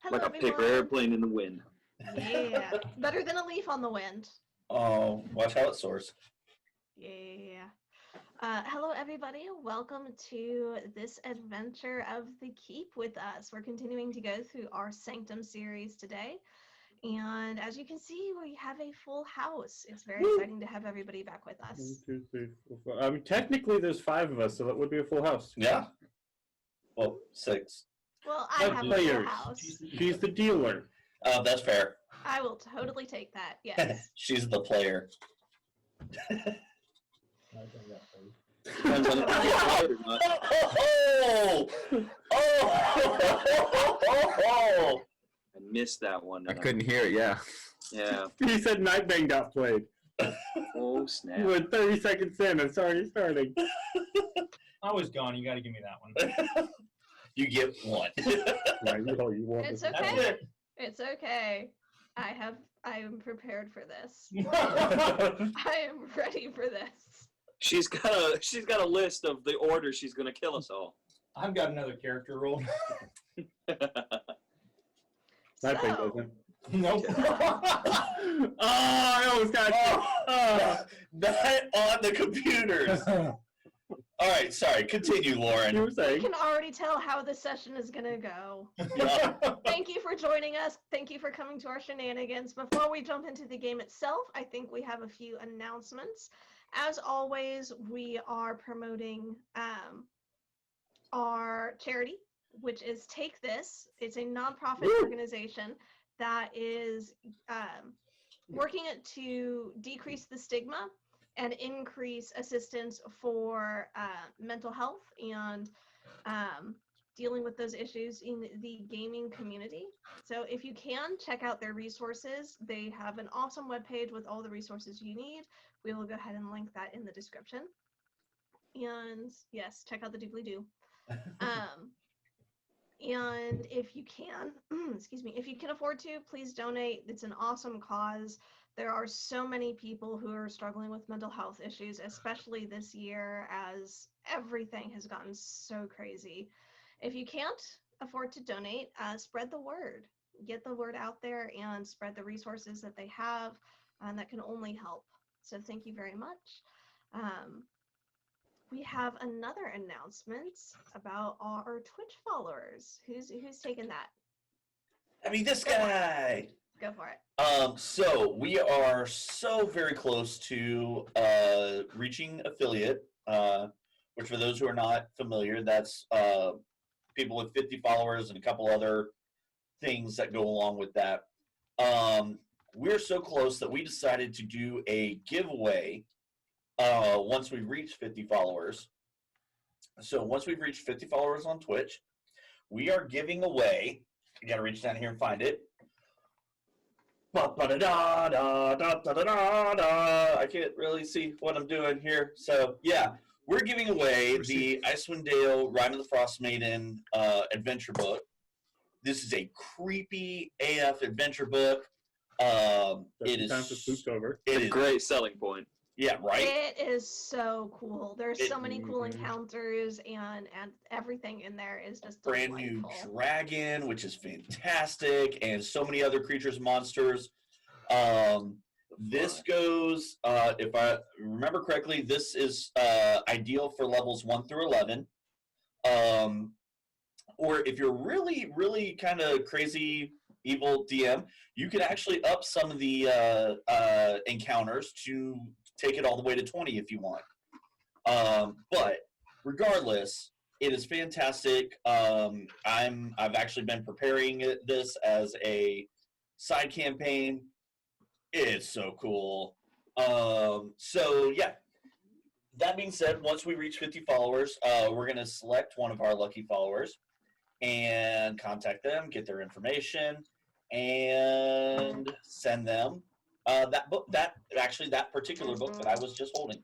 Hello, Like a paper everyone. airplane in the wind. Yeah, better than a leaf on the wind. Oh, watch how it soars. Yeah. Hello, everybody. Welcome to this adventure of the Keep with us. We're continuing to go through our Sanctum series today. And as you can see, we have a full house. It's very exciting to have everybody back with us. 1, 2, 3, 4, 5. Technically, there's 5 of us, so that would be a full house. Yeah. Well, 6. Well, I have a full Players. house. She's the dealer. That's fair. I will totally take that. Yes. She's the player. Depends on if it's right or not. Oh! I missed that one. I couldn't hear it, yeah. Yeah. He said Night Bang got played. Oh, snap. You went 30 seconds in. It's already starting. I was gone. You got to give me that one. You get 1. Yeah, you all you want. It's That's okay. it. It's okay. I am prepared for this. I am ready for this. She's got a list of the order she's gonna kill us all. I've got another character role. Night Bang So- doesn't. Nope. Oh, I almost got you. Not on the computers. All right, sorry. Continue, You Lauren. were I saying. can already tell how this session is gonna go. Yeah. Thank you for joining us. Thank you for coming to our shenanigans. Before we jump into the game itself, I think we have a few announcements. As always, we are promoting our charity, which is Take This. It's a nonprofit organization that is working to decrease the stigma and increase assistance for mental health and dealing with those issues in the gaming community. So if you can, check out their resources. They have an awesome webpage with all the resources you need. We will go ahead and link that in the description. And yes, check out the Doobly Doo. And if you can, excuse me, if you can afford to, please donate. It's an awesome cause. There are so many people who are struggling with mental health issues, especially this year as everything has gotten so crazy. If you can't afford to donate, spread the word. Get the word out there and spread the resources that they have, and that can only help. So thank you very much. We have another announcement about our Twitch followers. Who's taking that? I mean, this guy. Go for it. So we are so very close to reaching affiliate, which for those who are not familiar, that's people with 50 followers and a couple other things that go along with that. We're so close that we decided to do a giveaway once we reach 50 followers. So once we've reached 50 followers on Twitch, we are giving away, you gotta reach down here and find it. I can't really see what I'm doing here. So yeah, we're giving away the Icewind Dale Rime of the Frost Maiden adventure book. This is a creepy AF adventure book. It is Time for Spooktober. it A is great selling point. yeah, right. It is so cool. There's so many cool Mhm. encounters, and everything in there is just Brand new delightful. dragon, which is fantastic, and so many other creatures and monsters. This goes, if I remember correctly, this is ideal for levels 1 through 11. Or if you're really, really kind of crazy, evil DM, you could actually up some of the encounters to take it all the way to 20 if you want. But regardless, it is fantastic. I've actually been preparing this as a side campaign. It's so cool. So yeah. That being said, once we reach 50 followers, we're going to select one of our lucky followers and contact them, get their information, and send them that book. That particular book that I was just holding.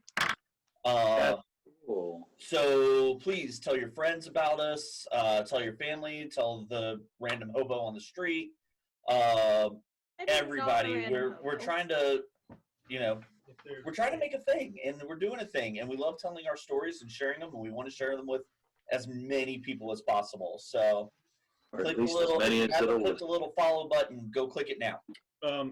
Cool. So please tell your friends about us. Tell your family. Tell the random hobo on the street. Everybody. We're trying to, we're trying to make a thing, and we're doing a thing, and we love telling our stories and sharing them, and we want to share them with as many people as possible. So Or click at least the little, as many as have them it'll click the little follow button. Go click it now.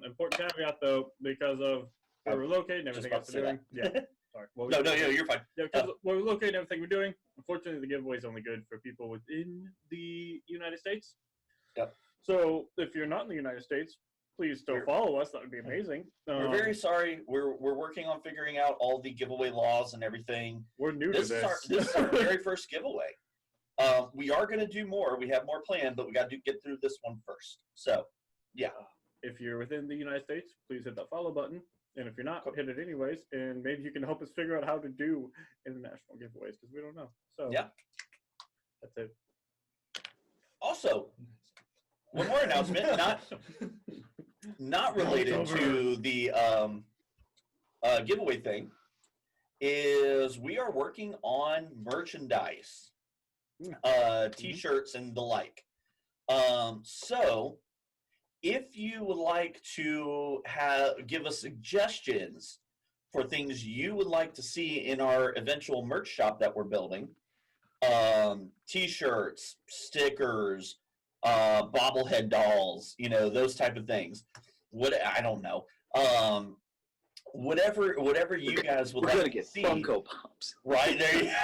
Important caveat though, because of where we're located and Just everything about else to say we're doing. Yeah. Sorry. Well, No, you're fine. Yeah, because where we're located and everything we're doing, unfortunately, the giveaway is only good for people within the United States. Yep. So if you're not in the United States, please still follow us. That would be amazing. We're very sorry. We're working on figuring out all the giveaway laws and everything. We're new This to is this. this is our very first giveaway. We are going to do more. We have more planned, but we got to get through this one first. So, yeah. If you're within the United States, please hit that follow button. And if you're not, hit it anyways. And maybe you can help us figure out how to do international giveaways because we don't know. So Yeah. That's it. Also, one more announcement, not related to the giveaway thing, is we are working on merchandise, t-shirts and the like. So if you would like to give us suggestions for things you would like to see in our eventual merch shop that we're building, t-shirts, stickers, bobblehead dolls, those type of things. I don't know. Whatever you guys would We're like gonna to get see. Funko Pops. Right there.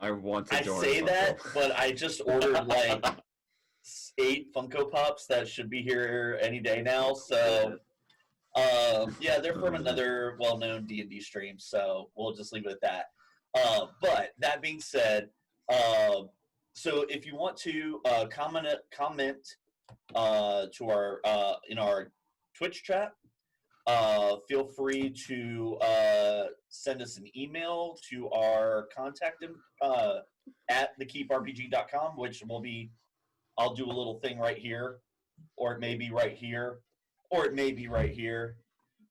I want to I join say Funko. that, but I just ordered like 8 Funko Pops that should be here any day now. So, yeah, they're from another well-known D&D stream, so we'll just leave it at that. But that being said, so if you want to comment to our in our Twitch chat, feel free to send us an email to our contact at thekeeprpg.com, which I'll do a little thing right here, or it may be right here, or it may be right here,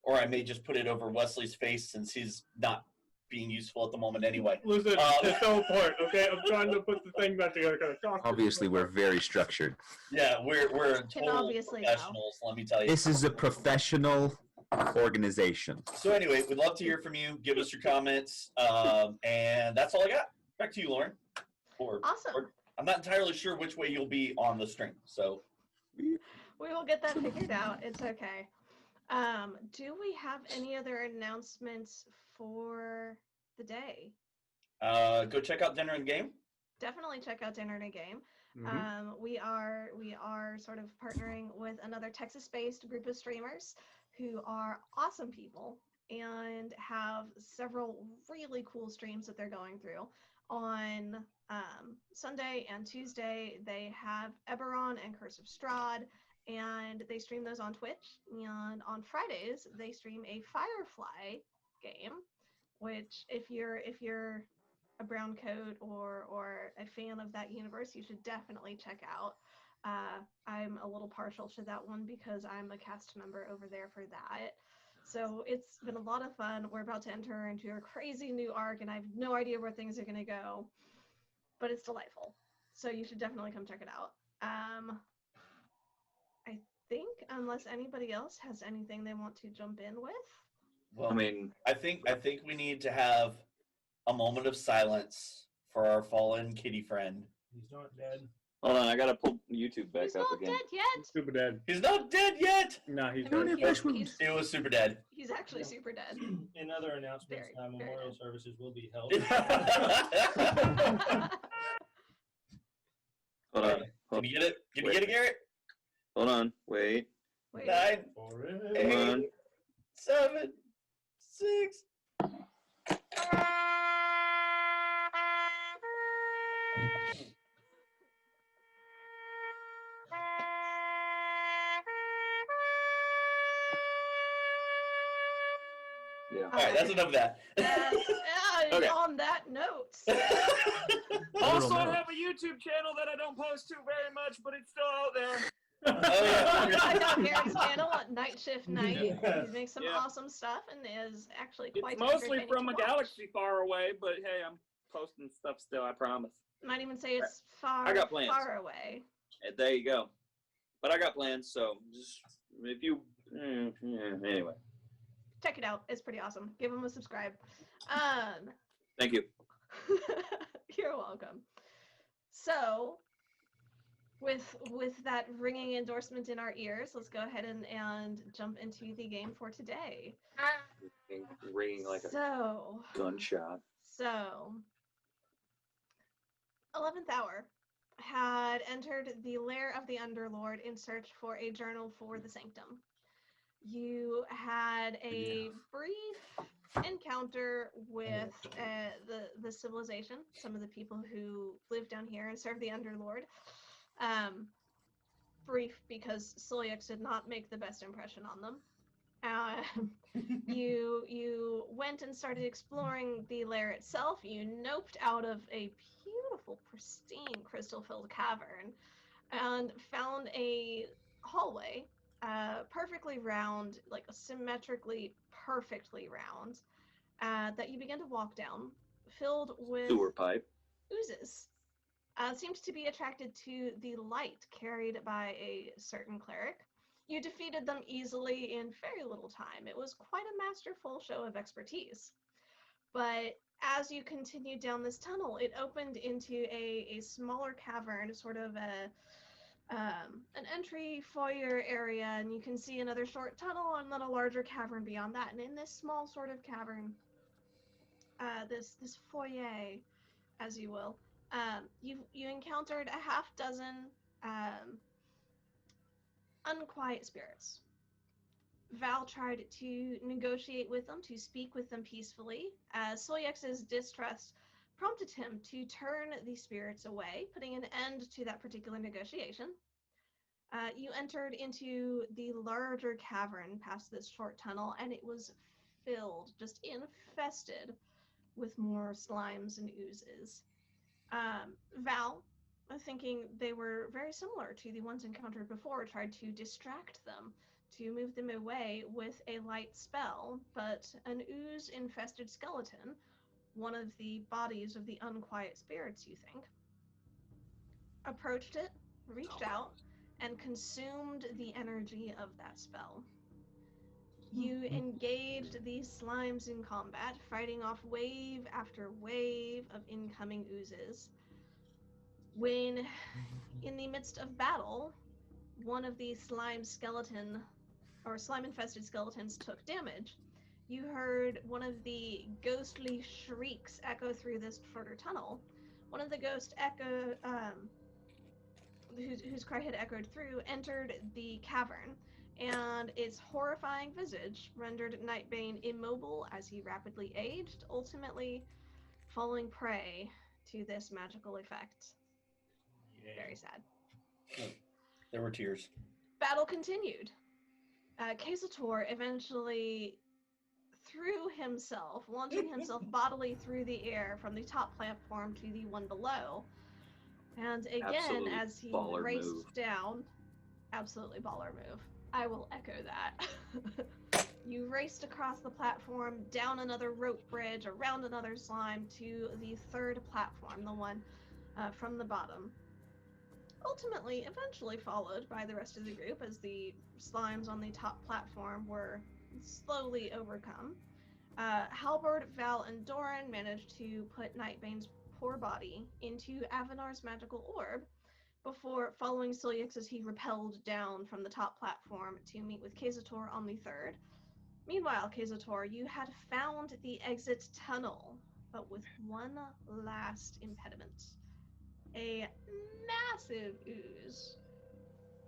or I may just put it over Wesley's face since he's not being useful at the moment anyway. Listen, it's so important, okay? I'm trying to put the thing back together. Obviously, we're very structured. Yeah, we're Can total obviously professionals, let me tell you. This is a professional organization. So anyway, we'd love to hear from you. Give us your comments, and that's all I got. Back to you, Lauren. Awesome. I'm not entirely sure which way you'll be on the stream, so. We will get that figured out. It's okay. Do we have any other announcements for the day? Go check out Dinner and Game. Definitely check out Dinner and a Game. Mhm. We are sort of partnering with another Texas-based group of streamers who are awesome people and have several really cool streams that they're going through. On Sunday and Tuesday, they have Eberron and Curse of Strahd, and they stream those on Twitch. And on Fridays, they stream a Firefly game, which if you're a brown coat or a fan of that universe, you should definitely check out. I'm a little partial to that one because I'm a cast member over there for that. So it's been a lot of fun. We're about to enter into a crazy new arc, and I have no idea where things are going to go, but it's delightful. So you should definitely come check it out. I think unless anybody else has anything they want to jump in with. Well, I mean, I think we need to have a moment of silence for our fallen kitty friend. He's not dead. hold on, I gotta pull YouTube back He's up not again. dead yet. Super dead. He's not dead yet. No, he's I mean, dead. He was super dead. he's actually super dead. In other announcements, Very, very memorial dead. services will be held. Hold on. Can you get it? Can you get it, Garrett? Hold on. Wait. Wait. 9, Forever. Come on. 8, 7, 6. Yeah. All right, that's enough of that. Okay. On that note, Also, I have a YouTube channel that I don't post to very much, but it's still out there. Oh, yeah. check out Garrett's channel at Night Shift Night. Yeah. He makes some Yeah. awesome stuff and is actually quite It's mostly entertaining from to a watch. galaxy far away, but hey, I'm posting stuff still, I promise. Might even say it's far, I got plans. far away. There you go. But I got plans, so just if you anyway. Check it out. It's pretty awesome. Give him a subscribe. Thank you. You're welcome. So, with that ringing endorsement in our ears, let's go ahead and jump into the game for today. Ringing like a So, gunshot. 11th Hour had entered the lair of the Underlord in search for a journal for the Sanctum. You had a brief encounter with the civilization, some of the people who live down here and serve the Underlord. Brief because Solex did not make the best impression on them. You went and started exploring the lair itself. You noped out of a beautiful, pristine, crystal-filled cavern and found a hallway, perfectly round, like symmetrically, perfectly round, that you began to walk down, filled with Sewer pipe. oozes. Seemed to be attracted to the light carried by a certain cleric. You defeated them easily in very little time. It was quite a masterful show of expertise. But as you continued down this tunnel, it opened into a smaller cavern, sort of an entry foyer area, and you can see another short tunnel and then a larger cavern beyond that. And in this small sort of cavern, this foyer, as you will, you encountered a half dozen unquiet spirits. Val tried to negotiate with them, to speak with them peacefully. Soyex's distrust prompted him to turn the spirits away, putting an end to that particular negotiation. You entered into the larger cavern past this short tunnel, and it was filled, just infested, with more slimes and oozes. Val, thinking they were very similar to the ones encountered before, tried to distract them, to move them away with a light spell, but an ooze-infested skeleton, one of the bodies of the unquiet spirits, you think, approached it, reached out, and consumed the energy of that spell. You engaged these slimes in combat, fighting off wave after wave of incoming oozes. When, in the midst of battle, one of the slime-infested skeletons took damage, you heard one of the ghostly shrieks echo through this further tunnel. One of the ghosts whose cry had echoed through, entered the cavern, and its horrifying visage rendered Nightbane immobile as he rapidly aged, ultimately falling prey to this magical effect. Very sad. There were tears. Battle continued. Kazator eventually threw himself, launching himself bodily through the air from the top platform to the one below. And again, Absolute as he baller raced move. down, absolutely baller move. I will echo that. You raced across the platform, down another rope bridge, around another slime to the third platform, the one from the bottom. Ultimately, eventually followed by the rest of the group as the slimes on the top platform were slowly overcome. Halberd, Val, and Doran managed to put Nightbane's poor body into Avenar's magical orb before following Silix as he repelled down from the top platform to meet with Kazator on the third. Meanwhile, Kazator, you had found the exit tunnel, but with one last impediment. A massive ooze.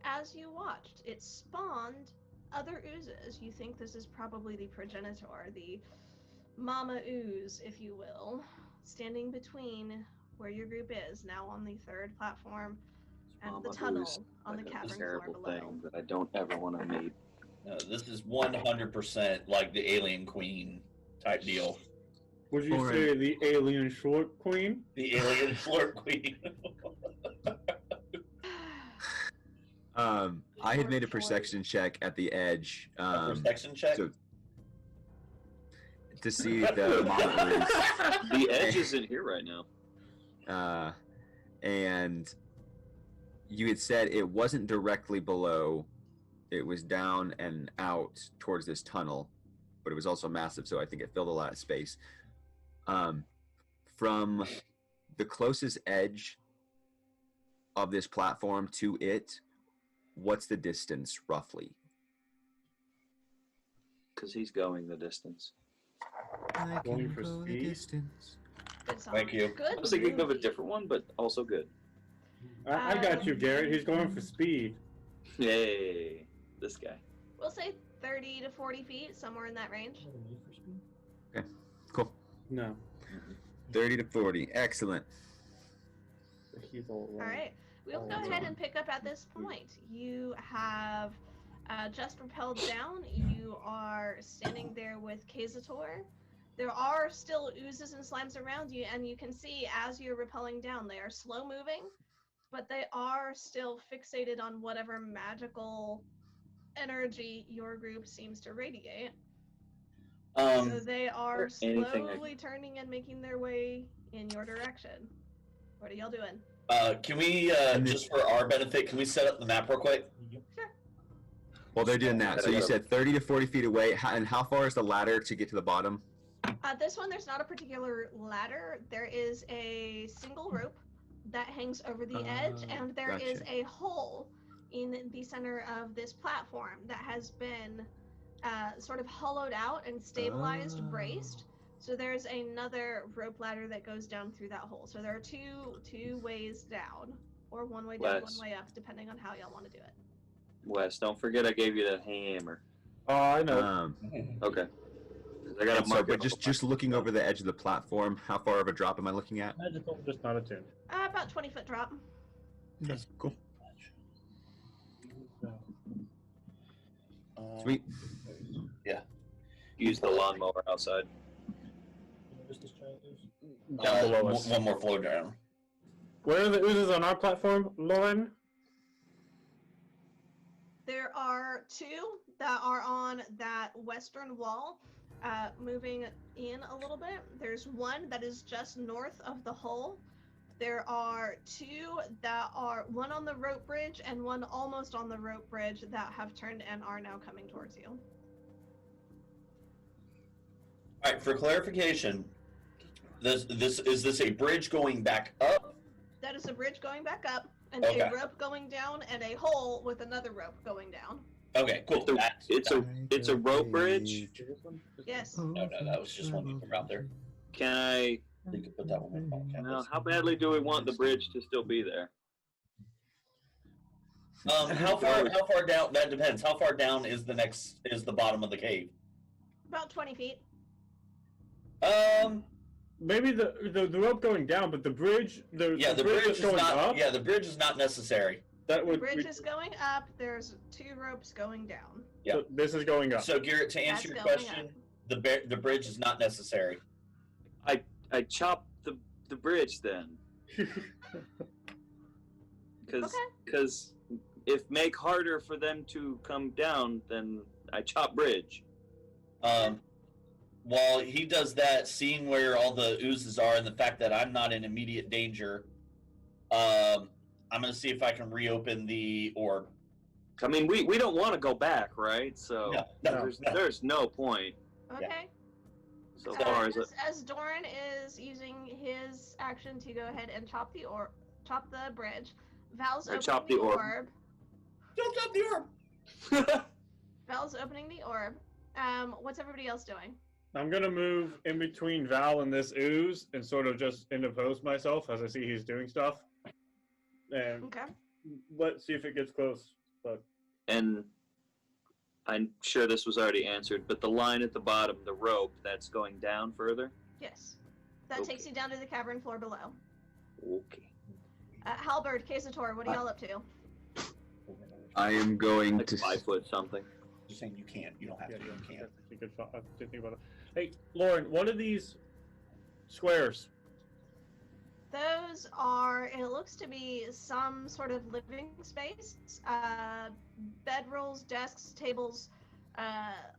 As you watched, it spawned other oozes. You think this is probably the progenitor, the mama ooze, if you will, standing between where your group is, now on the third platform, and Mama the tunnel ooze, on like the a cavern floor terrible below. thing that I don't ever want to meet. This is 100% like the Alien Queen type deal. Would you Alright. say the alien short queen? The Alien Flirt Queen. I had made a perception check at the edge. A perception check? So, to see the mama The edge is in here right now. ooze. And you had said it wasn't directly below. It was down and out towards this tunnel, but it was also massive, so I think it filled a lot of space. From the closest edge of this platform to it, what's the distance roughly? Because he's going the distance. I Going for speed? distance. Good song. Thank you. Good I was thinking of a movie. different one, but also good. I got you, Garrett. He's going for speed. Yay, this guy. We'll say 30 to 40 feet, somewhere in that range. Cool. No. 30 to 40. Excellent. He's all All right. We'll go ahead and pick up at this point. You have just rappelled down. You are standing there with Kazator. There are still oozes and slimes around you, and you can see as you're rappelling down, they are slow moving, but they are still fixated on whatever magical energy your group seems to radiate. So they are Or anything slowly turning and making their way in your direction. What are y'all doing? Can we, just for our benefit, can we set up the map real quick? Sure. Well, they're doing that. So you said 30 to 40 feet away. And how far is the ladder to get to the bottom? This one, there's not a particular ladder. There is a single rope that hangs over the edge, and there is Gotcha. a hole in the center of this platform that has been sort of hollowed out and stabilized, braced. So there's another rope ladder that goes down through that hole. So there are two ways down, or one way down, Wes. one way up, depending on how y'all want to do it. Wes, don't forget I gave you the hammer. Oh, I know. Okay. 'Cause I got to mark but it. just looking over the edge of the platform, how far of a drop am I looking at? Magical, just not attuned. About 20-foot drop. That's cool. Sweet. Sweet. Use the lawnmower outside. Down below us. One more floor down. Where are the oozes on our platform, Lauren? There are two that are on that western wall, moving in a little bit. There's one that is just north of the hole. There are two that are, one on the rope bridge and one almost on the rope bridge, that have turned and are now coming towards you. All right, for clarification, is this a bridge going back up? That is a bridge going back up, and Okay. a rope going down, and a hole with another rope going down. Okay, cool. It's a rope bridge. Yes. No, that was just one you put out there. Can I? You could put that one in the Now, how badly do we want the bridge to still be there? How far down? That depends. How far down is the bottom of the cave? About 20 feet. Maybe the rope going down, but the bridge, the bridge is going up. Yeah, the bridge is not necessary. That The would. bridge is going up. There's two ropes going down. Yeah. So this is going up. So Garrett, to answer That's your going question, the bridge is not necessary. I chop the bridge then. Because if make harder for them to come down, then I chop bridge. While he does that, seeing where all the oozes are and the fact that I'm not in immediate danger, I'm going to see if I can reopen the orb. I mean, we don't want to go back, right? So No. there's no point. Okay. So far as As Doran is using his action to go ahead and chop the bridge, Val's Or opening chop the the orb. orb. Don't chop the orb! Val's opening the orb. What's everybody else doing? I'm gonna move in between Val and this ooze and sort of just interpose myself as I see he's doing stuff, and Okay. let's see if it gets close. But and I'm sure this was already answered, but the line at the bottom, the rope that's going down further. Yes. That Okay. takes you down to the cavern floor below. Okay. Halberd, Kazator, what are y'all up to? I am going Like to. 5 foot something. Just saying you can't. You don't have yeah, to. You can't. that's a good shot. I didn't think about it. Hey, Lauren, what are these squares? Those are, it looks to be some sort of living space. Bedrolls, desks, tables,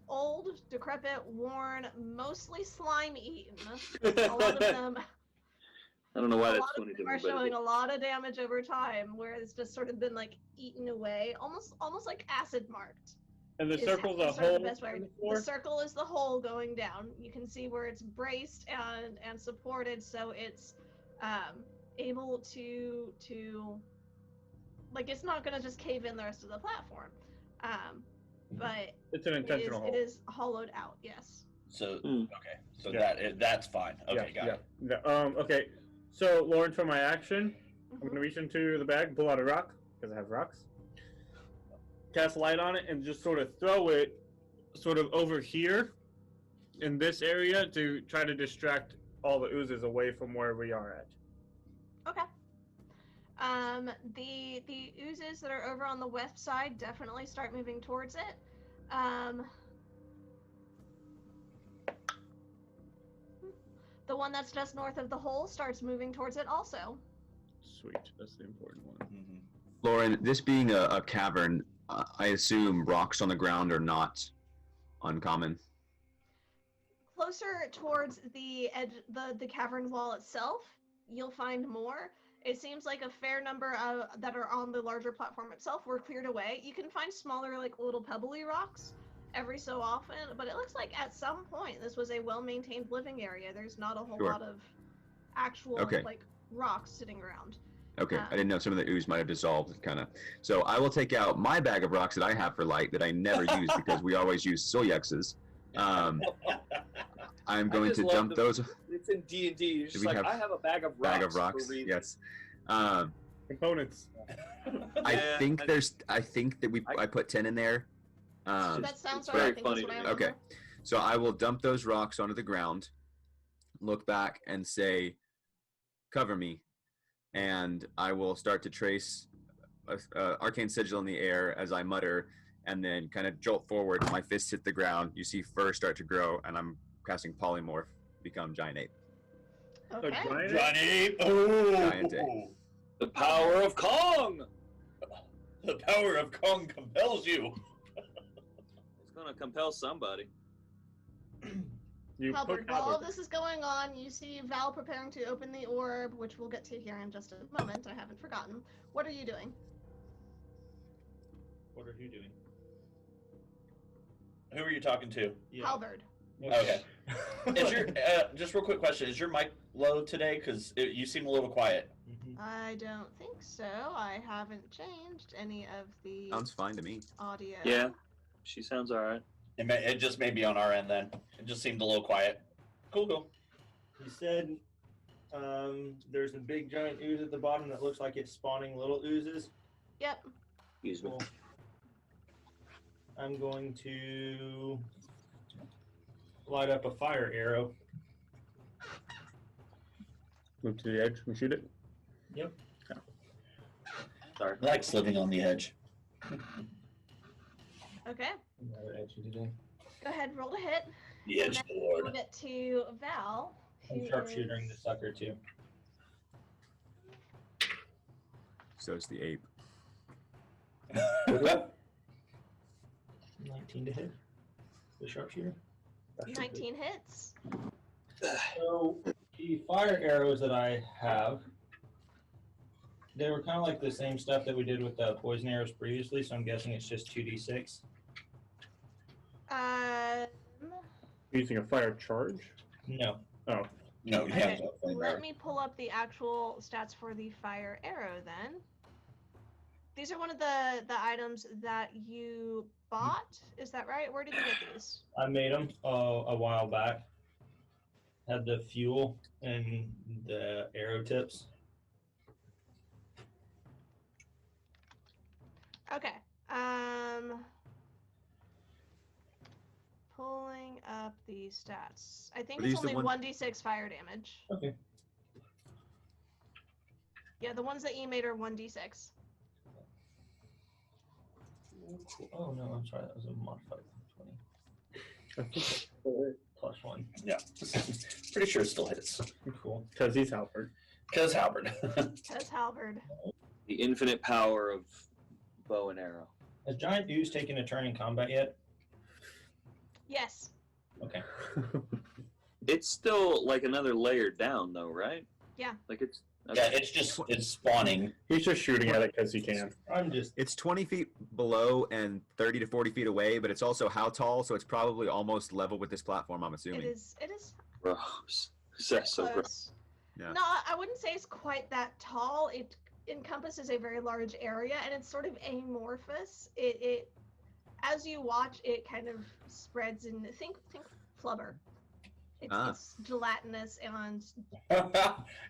old, decrepit, worn, mostly slime eaten. A lot of them, I don't know why a that's lot of funny to them me, are but showing a lot of damage over time, where it's just sort of been like eaten away, almost like acid marked. And the is circle's a sort of hole the best way. in the The floor? circle is the hole going down. You can see where it's braced and supported, so it's able to like it's not gonna just cave in the rest of the platform. But It's an it intentional hole. is hollowed out. Yes. So Hmm. okay, so Yeah. that's fine. Okay, got it. Okay. So, Lauren, for my action, I'm Mhm. gonna reach into the bag, pull out a rock because I have rocks, cast light on it, and just sort of throw it, sort of over here, in this area to try to distract all the oozes away from where we are at. Okay. The oozes that are over on the west side definitely start moving towards it. The one that's just north of the hole starts moving towards it also. Sweet, that's the important one. Mhm. Lauren, this being a cavern, I assume rocks on the ground are not uncommon. Closer towards the edge, the cavern wall itself, you'll find more. It seems like a fair number that are on the larger platform itself were cleared away. You can find smaller, like little pebbly rocks every so often, but it looks like at some point this was a well-maintained living area. There's not a whole Sure. lot of actual Okay. like rocks sitting around. Okay, I didn't know some of the ooze might have dissolved, kind of. So I will take out my bag of rocks that I have for light that I never use because we always use soyexes. I'm going to dump those It's in D&D. You're just we like, have I have a bag of rocks. bag of for rocks. reasons." Yes. Components. I Yeah, think that I put 10 in there. That sounds it's right. I very think that's funny what I to me. remember. Okay. So I will dump those rocks onto the ground, look back, and say, "Cover me," and I will start to trace arcane sigil in the air as I mutter, and then kind of jolt forward. My fists hit the ground. You see fur start to grow, and I'm casting polymorph, become giant ape. Okay. Johnny! Oh! Giant ape. The power of Kong! The power of Kong compels you. It's going to compel somebody. You Halberd, put while all halberd. this is going on, you see Val preparing to open the orb, which we'll get to here in just a moment. I haven't forgotten. What are you doing? What are you doing? Who are you talking to? Halberd. Okay. Is your just real quick question? Is your mic low today? Because you seem a little quiet. I don't think so. I haven't changed any of the Sounds fine to me. audio. Yeah, she sounds all right. It just may be on our end then. It just seemed a little quiet. Cool. You said there's a big giant ooze at the bottom that looks like it's spawning little oozes. Yep. Excuse me. Cool. I'm going to light up a fire arrow. Move to the edge and shoot it. Yep. Sorry. Likes living on the edge. Okay. Another edge today. Go ahead, roll to hit. The edge We'll lord. get to Val. I'm who sharpshootering is- the sucker too. So it's the ape. 19 to hit. The sharpshooter. 19 hits. So the fire arrows that I have, they were kind of like the same stuff that we did with the poison arrows previously. So I'm guessing it's just 2d6. Using a fire charge. No. Oh, No, you Okay, haven't got flame let arrow. me pull up the actual stats for the fire arrow then. These are one of the items that you bought, is that right? Where did you get these? I made them a while back. Had the fuel and the arrow tips. Okay. Pulling up the stats. I think Are it's these the only one- 1d6 fire damage. Okay. Yeah, the ones that you made are 1d6. Oh no, I'm sorry. That was a modified 20 plus 1. Yeah. Pretty sure it still hits. Cool. because he's Halberd. Because Halberd. Says Halberd. The infinite power of bow and arrow. Has Giant Ooze taken a turn in combat yet? Yes. Okay. It's still like another layer down, though, right? Yeah. Like it's. Yeah, it's spawning. He's just shooting at it because he can. I'm just It's 20 feet below and 30 to 40 feet away, but it's also how tall, so it's probably almost level with this platform, I'm assuming. It is Gross. That's so gross. close. Yeah. No, I wouldn't say it's quite that tall. encompasses a very large area, and it's sort of amorphous. It as you watch, it kind of spreads and think flubber. It's gelatinous and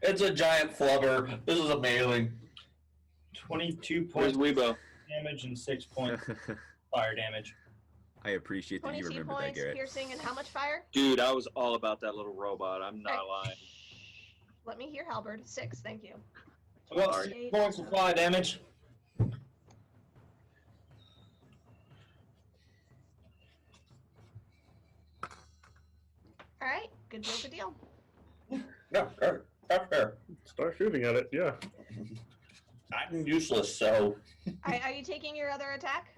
It's a giant flubber. This is amazing. 22 Where's points Weibo? damage and 6 points fire damage. I appreciate that you 22 remember that, points Garrett. piercing, and how much fire? Dude, I was all about that little robot. I'm not Alright. lying. Let me hear Halberd. 6, thank you. Well, Sorry. 6 points of fire damage. All right, good deal, good deal. No, fair. Start shooting at it. Yeah. I'm useless, so Are you taking your other attack?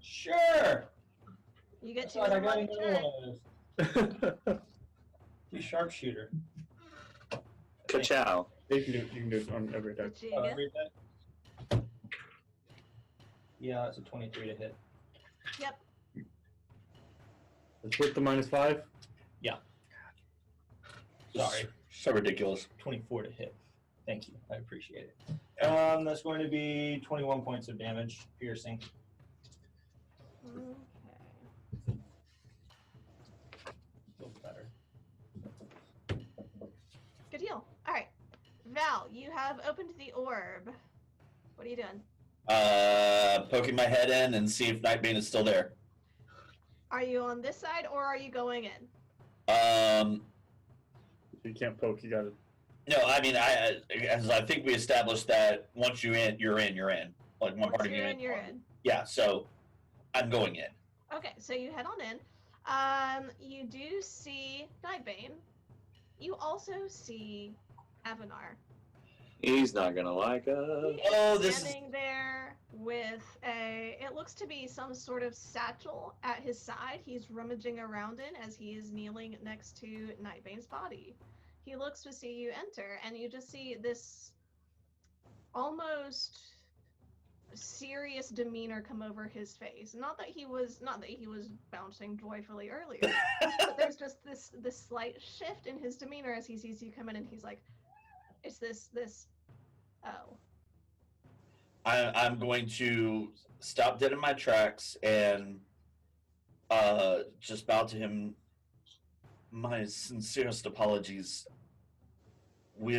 Sure. You get That's to right, I in got one another turn. one. He's sharpshooter. Ka-chow. You can do it on every attack. Did you Oh, get? every attack? Yeah, it's a 23 to hit. Yep. It's with the -5. Sorry, so ridiculous. 24 to hit. Thank you, I appreciate it. That's going to be 21 points of damage, piercing. Okay. Feels better. Good deal. All right, Val, you have opened the orb. What are you doing? Poking my head in and see if Nightbane is still there. Are you on this side or are you going in? You can't poke. You gotta. No, I mean, as I think we established that once you're in. Like one Once part of you're you in, you're in. Yeah, so I'm going in. Okay, so you head on in. You do see Nightbane. You also see Avanar. He's not gonna like us. He's Oh, this is- standing there with it looks to be some sort of satchel at his side. He's rummaging around in as he is kneeling next to Nightbane's body. He looks to see you enter, and you just see this almost serious demeanor come over his face. Not that he was bouncing joyfully earlier, but there's just this slight shift in his demeanor as he sees you come in, and he's like, "It's this. Oh, I'm going to stop dead in my tracks and just bow to him. My sincerest apologies. We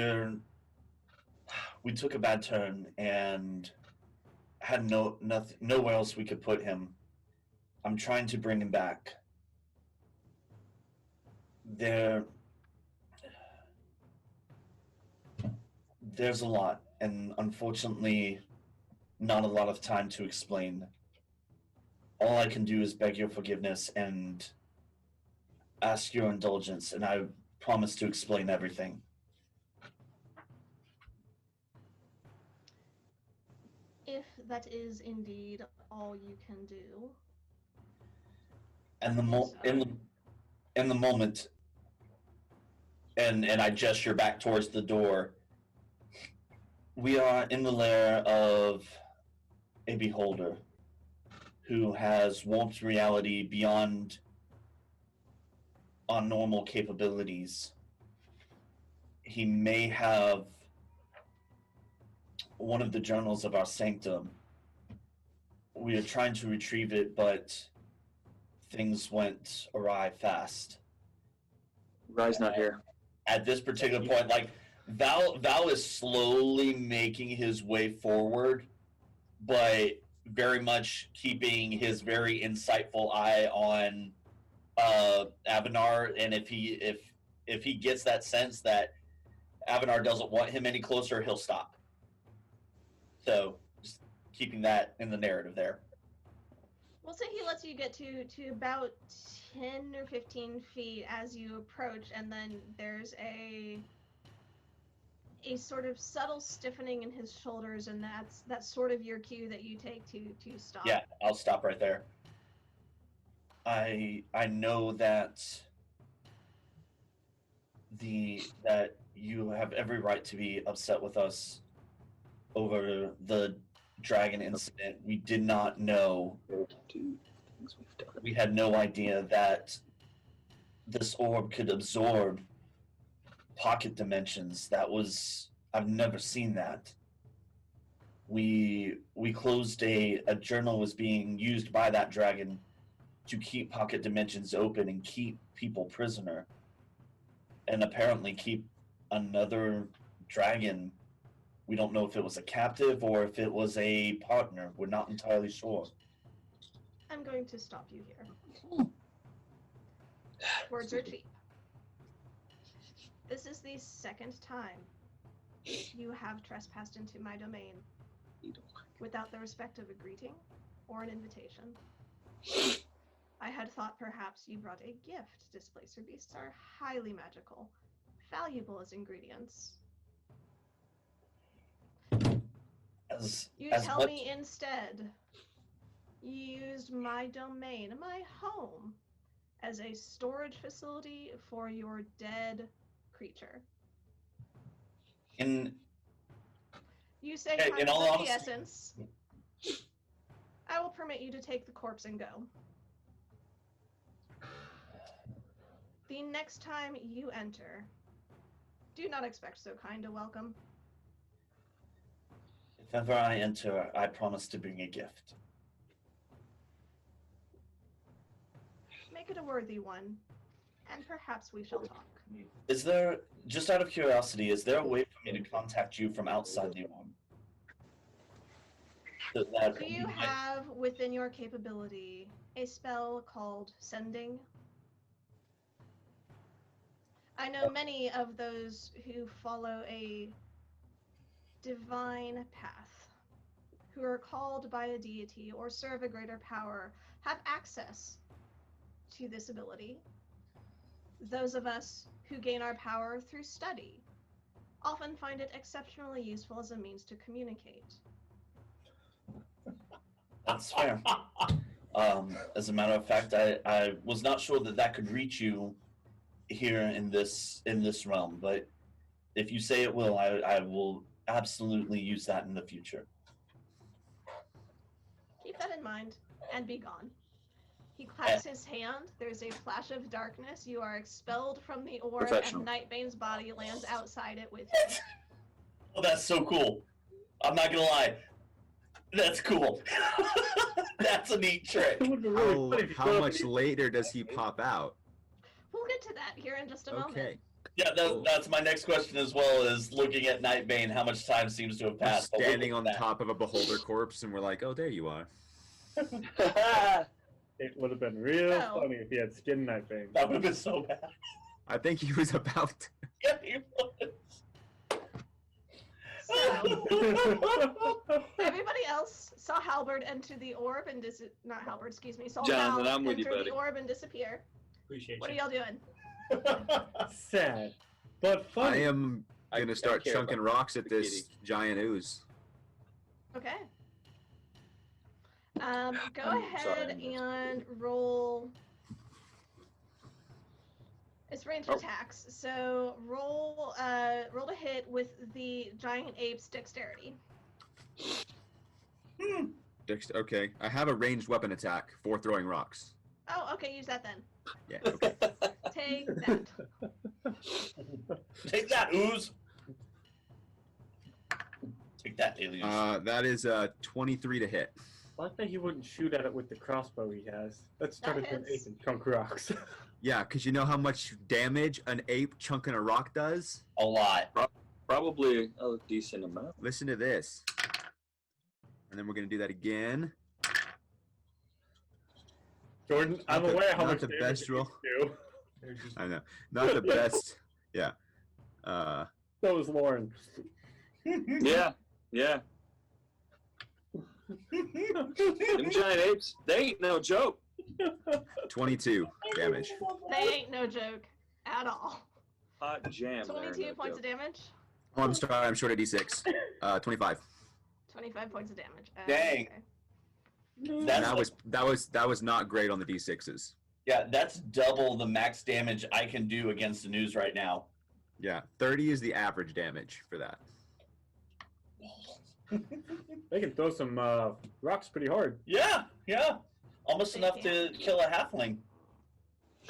took a bad turn and had nowhere else we could put him. I'm trying to bring him back. There's a lot, and unfortunately, not a lot of time to explain. All I can do is beg your forgiveness and ask your indulgence, and I promise to explain everything. if that is indeed all you can do." And in the moment, and I gesture back towards the door. We are in the lair of a beholder who has warped reality beyond our normal capabilities. He may have one of the journals of our Sanctum. We are trying to retrieve it, but things went awry fast. Rye's not here. At this particular point, like, Val is slowly making his way forward, but very much keeping his very insightful eye on Avanar. And if he gets that sense that Avanar doesn't want him any closer, he'll stop. So just keeping that in the narrative there. We'll say he lets you get to about 10 or 15 feet as you approach, and then there's a sort of subtle stiffening in his shoulders, and that's sort of your cue that you take to stop. Yeah, I'll stop right there. I know that that you have every right to be upset with us over the dragon incident. We did not know. We had no idea that this orb could absorb pocket dimensions. I've never seen that. we closed a journal was being used by that dragon to keep pocket dimensions open and keep people prisoner, and apparently keep another dragon. We don't know if it was a captive or if it was a partner. We're not entirely sure. I'm going to stop you here. Words are cheap. This is the second time you have trespassed into my domain without the respect of a greeting or an invitation. I had thought perhaps you brought a gift. Displacer beasts are highly magical, valuable as ingredients. You tell me instead you used my domain, my home, as a storage facility for your dead creature. You say in all of honesty, the essence. I will permit you to take the corpse and go. The next time you enter, do not expect so kind a welcome. if ever I enter, I promise to bring a gift. Make it a worthy one, and perhaps we shall talk. Is there, just out of curiosity, is there a way for me to contact you from outside the room? Do you have within your capability a spell called Sending? I know many of those who follow a divine path, who are called by a deity or serve a greater power, have access to this ability. Those of us who gain our power through study often find it exceptionally useful as a means to communicate. That's fair. As a matter of fact, I was not sure that could reach you here in this realm, but if you say it will, I will absolutely use that in the future. Keep that in mind and be gone. He claps his hand. There's a flash of darkness. You are expelled from the orb, and Nightbane's body lands outside it with you. Oh, that's so cool. I'm not gonna lie. That's cool. That's a neat trick. How much later does he pop out? We'll get to that here in just a moment. Okay. Yeah, that's my next question as well, is looking at Nightbane, how much time seems to have passed. Standing on top of a beholder corpse, and we're like, oh, there you are. It would have been real funny if he had skin Nightbane. That would have been so bad. I think he was about to. Yeah, he was. So, everybody else saw Halberd enter the orb and not Halberd, excuse me, saw Jonathan, Hal I'm with you, enter buddy. the orb and disappear. Appreciate What are you. y'all doing? Sad, but I funny. am gonna start care chunking about rocks at the this kitty. giant ooze. Okay. Go I'm ahead sorry. and roll. It's ranged Oh. attacks, so roll to hit with the giant ape's dexterity. Okay, I have a ranged weapon attack for throwing rocks. Oh, okay, use that then. Yeah. Okay. Take that. Take that, ooze. Take that, aliens. That is 23 to hit. I think he wouldn't shoot at it with the crossbow he has. Let's start That with an hits. ape and chunk rocks. Yeah, because you know how much damage an ape chunking a rock does? A lot. Probably a decent amount. Listen to this. And then we're going to do that again. Jordan, I'm Not the- aware how not much the damage best it roll. can do. I know. Not the best. Yeah. So was Lauren. Yeah, yeah. Them giant apes, they ain't no joke. 22 damage. They ain't no joke at all. Hot jam. 22 points of damage. Oh, I'm sorry. I'm short of D6. 25. 25 points of damage. Dang. And That's that was not great on the D6s. yeah, that's double the max damage I can do against the news right now. Yeah, 30 is the average damage for that. They can throw some rocks pretty hard. Yeah, almost They enough can. to kill a halfling.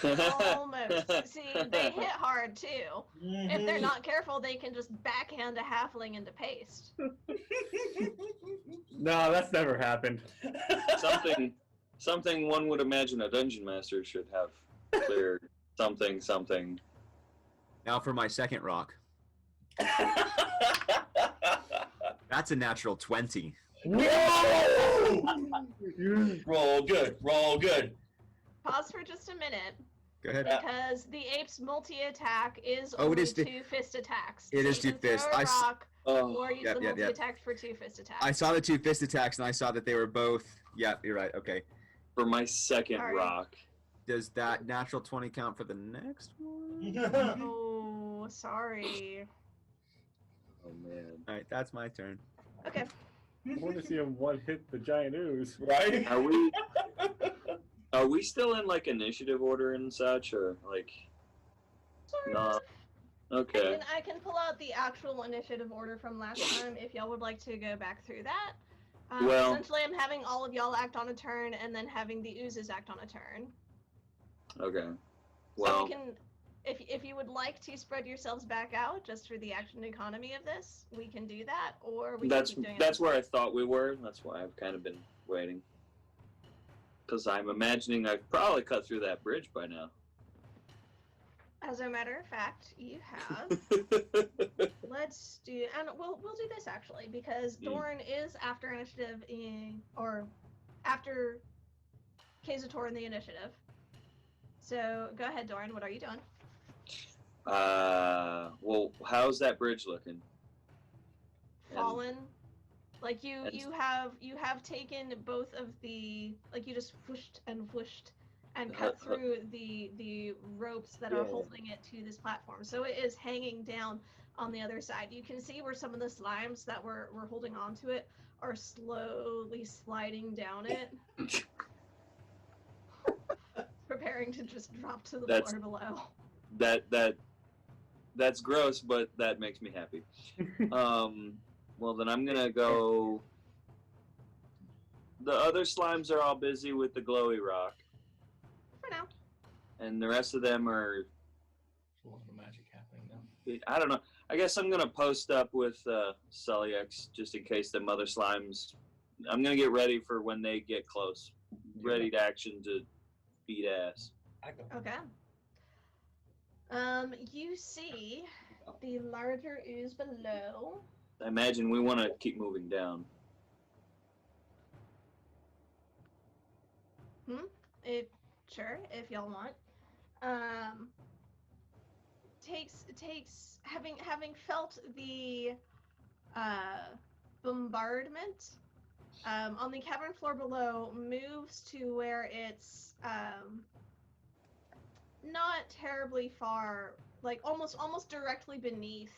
Almost. See, they hit hard too. If they're not careful, they can just backhand a halfling into paste. No, that's never happened. Something one would imagine a dungeon master should have cleared. Something. Now for my second rock. That's a natural 20. Whoa! Roll good. Roll good. Pause for just a minute, Go ahead. because the ape's multi-attack is Oh, it only is the- 2 fist attacks. it So is you 2 can fist. throw a rock Oh, or use Yep, the yep, yep. multi-attack for 2 fist attacks. I saw the 2 fist attacks and I saw that they were both. Yeah, you're right. Okay. for my second Sorry. rock. Does that natural 20 count for the next one? Oh, sorry. Oh man. All right, that's my turn. Okay. I want to see him one hit the giant ooze. Right? Are we still in like initiative order and such, or like Sorry. no? Okay. I can pull out the actual initiative order from last time if y'all would like to go back through that. Well- Essentially, I'm having all of y'all act on a turn and then having the oozes act on a turn. Okay. So Well, we can, if you would like to spread yourselves back out just for the action economy of this, we can do that, or we that's can keep doing that's where I thought we were. That's why I've kind of been waiting. Because I'm imagining I've probably cut through that bridge by now. As a matter of fact, you have. Let's do, and we'll do this actually because Dorn is after initiative or after Kazator in the initiative. So go ahead, Dorn. What are you doing? Well, how's that bridge looking? Fallen. Like you and- have taken both of the, like you just whooshed and cut through the ropes that are Yeah. holding it to this platform. So it is hanging down on the other side. You can see where some of the slimes that were holding on to it are slowly sliding down it, preparing to just drop to the That's- floor below. That's gross, but that makes me happy. Well, then I'm gonna go. The other slimes are all busy with the glowy rock, For now. and the rest of them are. A lot of magic happening now. I don't know. I guess I'm gonna post up with Celiex just in case them other slimes. I'm gonna get ready for when they get close, ready to action to beat ass. I go. Okay. You see the larger ooze below. I imagine we want to keep moving down. If y'all want. Takes having felt the bombardment on the cavern floor below, moves to where it's not terribly far, like almost directly beneath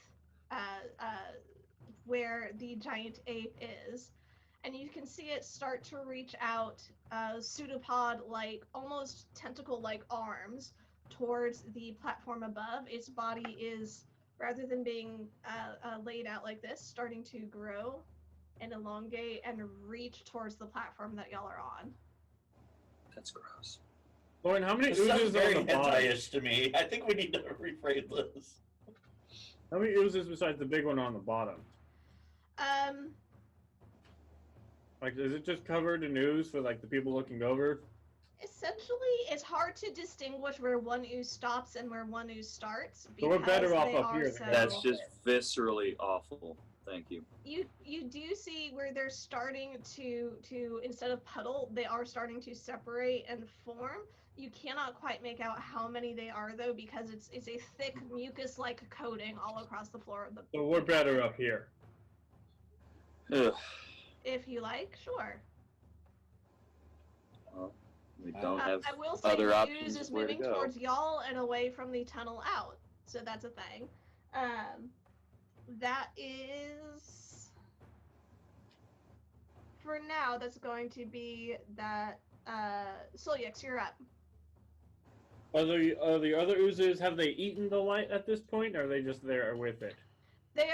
where the giant ape is, and you can see it start to reach out pseudopod-like, almost tentacle-like arms towards the platform above. Its body is, rather than being laid out like this, starting to grow and elongate and reach towards the platform that y'all are on. That's gross. Lauren, how many This sounds oozes very on the bottom? hentai-ish to me. I think we need to rephrase this. How many oozes besides the big one on the bottom? Like, is it just covered in ooze for like the people looking over? Essentially, it's hard to distinguish where one ooze stops and where one ooze starts. So we're better because off they up are here so- than That's just viscerally awful. Thank you. You do see where they're starting to instead of puddle, they are starting to separate and form. You cannot quite make out how many they are though, because it's a thick mucus-like coating all across the floor of the. So we're better up here. Ugh. If you like, sure. Well, we don't have I will say other the options ooze is of where to moving go. towards y'all and away from the tunnel out, so that's a thing. That is, for now, that's going to be that. Solyex, you're up. Are the other oozes, have they eaten the light at this point, or are they just there with it? They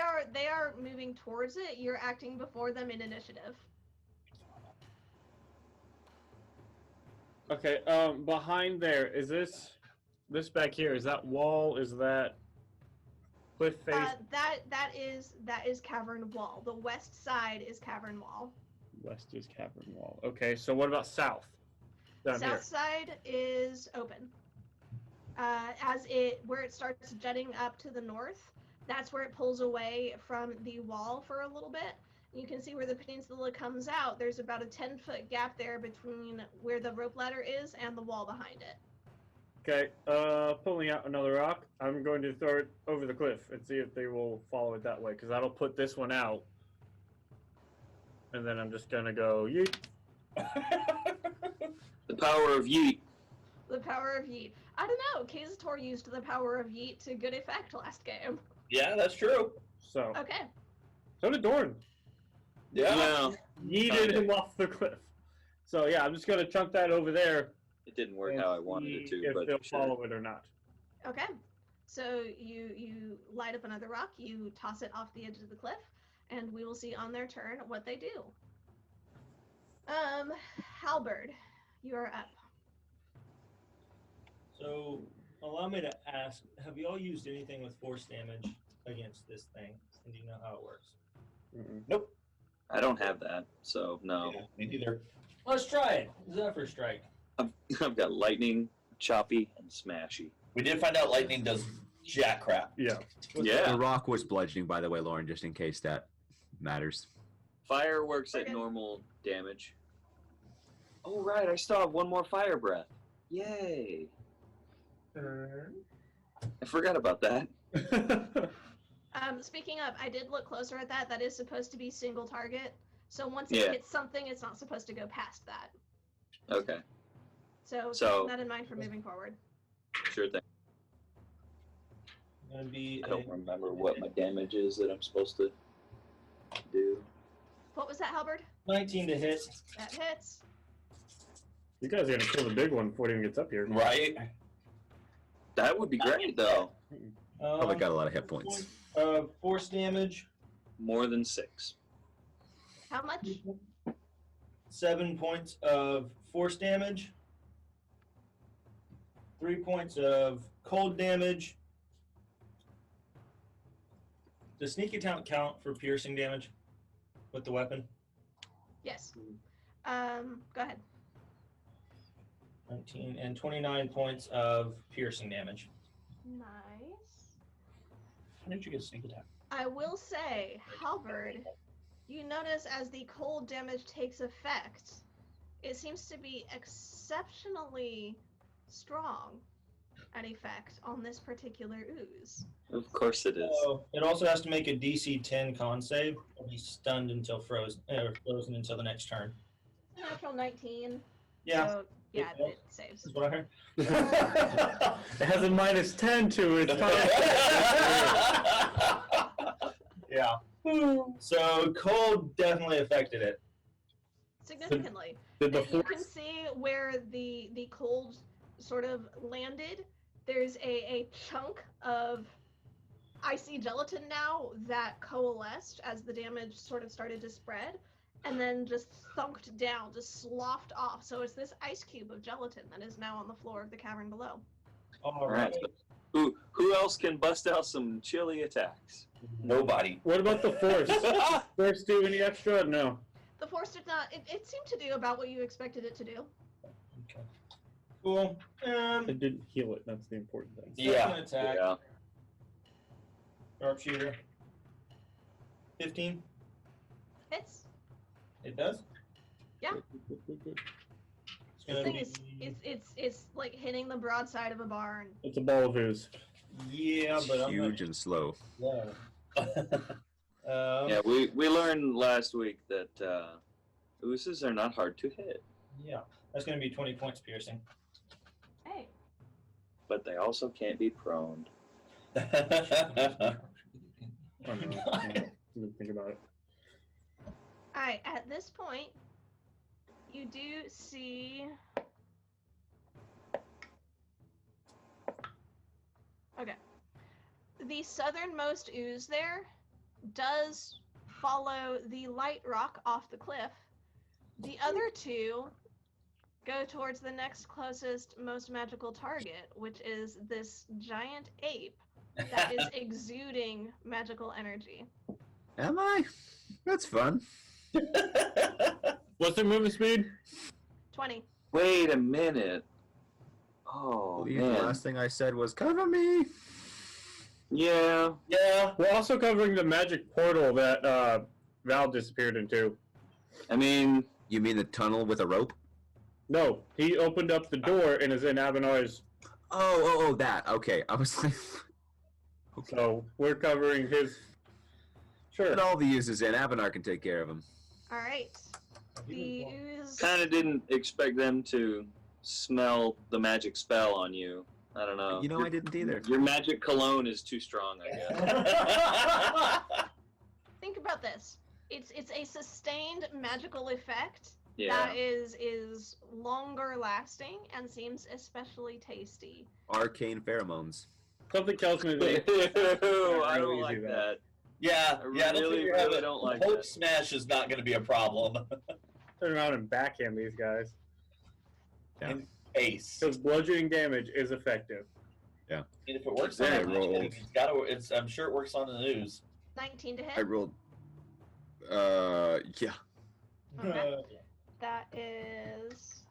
are moving towards it. You're acting before them in initiative. Okay, behind there, is this this back here, is that wall? Is that cliff face? That is cavern wall. The west side is cavern wall. West is cavern wall. Okay, so what about south? Down South here. side is open. Where it starts jutting up to the north, that's where it pulls away from the wall for a little bit. You can see where the peninsula comes out. There's about a 10-foot gap there between where the rope ladder is and the wall behind it. Okay, pulling out another rock. I'm going to throw it over the cliff and see if they will follow it that way, because that'll put this one out. And then I'm just gonna go yeet. The power of yeet. The power of yeet. I don't know. Kazator used the power of yeet to good effect last game. Yeah, that's true. So, Okay. so did Dorn. Yeah. Yeeted him off the cliff. So yeah, I'm just gonna chunk that over there. It didn't work and how I wanted it see to, if but they'll sure. follow it or not. Okay. So you light up another rock, you toss it off the edge of the cliff, and we will see on their turn what they do. Halberd, you are up. So, allow me to ask, have you all used anything with force damage against this thing? And do you know how it works? Mm-mm. Nope. I don't have that, so no. Yeah, me neither. Let's try it. Zephyr Strike. I've got lightning, choppy, and smashy. We did find out lightning does jack crap. Yeah. Yeah. The rock was bludgeoning, by the way, Lauren, just in case that matters. Fire works at Okay. normal damage. Oh, right. I still have one more fire breath. Yay. I forgot about that. Speaking of, I did look closer at that. That is supposed to be single target. So once Yeah. it hits something, it's not supposed to go past that. Okay. So So- keep that in mind for moving forward. Sure thing. Gonna be I don't remember what my damage is that I'm supposed to do. What was that, Halberd? 19 to hit. That hits. You guys are gonna kill the big one before it even gets up here. Right? That would be great, though. Probably got a lot of hit points. Force damage. More than 6. How much? 7 points of force damage. 3 points of cold damage. Does sneak attack count for piercing damage with the weapon? Yes. Go ahead. 19 and 29 points of piercing damage. Nice. How did you get sneak attack? I will say, Halberd, you notice as the cold damage takes effect, it seems to be exceptionally strong an effect on this particular ooze. Of course it is. So it also has to make a DC 10 con save or be stunned until frozen until the next turn. Natural 19. Yeah, So, yeah, it saves. that's what I heard. It has a -10 to its Yeah. So cold definitely affected it. Significantly. Did the You can force? see where the cold sort of landed. There's a chunk of icy gelatin now that coalesced as the damage sort of started to spread, and then just thunked down, just sloughed off. So it's this ice cube of gelatin that is now on the floor of the cavern below. All right. right. Who else can bust out some chilly attacks? Nobody. What about the force? Force do any extra? No. The force did not. It seemed to do about what you expected it to do. Okay. Cool. It didn't heal it. That's the important thing. Yeah. Second attack. Yeah. Sharpshooter. 15. It's It does. Yeah. It's the gonna thing be. is, it's like hitting the broadside of a barn. It's a ball of ooze. Yeah, but I'm Huge and slow. not. Yeah. Yeah, we learned last week that oozes are not hard to hit, Yeah. That's gonna be 20 points piercing. Hey, but they also can't be proned. I don't know. I didn't think about it. all right. At this point, you do see. Okay. The southernmost ooze there does follow the light rock off the cliff. The other two go towards the next closest, most magical target, which is this giant ape that is exuding magical energy. Am I? That's fun. What's their movement speed? 20. Wait a minute. I Oh believe the man. last thing I said was cover me. Yeah. Yeah. We're also covering the magic portal that Val disappeared into. I mean, You mean the tunnel with a rope? No, he opened up the door and is in Abenar's. Oh, that. Okay, I was like, So we're covering his. Sure. but all the uses in Avenar can take care of him. All right. The ooze. kind of didn't expect them to smell the magic spell on you. I don't know. You know, I didn't either. Your magic cologne is too strong, I guess. Think about this. It's a sustained magical effect Yeah. that is longer lasting and seems especially tasty. Arcane pheromones. Something tells me that. Ew, I Really don't like easy, that. Yeah, I yeah. I don't really, think we have really a don't like Hope that. Smash is not going to be a problem. Turn around and backhand these guys. Yeah. And Ace. Because bludgeoning damage is effective. And if it works on Yeah, the rolled. it's gotta. It's. I'm sure it works on the news. 19 to I hit. rolled. Yeah. Okay. That is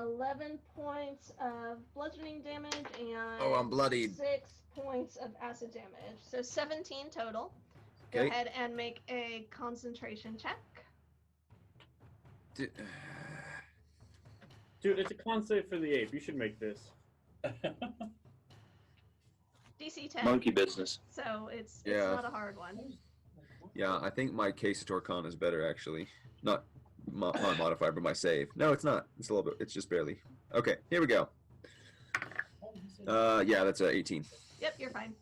11 points of bludgeoning damage and Oh, I'm bloodied. 6 points of acid damage. So 17 total. Go Okay. ahead and make a concentration check. Dude, it's a con save for the ape. You should make this. DC 10. Monkey business. So it's Yeah. not a hard one. Yeah, I think my Casator con is better actually. Not my modifier, but my save. No, it's not. It's a little bit. It's just barely. Okay, here we go. Yeah, that's a 18. Yep, you're fine.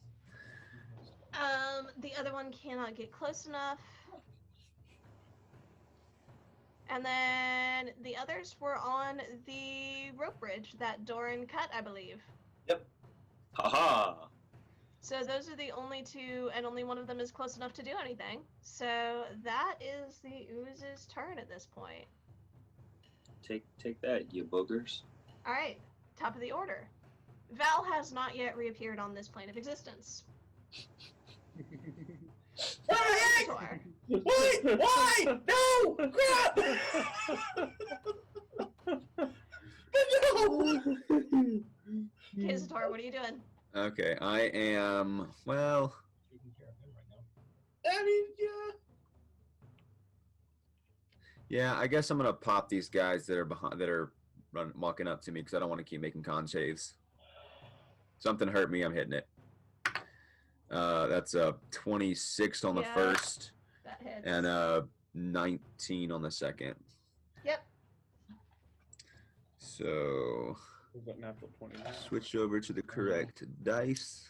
The other one cannot get close enough. And then the others were on the rope bridge that Doran cut, I believe. Haha. So those are the only two, and only one of them is close enough to do anything. So that is the ooze's turn at this point. Take that, you boogers. All right, top of the order. Val has not yet reappeared on this plane of existence. What the heck? Sanctor. What? Why? No! Crap! No! Kizator, what are you doing? Okay, I am. Well, I mean, yeah. yeah. I guess I'm gonna pop these guys that are behind, that are walking up to me because I don't want to keep making con saves. Something hurt me. I'm hitting it. That's a 26 on the Yeah. first That hits. and a 19 on the second. Yep. So We've got natural 20 now. switch over to the correct dice.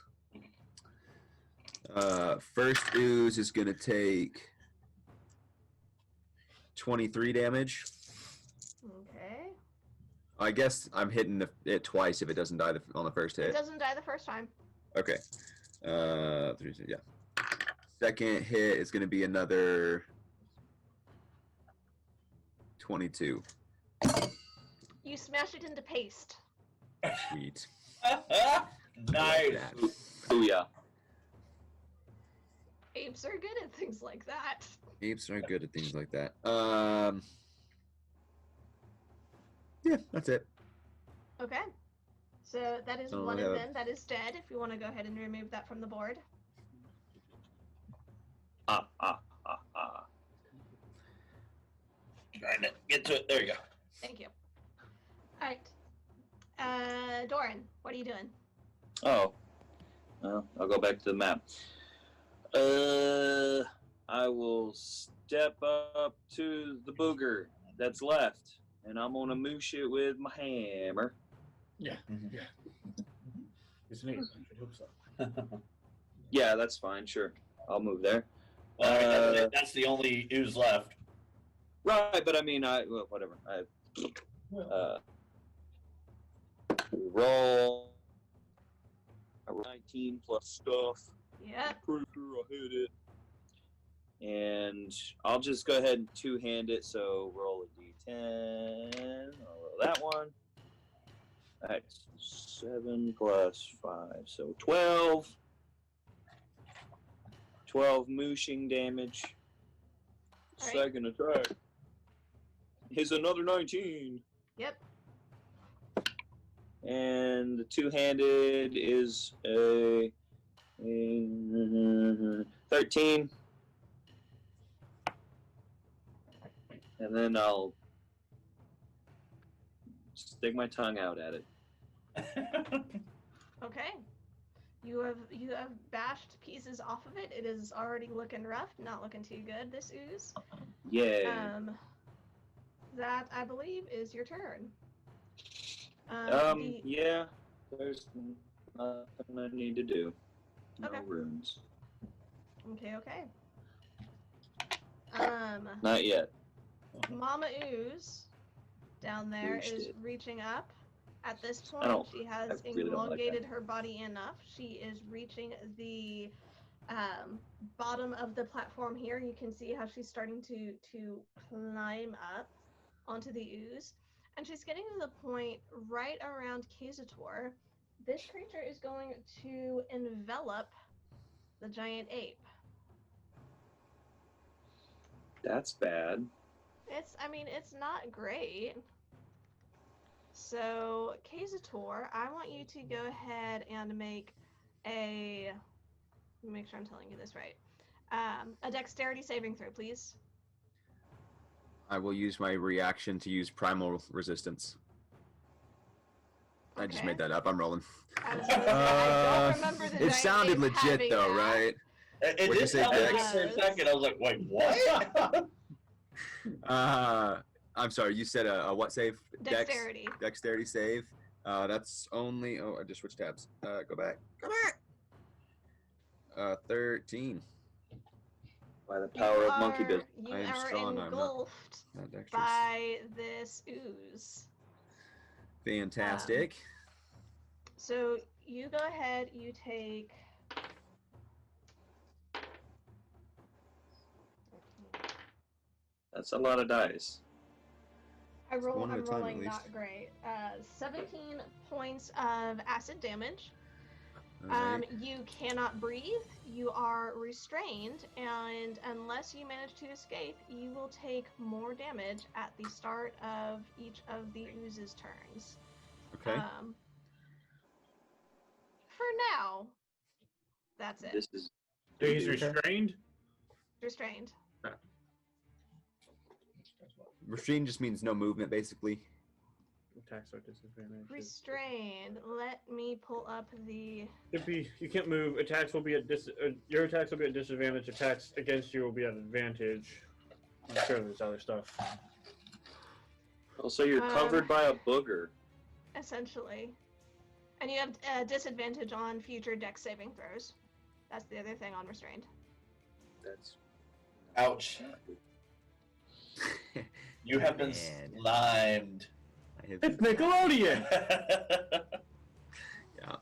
First ooze is gonna take 23 damage. Okay. I guess I'm hitting it twice if it doesn't die on the first It hit. doesn't die the first time. Okay. Yeah. Second hit is going to be another 22. You smash it into paste. Sweet. Nice. That. Booyah. Apes are good at things like that. Apes are good at things like that. Yeah, that's it. Okay. So that is Oh, one yeah. of them that is dead. If you want to go ahead and remove that from the board. Trying to get to it. There you go. Thank you. All right. Doran, what are you doing? Oh. Well, I'll go back to the map. I will step up to the booger that's left, and I'm gonna moosh it with my hammer. Yeah. Mhm. Yeah. It's neat. I should hope so. Yeah, that's fine. Sure, I'll move there. That's the only ooze left. Right, but I mean, whatever. Roll. I roll 19 plus stuff. Yep. Pretty sure I hit it. And I'll just go ahead and two-hand it. So roll a d10. I'll roll that one. That's 7 plus 5, so 12. 12 mooshing damage. All right. Second attack. Here's another 19. Yep. And the two-handed is a 13. And then I'll stick my tongue out at it. Okay. You have bashed pieces off of it. It is already looking rough, not looking too good, this ooze. Yay. That, I believe, is your turn. Yeah, there's nothing I need to do. No Okay. runes. Okay. Not yet. Mama Ooze down there Oozed is it. reaching up. At this I point, don't- she has I really don't like elongated her body enough. She is reaching the bottom of the platform here. You can see how she's starting to climb up onto the ooze. And she's getting to the point right around Kazator. This creature is going to envelop the giant ape. That's bad. It's not great. So, Kazator, I want you to go ahead and make let me make sure I'm telling you this right. A dexterity saving throw, please. I will use my reaction to use primal resistance. I just Okay. made that up. I'm rolling. I was gonna say, I don't remember the It giant sounded ape legit having though, that. right? It What'd you did say, sound like Dex? it for a second. I was like, wait, what? I'm sorry. You said a what save? Dexterity. Dexterity save. That's only. Oh, I just switched tabs. Go back. 13. By the power of monkey business. You I am are strong, I'm not- engulfed Not dexterous. by this ooze. Fantastic. So you go ahead, you take. That's a lot of dice. one at a I'm time, at rolling least. not great. 17 points of acid damage. Alright. You cannot breathe. You are restrained, and unless you manage to escape, you will take more damage at the start of each of the ooze's turns. Okay. For now, that's it. This is He's restrained. Restrained. Restrained just means no movement, basically. Attacks are disadvantaged. Restrained. Let me pull up the. You can't move. Attacks will be at your attacks will be at disadvantage. Attacks against you will be at advantage. I'm sure there's other stuff. also you're covered by a booger. Essentially. And you have disadvantage on future dex saving throws. That's the other thing on restrained. That's Ouch. You have been Man. slimed. It's Nickelodeon. Yeah.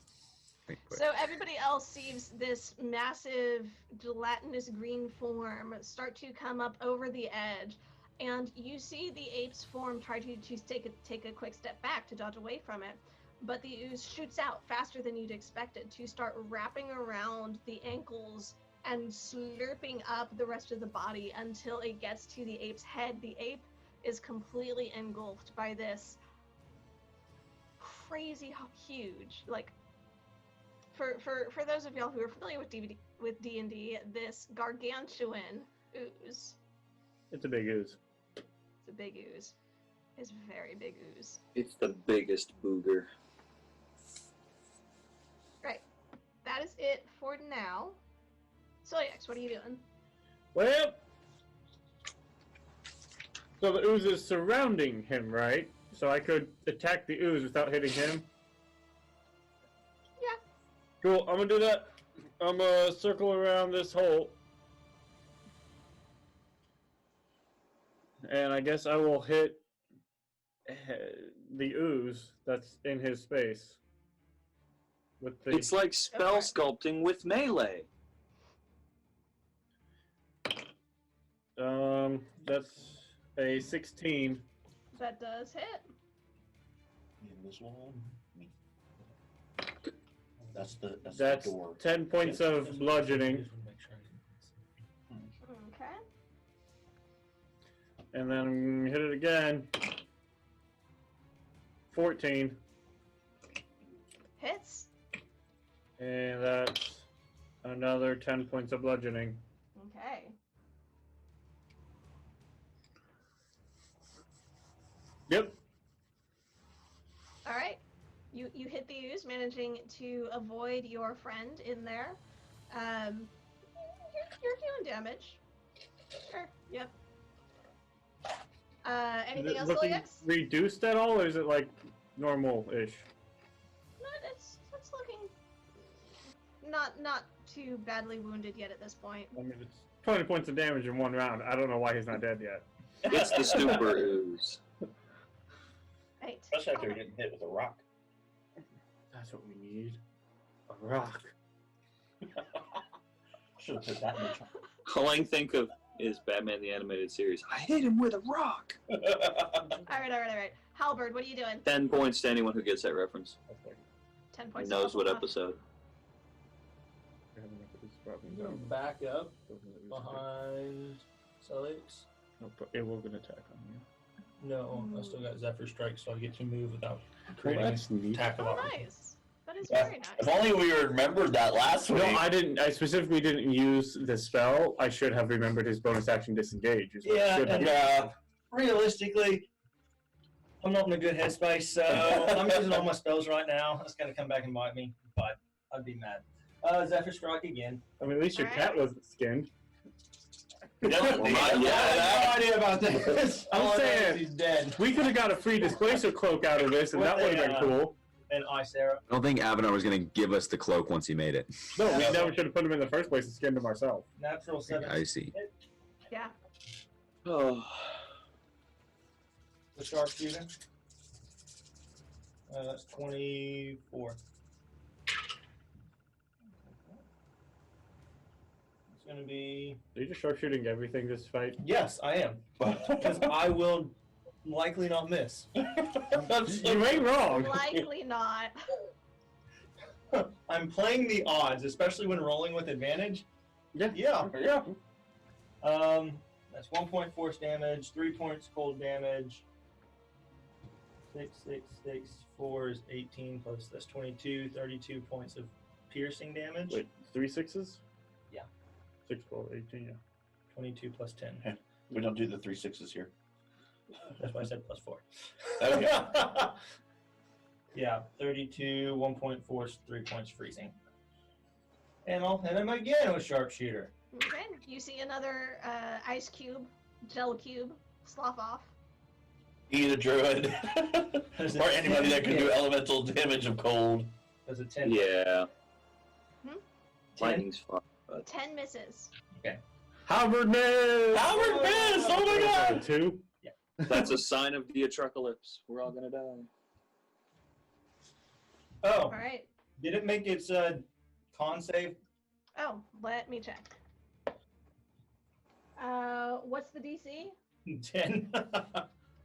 Quick. So everybody else sees this massive gelatinous green form start to come up over the edge, and you see the ape's form try to take a quick step back to dodge away from it, but the ooze shoots out faster than you'd expect it to start wrapping around the ankles and slurping up the rest of the body until it gets to the ape's head. The ape is completely engulfed by this crazy huge, like, for those of y'all who are familiar with D&D, this gargantuan ooze. It's a big ooze. It's a big ooze. It's a very big ooze. it's the biggest booger. Right. That is it for now. Celiax, what are you doing? Well, so the ooze is surrounding him, right? So I could attack the ooze without hitting him? Yeah. Cool, I'm gonna do that. I'm gonna circle around this hole. And I guess I will hit the ooze that's in his space. With the... It's like spell Okay. sculpting with melee. That's a 16. That does hit. This one. That's the That's door. 10 points of bludgeoning, Okay. and then hit it again. 14, Hits. and that's another 10 points of bludgeoning. Okay. Yep. All right. You hit the ooze, managing to avoid your friend in there. You're doing damage. Sure. Yep. Anything Is it else, looking Lex? reduced at all, or is it like normal-ish? No, it's looking not too badly wounded yet at this point. I mean, it's 20 points of damage in one round. I don't know why he's not dead yet. It's the super ooze. Right. Especially after getting hit with a rock. That's what we need. A rock. Should have put that in the trunk. All I can think of is Batman the Animated Series. I hit him with a rock. All right. Halberd, what are you doing? 10 points to anyone who gets that reference. 10 Who points. knows of what health. episode. I'm gonna back up behind Celix. No, but it will get an attack on you. No, I still got Zephyr Strike, so I get to move without Oh, creating that's neat. attack of Oh, opportunity. nice. That is Yeah. very nice. If only we remembered that last week. No, I didn't. I specifically didn't use the spell. I should have remembered his bonus action disengage. is what I Yeah, should have and realistically, I'm not in a good headspace, so I'm using all my spells right now. That's gonna come back and bite me, but I'd be mad. Zephyr Strike again. I mean, at least your cat wasn't skinned. Dylan, Well, not yeah, yet. I have no idea about this. I'm All I know is saying- he's dead. We could have got a free displacer cloak out of this, and that would have been cool. And Ice Arrow. I don't think Avanar was going to give us the cloak once he made it. No, we never should have put him in the first place and skinned him ourselves. Natural 7. I see. Yeah. Oh. The sharpshooter. That's 24. It's gonna be. Are you just sharpshooting everything this fight? Yes, I am. Because I will likely not miss. You ain't wrong. Likely not. I'm playing the odds, especially when rolling with advantage. Yeah. Yeah. That's 1 point force damage, 3 points cold damage. 6, 4 is 18 plus that's 22, 32 points of piercing damage. Wait, 3 6s? Yeah. 6, 12, 18, yeah. 22 plus 10. We don't do the 3 6s here. That's why I said plus 4. Okay. Yeah, 32, 1 point force, 3 points freezing. And I'll hit him again with sharpshooter. Okay. You see another ice cube, gel cube, slough off. Eat a druid. There's a Or anybody 10 that can do hit. elemental damage of cold. There's a 10. Yeah. 10. Lightning's fun. 10 misses. Halberd miss! Howard missed! Oh my god! 2? That's a sign of the apocalypse. We're all gonna die. Oh, All right. did it make its con save? Oh, let me check. What's the DC? 10.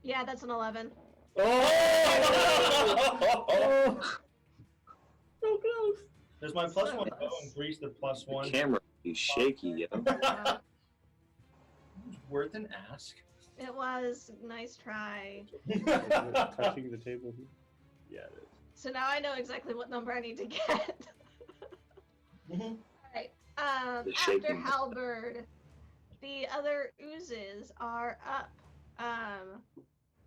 Yeah, that's an 11. Oh! So close! Does my plus So 1 close. increase the plus The 1? camera is shaky, yo. Uh, Worth an ask. it was. Nice try. Touching the table here? Yeah, it is. So now I know exactly what number I need to get. Mhm. Right. The After shaking. Halberd, the other oozes are up.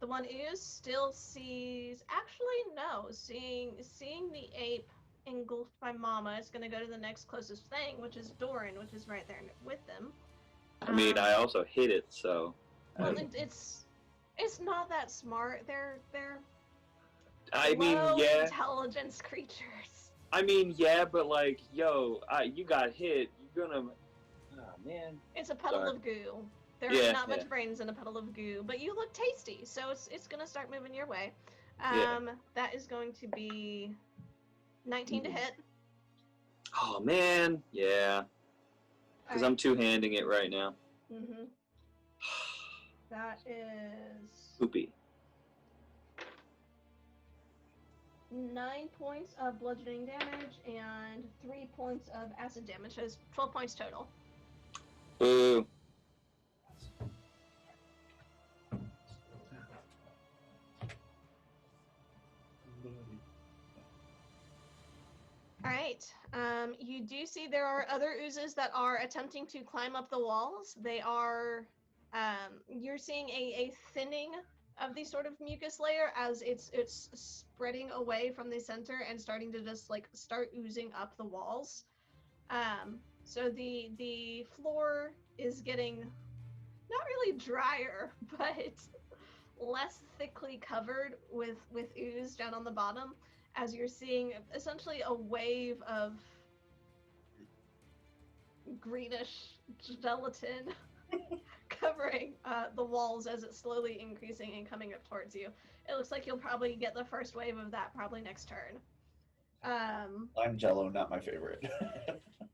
The one ooze still sees. Actually, no. Seeing the ape engulfed by Mama is going to go to the next closest thing, which is Doran, which is right there with them. I mean, I also hit it, so. Well, it's not that smart. They're I mean, low yeah. intelligence creatures. I mean, yeah, but like, yo, you got hit. You're gonna. Oh man. It's a puddle Sorry. of goo. There Yeah, are not much yeah. brains in a puddle of goo, but you look tasty, so it's gonna start moving your way. Yeah. That is going to be 19 to hit. Oh man. Yeah. Because I'm two-handing it right now. Mm-hmm. That is Poopy. 9 points of bludgeoning damage and 3 points of acid damage. So it's 12 points total. Boo. All right. You do see there are other oozes that are attempting to climb up the walls. They are. You're seeing a thinning of the sort of mucus layer as it's spreading away from the center and starting to just like start oozing up the walls. So the floor is getting not really drier, but less thickly covered with ooze down on the bottom, as you're seeing essentially a wave of greenish gelatin covering the walls as it's slowly increasing and coming up towards you. It looks like you'll probably get the first wave of that probably next turn. Lime Jello, not my favorite.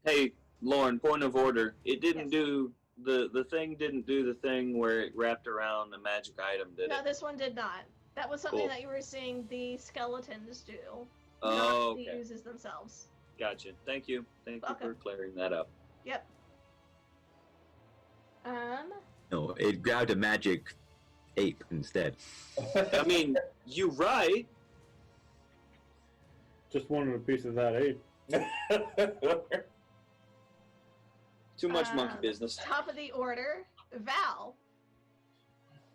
Hey, Lauren, point of order. It didn't Yes. do the thing didn't do the thing where it wrapped around a magic item, did No, it? this one did not. That was something Cool. that you were seeing the skeletons do, Oh, not okay. the oozes themselves. Gotcha. Thank you. Thank you Welcome. for clearing that up. Yep. No, it grabbed a magic ape instead. I mean, you right. Just wanted a piece of that ape. Too much monkey Um, business. Top of the order, Val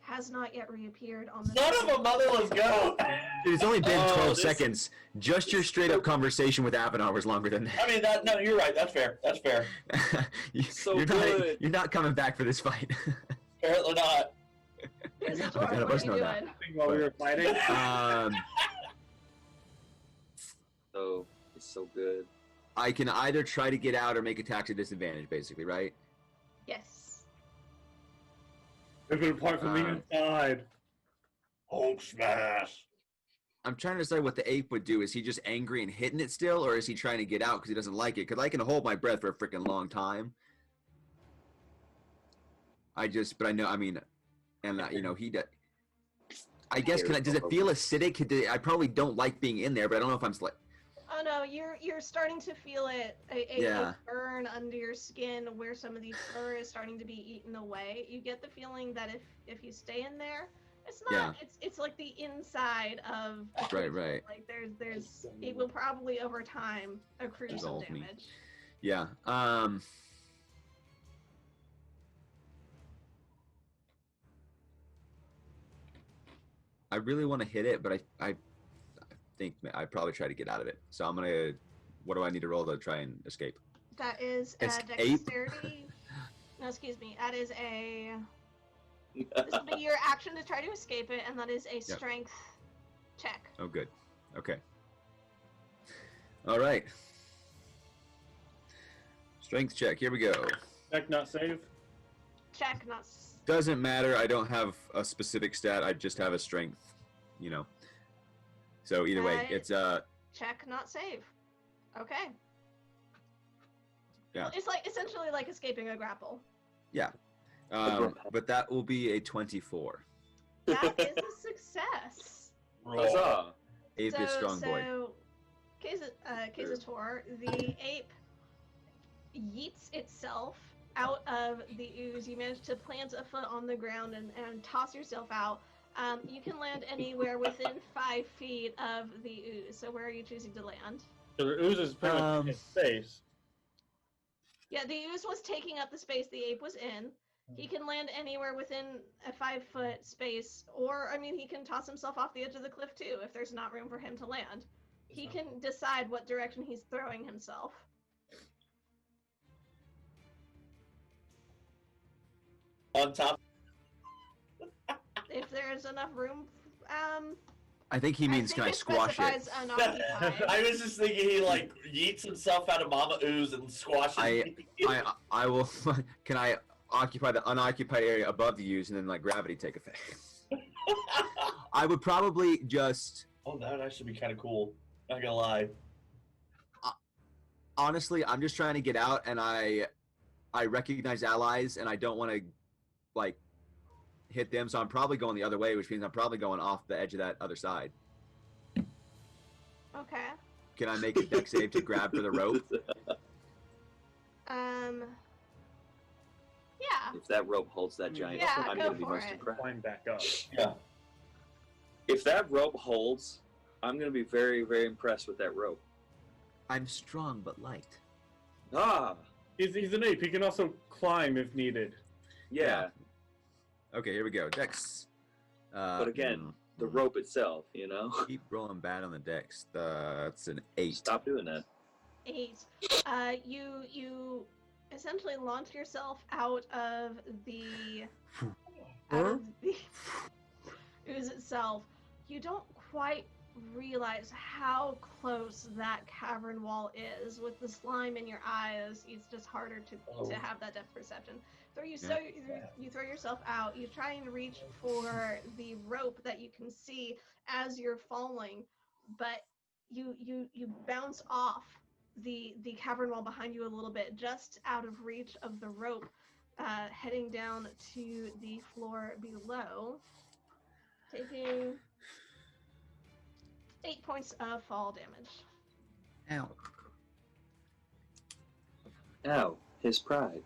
has not yet reappeared on the Son of a mother, let's go! Dude, it's only been Oh, 12 this- seconds. Just your straight up conversation with Avanar was longer than I mean, no, you're right. That's fair. That's fair. that. So you're good. You're not coming back for this fight. Apparently not. Here's the None door. of What us are you know that. doing? While we were fighting. So it's so good. I can either try to get out or make attacks at disadvantage, basically, right? Yes. Rip it apart from the inside. Hulk smash. I'm trying to decide what the ape would do. Is he just angry and hitting it still, or is he trying to get out because he doesn't like it? Because I can hold my breath for a freaking long time. But I know, I mean, and he does. I guess, does it feel acidic? I probably don't like being in there, but I don't know if I'm like. Oh no, you're starting to feel it Yeah. a burn under your skin where some of the fur is starting to be eaten away. You get the feeling that if you stay in there, it's not. It's like the inside of a Right, creature. right. Like there's it will probably over time accrue some Dissolve me. damage. Yeah. I really want to hit it, but I think I'd probably try to get out of it. So I'm gonna. What do I need to roll to try and escape? That is a Escape? dexterity. No, excuse me. That is a. This will be your action to try to escape it, and that is a strength check. Oh, good. Okay. All right. Strength check. Here we go. Check, not save. Check, not. Doesn't matter. I don't have a specific stat. I just have a strength. So either way, it's Check, not save. Okay. Yeah. It's like essentially like escaping a grapple. yeah. But that will be a 24. That is a success. Huzzah! Ape is strong boy. So, Kazator, the ape yeets itself out of the ooze. You manage to plant a foot on the ground and toss yourself out. You can land anywhere within 5 feet of the ooze. So where are you choosing to land? So the ooze is pretty much in his face. Yeah, the ooze was taking up the space the ape was in. He can land anywhere within a 5-foot space, or, I mean, he can toss himself off the edge of the cliff, too, if there's not room for him to land. He can decide what direction he's throwing himself. On top. If there's enough room, I think he means, think can I it squash it? specifies unoccupied. I was just thinking he like yeets himself out of Mama Ooze and squashes. I will. Can I occupy the unoccupied area above the ooze and then let gravity take effect? I would probably just. Oh, that would actually be kind of cool. Not gonna lie. Honestly, I'm just trying to get out, and I recognize allies, and I don't want to hit them, so I'm probably going the other way, which means I'm probably going off the edge of that other side. Okay. Can I make a deck save to grab for the rope? Yeah. If that rope holds that giant, Yeah, I'm go going to be for most it. impressed. Climb back up. Yeah. If that rope holds, I'm going to be very, very impressed with that rope. I'm strong but light. Ah, He's an ape. He can also climb if needed. yeah. Okay, here we go. Dex. But again, the rope itself, you know? Keep rolling bad on the dex. That's an 8. Stop doing that. 8. You essentially launch yourself out of the ooze itself. You don't quite realize how close that cavern wall is. With the slime in your eyes, it's just harder to have that depth perception. You throw yourself out. You try and reach for the rope that you can see as you're falling, but you bounce off the cavern wall behind you a little bit, just out of reach of the rope, heading down to the floor below, taking 8 points of fall damage. Ow. Ow, his pride.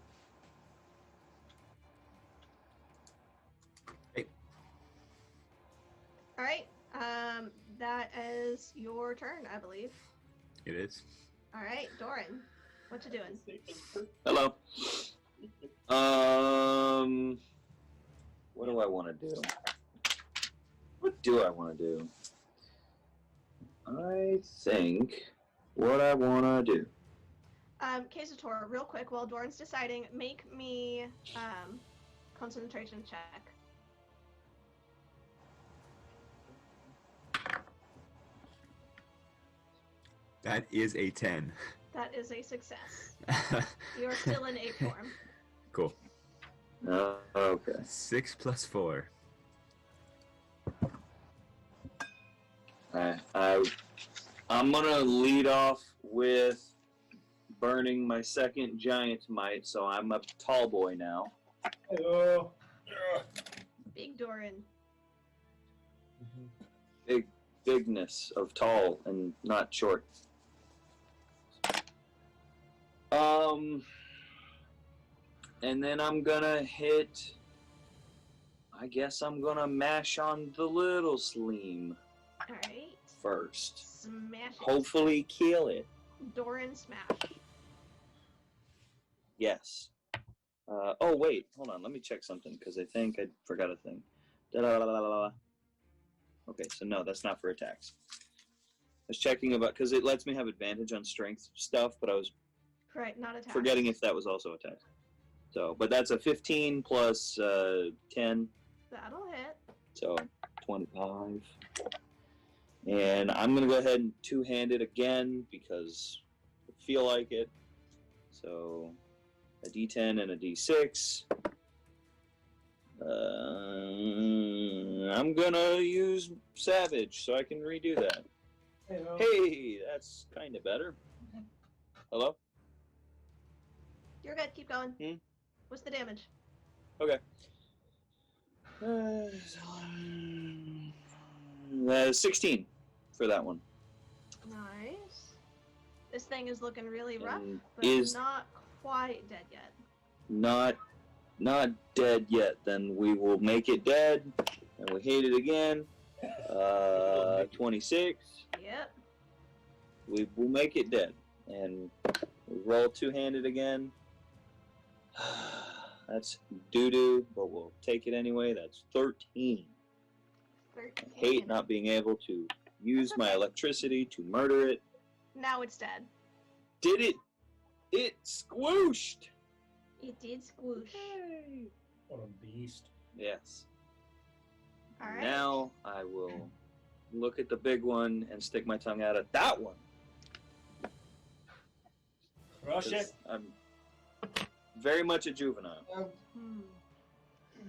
All right, that is your turn, I believe. It is. All right, Doran, what you doing? Hello. What do I want to do? What do I want to do? I think what I want to do. Kazator, real quick, while Doran's deciding, make me concentration check. That is a 10. That is a success. You're still in ape form. Cool. Okay. 6 plus 4. I'm gonna lead off with burning my second giant might, so I'm a tall boy now. Hello. Big Doran. Bigness of tall and not short. And then I'm gonna hit. I guess I'm gonna mash on the little sleem All right. first. Smash it. Hopefully kill it. Doran smash. Yes. Oh wait, hold on. Let me check something because I think I forgot a thing. Da-da-da-da-da-da. Okay, so no, that's not for attacks. I was checking about because it lets me have advantage on strength stuff, but I was Right, not attack. forgetting if that was also attack. So, but that's a 15 plus 10, That'll hit. so 25. And I'm gonna go ahead and two-hand it again because I feel like it. So, a D10 and a D6. I'm gonna use Savage so I can redo that. Hello. Hey, that's kind of better. Hello? You're good. Keep going. Hmm? What's the damage? Okay. 16 for that one. Nice. This thing is looking really rough, And but is not quite dead yet. not dead yet. Then we will make it dead, and we hit it again. 26. Yep. We will make it dead, and we roll two-handed again. That's doo-doo, but we'll take it anyway. That's 13. 13. I hate not being able to use That's my okay. electricity to murder it. Now it's dead. Did it? It squooshed. It did squoosh. What a beast. Yes. All right. Now I will look at the big one and stick my tongue out at that one. Rush 'cause it. I'm very much a juvenile. All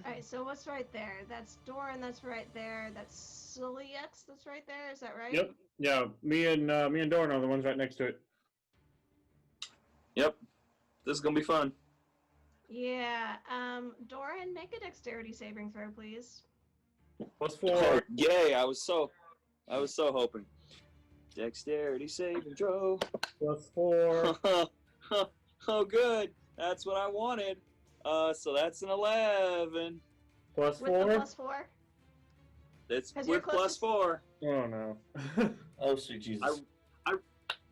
right. So what's right there? That's Doran. That's right there. That's Siliex. That's right there. Is that right? Yep. Yeah. Me and Doran are the ones right next to it. Yep. This is gonna be fun. Yeah. Doran, make a dexterity saving throw, please. Plus Oh, 4. yay! I was so hoping. Dexterity saving throw. Plus 4. Oh, good. That's what I wanted. So that's an 11. Plus With the 4. plus 4. It's 'Cause you're with plus closest. 4. Oh no. Oh, sweet Jesus.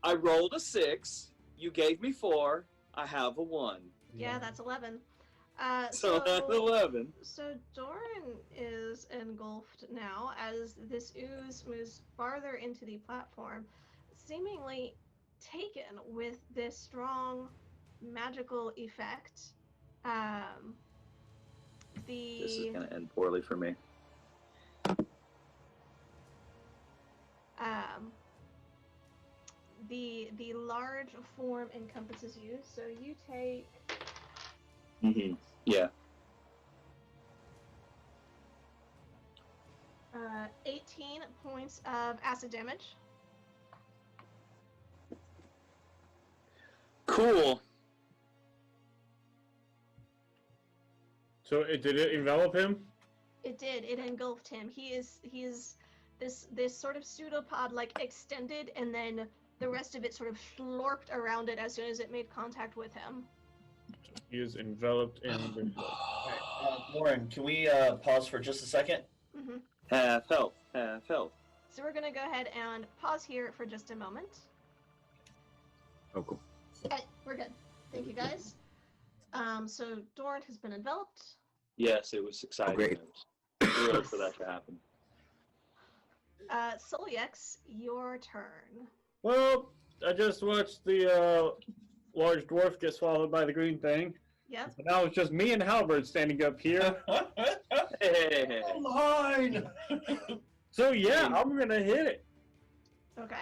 I rolled a 6. You gave me 4. I have a 1. Yeah, that's 11. So that's 11. So Doran is engulfed now as this ooze moves farther into the platform, seemingly taken with this strong magical effect. This is The gonna end poorly for me. the large form encompasses you, so you take Mm-hmm. Yeah. 18 points of acid damage. Cool. So did it envelop him? It did. It engulfed him. He is this sort of pseudopod like extended, and then the rest of it sort of slurped around it as soon as it made contact with him. He is enveloped in the. Lauren, can we pause for just a second? Mm-hmm. Half health. Half health. So we're gonna go ahead and pause here for just a moment. Oh, cool. Okay, we're good. Thank you, guys. So Doran has been enveloped. Yes, it was exciting. great. I was thrilled for that to happen. Solyex, your turn. Well, I just watched the large dwarf get swallowed by the green thing. Yep. So now it's just me and Halberd standing up here. Hey. Line. So yeah, I'm gonna hit it. Okay.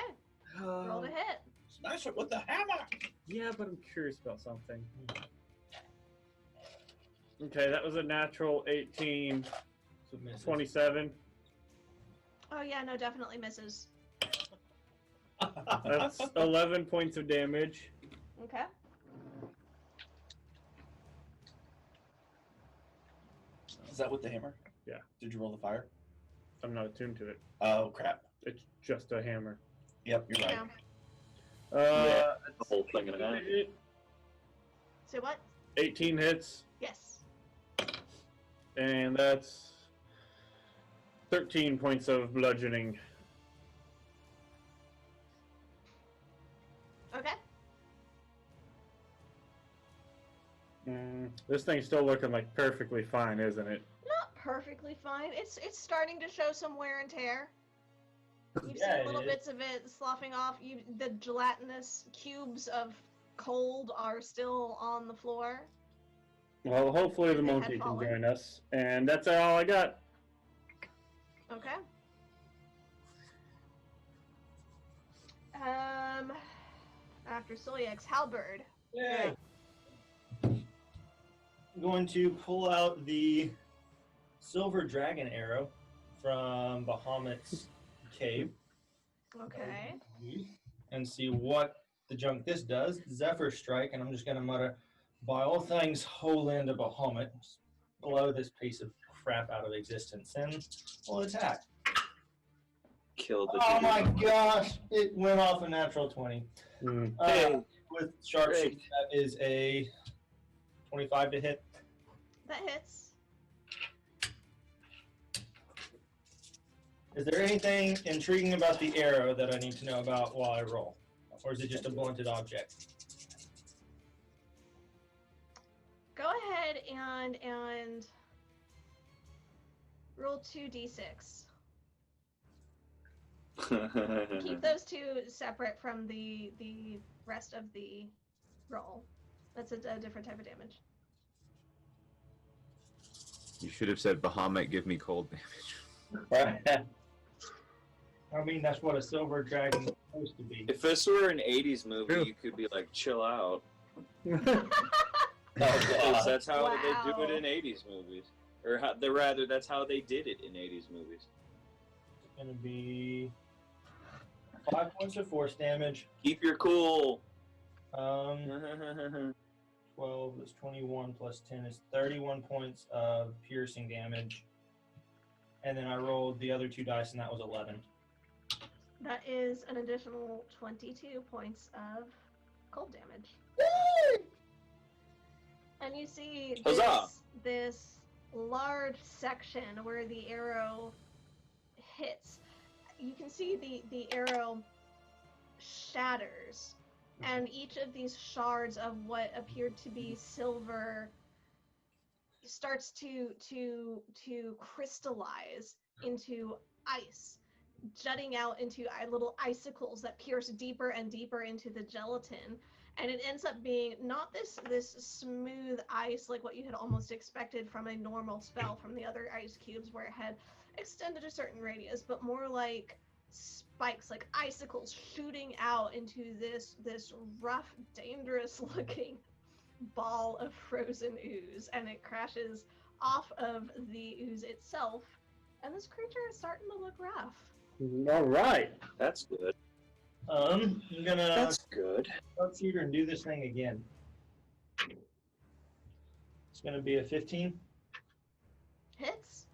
Roll to hit. Smash it with the hammer. Yeah, but I'm curious about something. Okay, that was a natural 18, So misses. 27. Oh yeah, no, definitely misses. That's 11 points of damage. Okay. Is that with the hammer? Yeah. Did you roll the fire? I'm not attuned to it. Oh crap. It's just a hammer. Yep, you're right. Yeah. Yeah. The whole thing and a half. Say what? 18 hits, Yes. and that's 13 points of bludgeoning. Okay. This thing's still looking like perfectly fine, isn't it? Not perfectly fine. It's starting to show some wear and tear. You've Yeah, seen it little is. bits of it sloughing off. The gelatinous cubes of cold are still on the floor. Well, hopefully the They had monkey can fallen. join us. And that's all I got. Okay. After Solyex, Halberd. Yay. I'm going to pull out the silver dragon arrow from Bahamut's cave Okay. and see what the junk this does. Zephyr strike, and I'm just going to mutter, by all things, whole into Bahamut, blow this piece of crap out of existence, and we'll attack. Killed the Oh dude. my gosh! It went off a natural 20. Hey. With sharpshooter, Great. that is a 25 to hit. That hits. Is there anything intriguing about the arrow that I need to know about while I roll? Or is it just a blunted object? Go ahead and roll 2d6. Keep those two separate from the rest of the roll. That's a different type of damage. You should have said Bahamut, give me cold damage. Right. I mean, that's what a silver dragon is supposed to be. If this were an 80s movie, True. you could be like, chill out. Oh, 'Cause God. that's how they do it Wow. in 80s movies. Or rather, that's how they did it in 80s movies. It's going to be 5 points of force damage. Keep your cool. 12 12 is 21 plus 10 is 31 points of piercing damage. And then I rolled the other 2 dice, and that was 11. That is an additional 22 points of cold damage. And you see Huzzah! this large section where the arrow hits. You can see the arrow shatters, and each of these shards of what appeared to be silver starts to crystallize into ice, jutting out into little icicles that pierce deeper and deeper into the gelatin. And it ends up being not this smooth ice like what you had almost expected from a normal spell from the other ice cubes where it had extended a certain radius, but more like spikes, like icicles shooting out into this rough, dangerous looking ball of frozen ooze, and it crashes off of the ooze itself, and this creature is starting to look rough. All right. That's good. I'm gonna That's good. sharpshooter and do this thing again. It's gonna be a 15. Hits.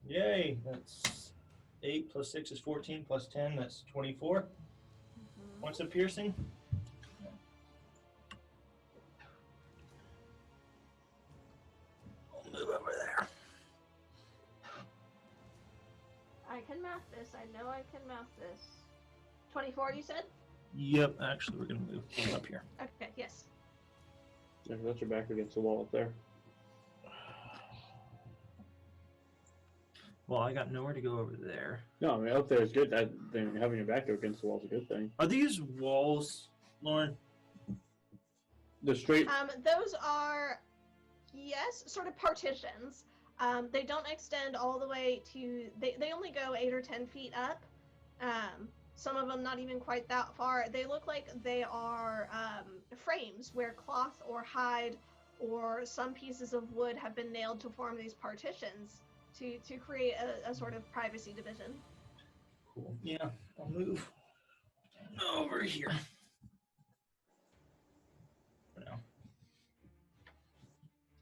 Yay! That's 8 plus 6 is 14 plus 10. That's 24 points of piercing. I'll move over there. I can math this. I know I can math this. 24, you said? Yep. Actually, we're gonna move up here. Okay, yes. Yeah, that's your back against the wall up there. Well, I got nowhere to go over there. No, I mean up there is good. That then having your back against the wall is a good thing. Are these walls, Lauren? The straight. Those are, yes, sort of partitions. They don't extend all the way to, they only go 8 or 10 feet up. Some of them not even quite that far. They look like they are frames where cloth or hide or some pieces of wood have been nailed to form these partitions to create a sort of privacy division. Cool. Yeah, I'll move over here. For now.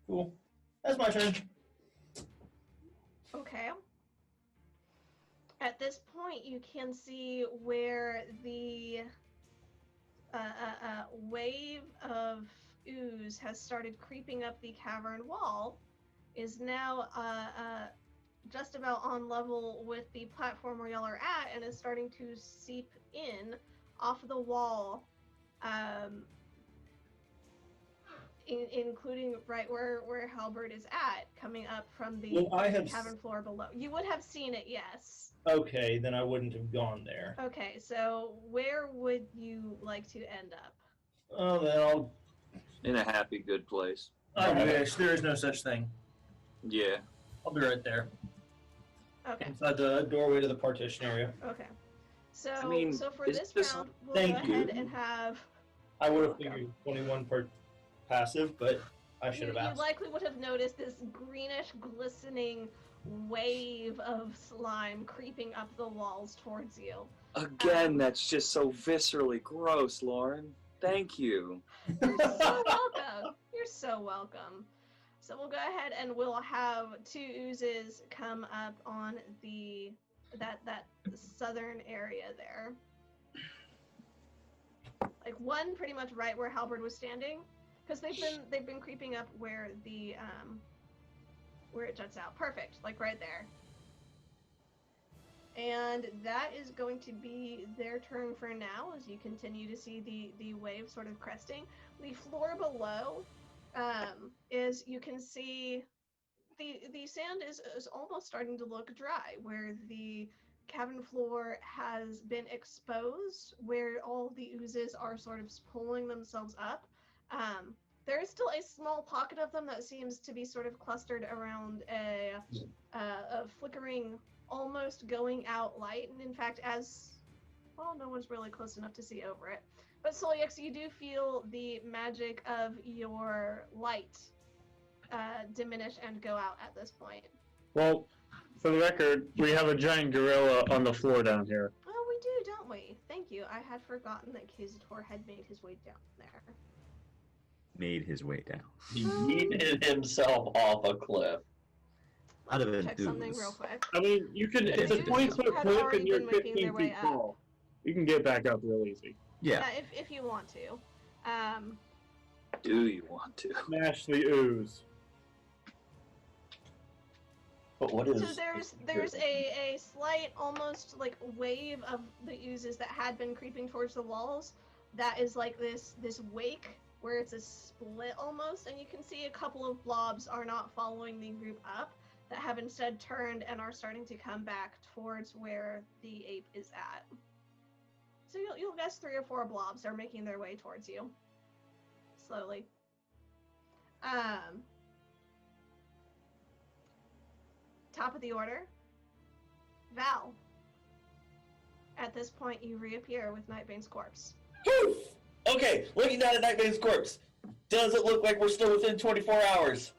Cool. That's my turn. Okay. At this point, you can see where the wave of ooze has started creeping up the cavern wall, is now just about on level with the platform where y'all are at, and is starting to seep in off the wall, including right where Halberd is at, coming up from the Well, I have cavern floor below. You would have seen it, yes. Okay, then I wouldn't have gone there. Okay, so where would you like to end up? Oh, then I'll. In a happy, good place. I wish there is no such thing. Yeah. I'll be right there, Okay, inside the doorway to the partition area. okay. So, I mean, so for is this this- round, we'll Thank go you. ahead and have. I would have figured 21 per passive, but I should have You asked. likely would have noticed this greenish, glistening wave of slime creeping up the walls towards you. Again, that's just so viscerally gross, Lauren. Thank you. You're so welcome. You're so welcome. So we'll go ahead and we'll have 2 oozes come up on that southern area there. Like one pretty much right where Halberd was standing, because they've been creeping up where the where it juts out. Perfect, like right there. And that is going to be their turn for now, as you continue to see the wave sort of cresting. The floor below, is you can see the sand is almost starting to look dry, where the cavern floor has been exposed, where all the oozes are sort of pulling themselves up. There is still a small pocket of them that seems to be sort of clustered around a flickering, almost going out light. And in fact, well, no one's really close enough to see over it. But Solix, you do feel the magic of your light diminish and go out at this point. Well, for the record, we have a giant gorilla on the floor down here. Oh, we do, don't we? Thank you. I had forgotten that Kizator had made his way down there. made his way down. He yeeted himself off a cliff. Out of an Check something ooze. real quick. I mean, you can. Yeah, It's a you 20-foot had cliff, already and you're been making their 15 way feet up. tall. You can get back up real easy. Yeah. If you want to. Do you want to? Smash the ooze. But what is? So there's a slight, almost like wave of the oozes that had been creeping towards the walls. That is like this wake where it's a split almost, and you can see a couple of blobs are not following the group up, that have instead turned and are starting to come back towards where the ape is at. So you'll guess 3 or 4 blobs are making their way towards you. Slowly. Top of the order. Val. At this point, you reappear with Nightbane's corpse. Poof! Okay, looking down at Nightbane's corpse. Does it look like we're still within 24 hours?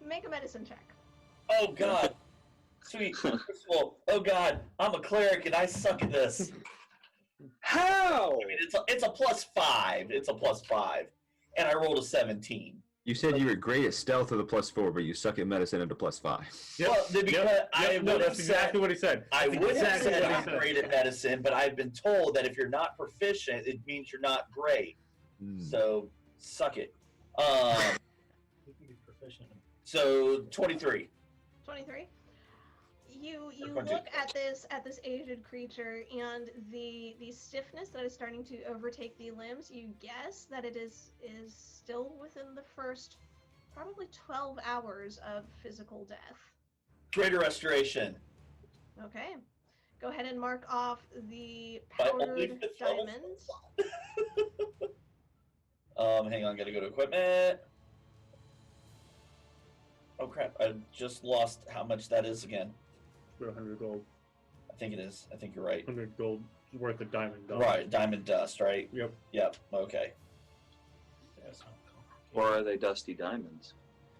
Make a medicine check. Oh God. Sweet. First of all, oh God, I'm a cleric and I suck at this. How? I mean, it's a +5. It's a +5, and I rolled a 17. You said you were great at stealth with a +4, but you suck at medicine at a +5. Yep. Well, then because I no, would that's have exactly said, what he said. I That's would have exactly said what he I'm said. great at medicine, but I've been told that if you're not proficient, it means you're not great. So suck it. You can be proficient. So 23. 23. You Or 20. look at this aged creature, and the stiffness that is starting to overtake the limbs. You guess that it is still within the first probably 12 hours of physical death. Greater restoration. Okay. Go ahead and mark off the By only powdered 5th level. diamonds. Hang on, gotta go to equipment. Oh crap, I just lost how much that is again. For 100 gold. I think it is. I think you're right. 100 gold worth of diamond dust. Right, diamond dust, right? Yep. Yep, okay. That's not complicated. Or are they dusty diamonds?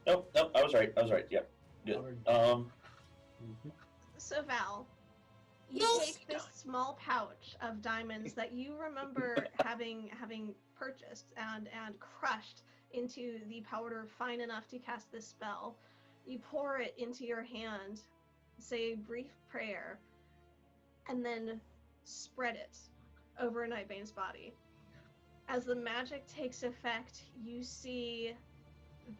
Nope, I was right. Yep. Good. So Val, you Yes. take this small pouch of diamonds that you remember having purchased and crushed into the powder fine enough to cast this spell. You pour it into your hand, say a brief prayer, and then spread it over Nightbane's body. As the magic takes effect, you see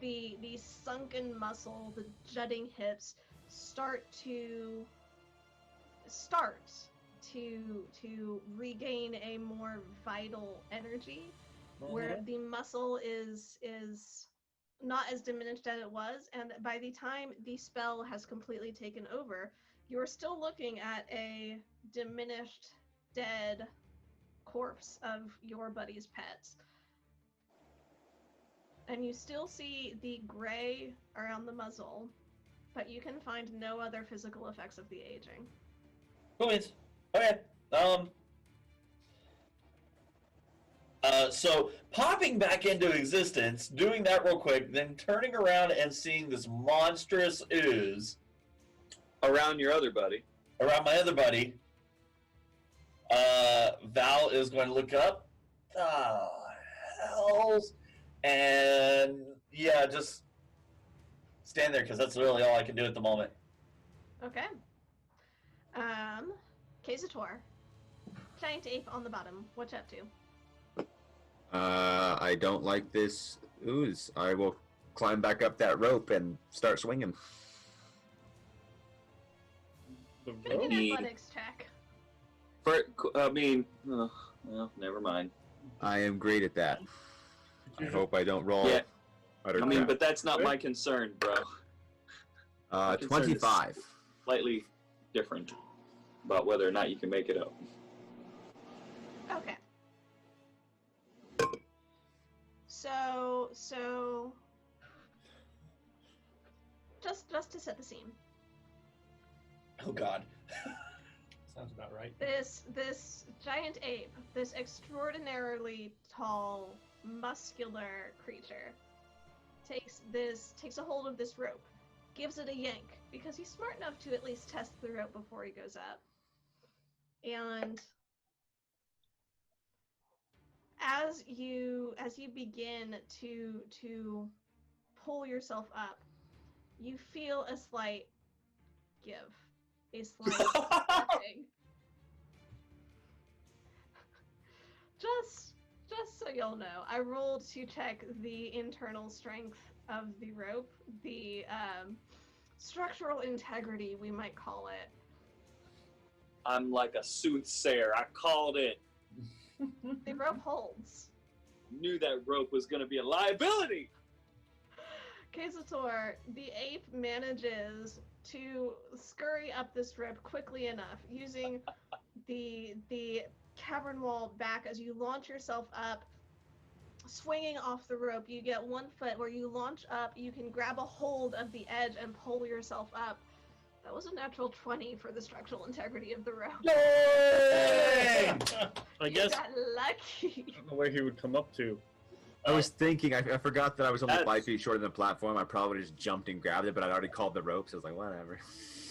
the sunken muscle, the jutting hips start to regain a more vital energy, where the muscle is not as diminished as it was, and by the time the spell has completely taken over, you're still looking at a diminished, dead corpse of your buddy's pets. And you still see the gray around the muzzle, but you can find no other physical effects of the aging. Cool beans. Okay. So popping back into existence, doing that real quick, then turning around and seeing this monstrous ooze Around your other buddy. around my other buddy, Val is going to look up. The hells? And yeah, just stand there because that's really all I can do at the moment. Okay. Kazator. Giant ape on the bottom. What you up to? I don't like this ooze. I will climb back up that rope and start swinging. The Make rope? an athletics check. Well, never mind. I am great at that. I hope I don't roll. Yeah. Utter I mean, crap. but that's not my concern, bro. my concern is 25. Slightly different about whether or not you can make it up. Okay. So just to set the scene. Oh God. Sounds about right. This giant ape, this extraordinarily tall, muscular creature, takes a hold of this rope, gives it a yank, because he's smart enough to at least test the rope before he goes up. And as you begin to pull yourself up, you feel a slight give, a slight stretching. Just so you'll know, I rolled to check the internal strength of the rope, the structural integrity, we might call it. I'm like a soothsayer. I called it. The rope holds. Knew that rope was going to be a liability. Kazator, the ape manages to scurry up this rope quickly enough, using the cavern wall back as you launch yourself up, swinging off the rope. You get 1 foot where you launch up, you can grab a hold of the edge and pull yourself up. That was a natural 20 for the structural integrity of the rope. Yay! I You guess got lucky. I don't know where he would come up to. I was thinking, I forgot that I was only That's- 5 feet shorter than the platform. I probably just jumped and grabbed it, but I'd already called the rope, so I was like, whatever.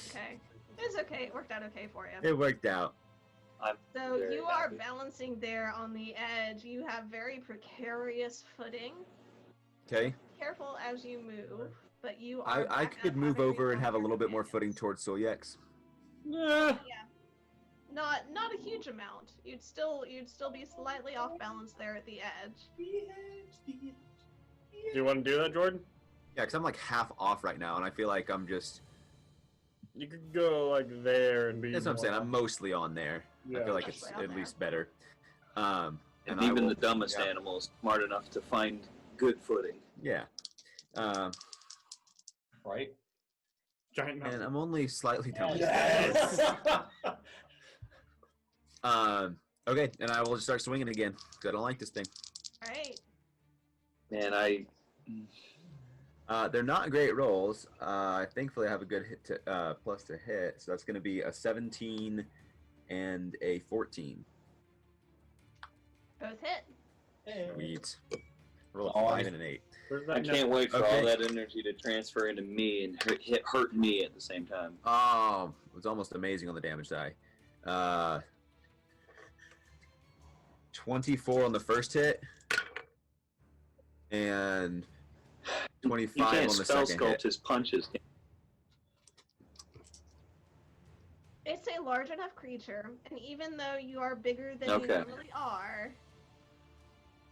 Okay. It's okay. It worked out okay for you. It worked out. I'm So very you are happy. balancing there on the edge. You have very precarious footing. Okay. Careful as you move, but you are. I back could up move having over and rejoined have a your little bit more footing companions. towards Solyex. Not a huge amount. You'd still be slightly off balance there at the edge. Do you want to do that, Jordan? Yeah, because I'm like half off right now, and I feel like I'm just. You could go like there and be. That's what I'm saying. more- I'm mostly on there. I Yeah. feel like it's Mostly on at there. least better. And I even will- the dumbest yeah. animals smart enough to find good footing. Yeah. Right? Giant And mountain. I'm only slightly down. Yes! Okay, and I will just start swinging again because I don't like this thing. All right. Man, They're not great rolls. Thankfully, I have a good hit to, plus to hit, so that's going to be a 17 and a 14. Both hit. Sweet. Roll a Oh, 5 and an 8. Where's I that can't wait for Okay. all that energy to transfer into me and hurt me at the same time. Oh, it was almost amazing on the damage die. 24 on the first hit, and You 25 can't on the spell second sculpt hit. his punches. It's a large enough creature, and even though you are bigger than you Okay. normally are,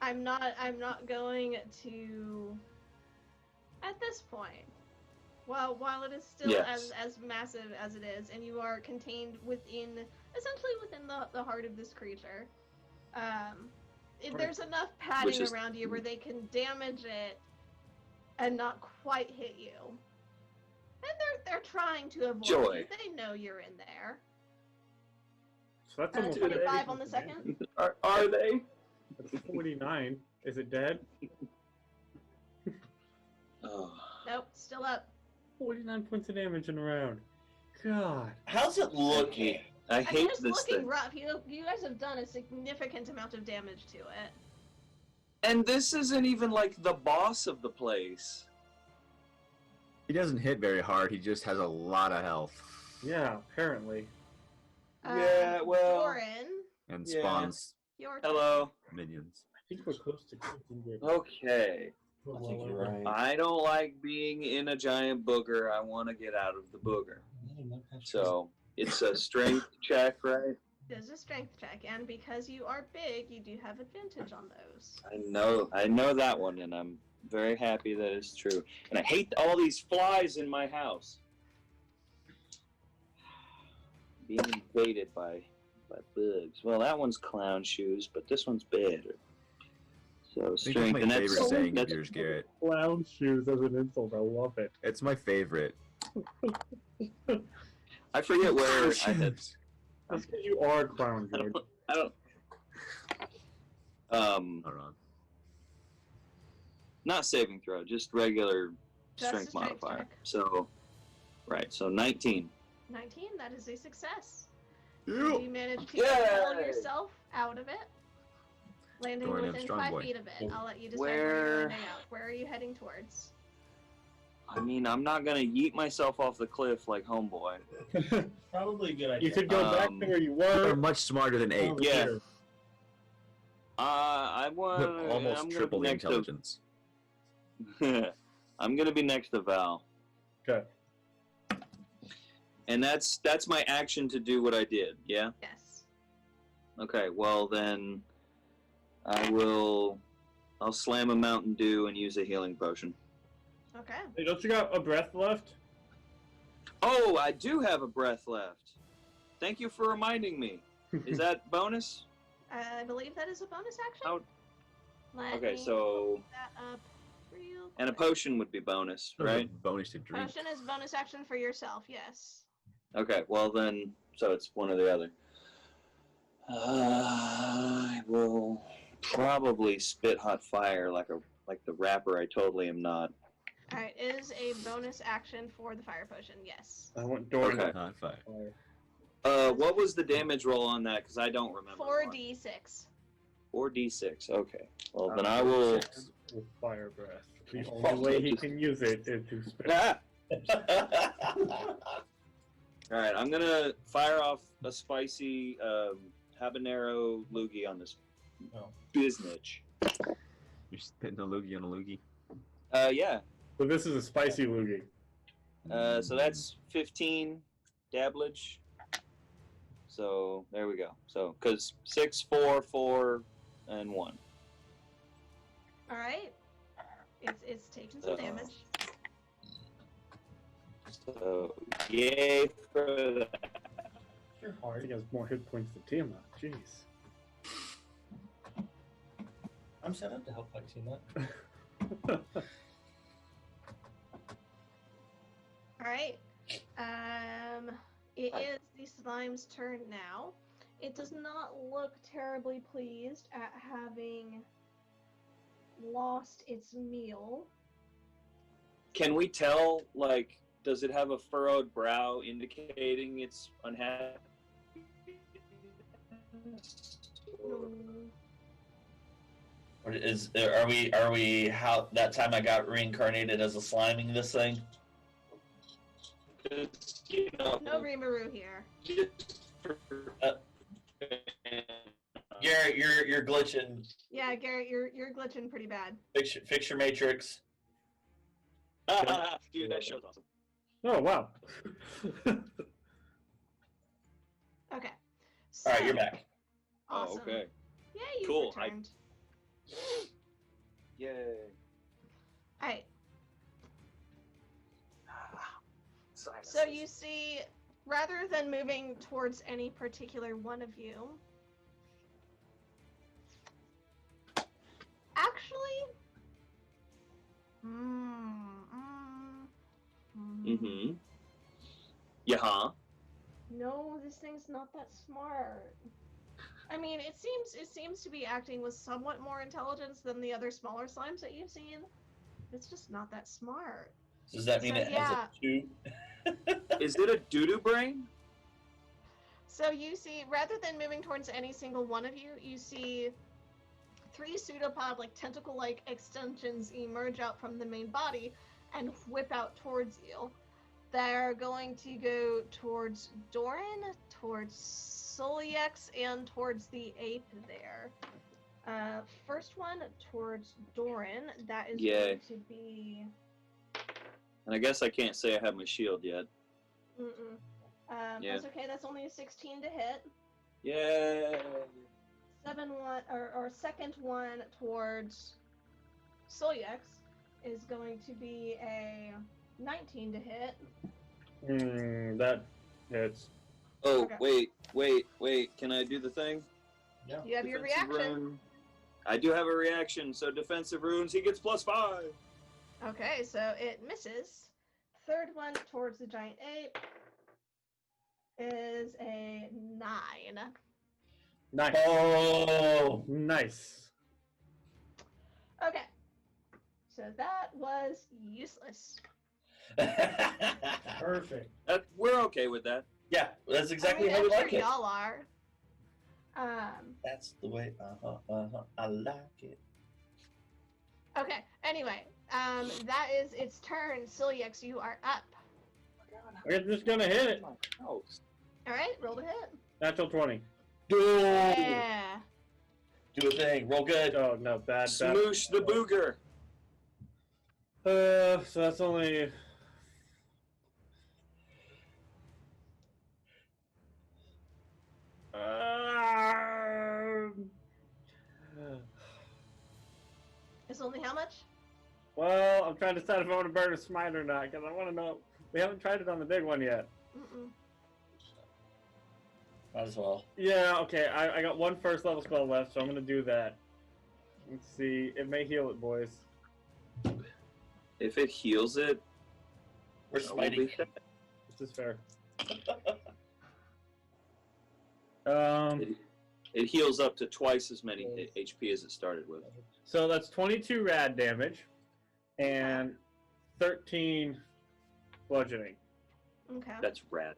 I'm not going to at this point. While it is still Yes. as massive as it is, and you are contained essentially within the heart of this creature, there's enough padding is- around you where they can damage it and not quite hit you. And they're trying to avoid Joy. you. They know you're in there. So that's almost 25 on the second. Are they? That's 49. Is it dead? Oh. Nope, still up. 49 points of damage in a round. God. How's it looking? I I mean, hate it's this looking thing. rough. You guys have done a significant amount of damage to it. And this isn't even like the boss of the place. He doesn't hit very hard. He just has a lot of health Yeah, apparently. Yeah, well- Warren, and Yeah. spawns your turn. Hello. minions. I think we're close to closing it. Okay. I think you're right. I don't like being in a giant booger. I want to get out of the booger. So it's a strength check, right? Does a strength check, and because you are big, you do have advantage on those. I know that one, and I'm very happy that it's true. And I hate all these flies in my house. Being invaded by bugs. Well, that one's clown shoes, but this one's better. So I think strength, that's and my that's favorite saying of that's yours, Garrett. Clown shoes as an insult. I love it. It's my favorite. I forget where I had. That's because you are a clown, George. I don't. Hold on. Not saving throw, just regular Just a strength strength modifier. check. So, right. So 19. 19, that is a success. Ew. You managed to Yay! propel yourself out of it, landing Going in within strong 5 boy. feet of it. I'll let you decide Where- where you're landing out. Where are you heading towards? I mean, I'm not gonna yeet myself off the cliff like Homeboy. Probably a good idea. You could go back to where you You're were. much smarter than Ape. over Yeah. here. I I want Almost triple the intelligence. I'm gonna be next to Val, Okay. and that's my action to do what I did. Yeah. Yes. Okay. Well then, I'll slam a Mountain Dew and use a healing potion. Okay. Hey, don't you got a breath left? Oh, I do have a breath left. Thank you for reminding me. Is that bonus? I believe that is a bonus action. How- Let Okay, me so pull that up real and a quick. potion would be bonus, right? Bonus to drink. Potion is bonus action for yourself. Yes. Okay, well then, so it's one or the other. I will probably spit hot fire like the rapper I totally am not. All right. Is a bonus action for the fire potion. Yes. I want Doran. Okay. Hot fire. What was the damage roll on that? Because I don't remember. 4d6. 4d6. Okay. Well then I will. With fire breath. The only way he can use it is to spit. Ah! All right, I'm gonna fire off a spicy habanero loogie on this Oh. biznitch. You're spitting a loogie on a loogie. Yeah. So this is a spicy loogie. So that's 15 dablage. So there we go. So because 6, 4, 4, and 1. All right. It's taking some damage. So yay for that. You're I hard. think he has more hit points than Tiamat. Jeez. I'm set up to help fight Tiamat. All right. It is the slime's turn now. It does not look terribly pleased at having lost its meal. Can we tell, like, does it have a furrowed brow indicating it's unhappy? Mm, Or are we how that time I got reincarnated as a sliming this thing? 'Cause, you know, no Rimuru here. Garrett, you're glitching. Yeah, Garrett, you're glitching pretty bad. Fix your matrix. Dude, that show's awesome. Oh, wow. Okay. So, All right, you're back. Awesome. Oh, okay. Yeah, you Cool, returned. Yay. All right. So you see, rather than moving towards any particular one of you, actually, Mm-hmm. Yeah, huh? no, this thing's not that smart. I mean, it seems to be acting with somewhat more intelligence than the other smaller slimes that you've seen. It's just not that smart. Does that mean So, it has yeah. a 2? Is it a doo-doo brain? So you see, rather than moving towards any single one of you, you see 3 pseudopod, like tentacle-like extensions emerge out from the main body and whip out towards you. They're going to go towards Doran, towards Soliex, and towards the ape there. First one towards Doran, that is Yay. going to be... And I guess I can't say I have my shield yet. Mm-mm. Yeah. That's okay, that's only a 16 to hit. Yay! Second one towards Soliex is going to be a 19 to hit. That hits. Oh, Okay. wait. Can I do the thing? Yeah. You have your Defensive reaction. rune. I do have a reaction, so defensive runes, he gets +5. Okay, so it misses. Third one towards the giant ape is a 9. Nice. Oh, Nice. Okay, so that was useless. Perfect. We're okay with that. yeah, that's exactly I how mean, we I'm like sure it. y'all are. That's the way. I like it. Okay, anyway, that is its turn. Siliex, you are up. We're just gonna hit it. All right, roll to hit. Natural 20. Yeah. Do a thing. Roll good. Oh no, bad. Smoosh the booger. So that's only. It's only how much? Well, I'm trying to decide if I want to burn a smite or not, because I want to know. We haven't tried it on the big one yet. Mm-mm. Might as well. Yeah, okay. I got one first level spell left, so I'm going to do that. Let's see. It may heal it, boys. If it heals it, We're we'll smiting. be set. This is fair. It heals up to twice as many HP as it started with. So that's 22 rad damage and 13 bludgeoning. Okay. That's rad.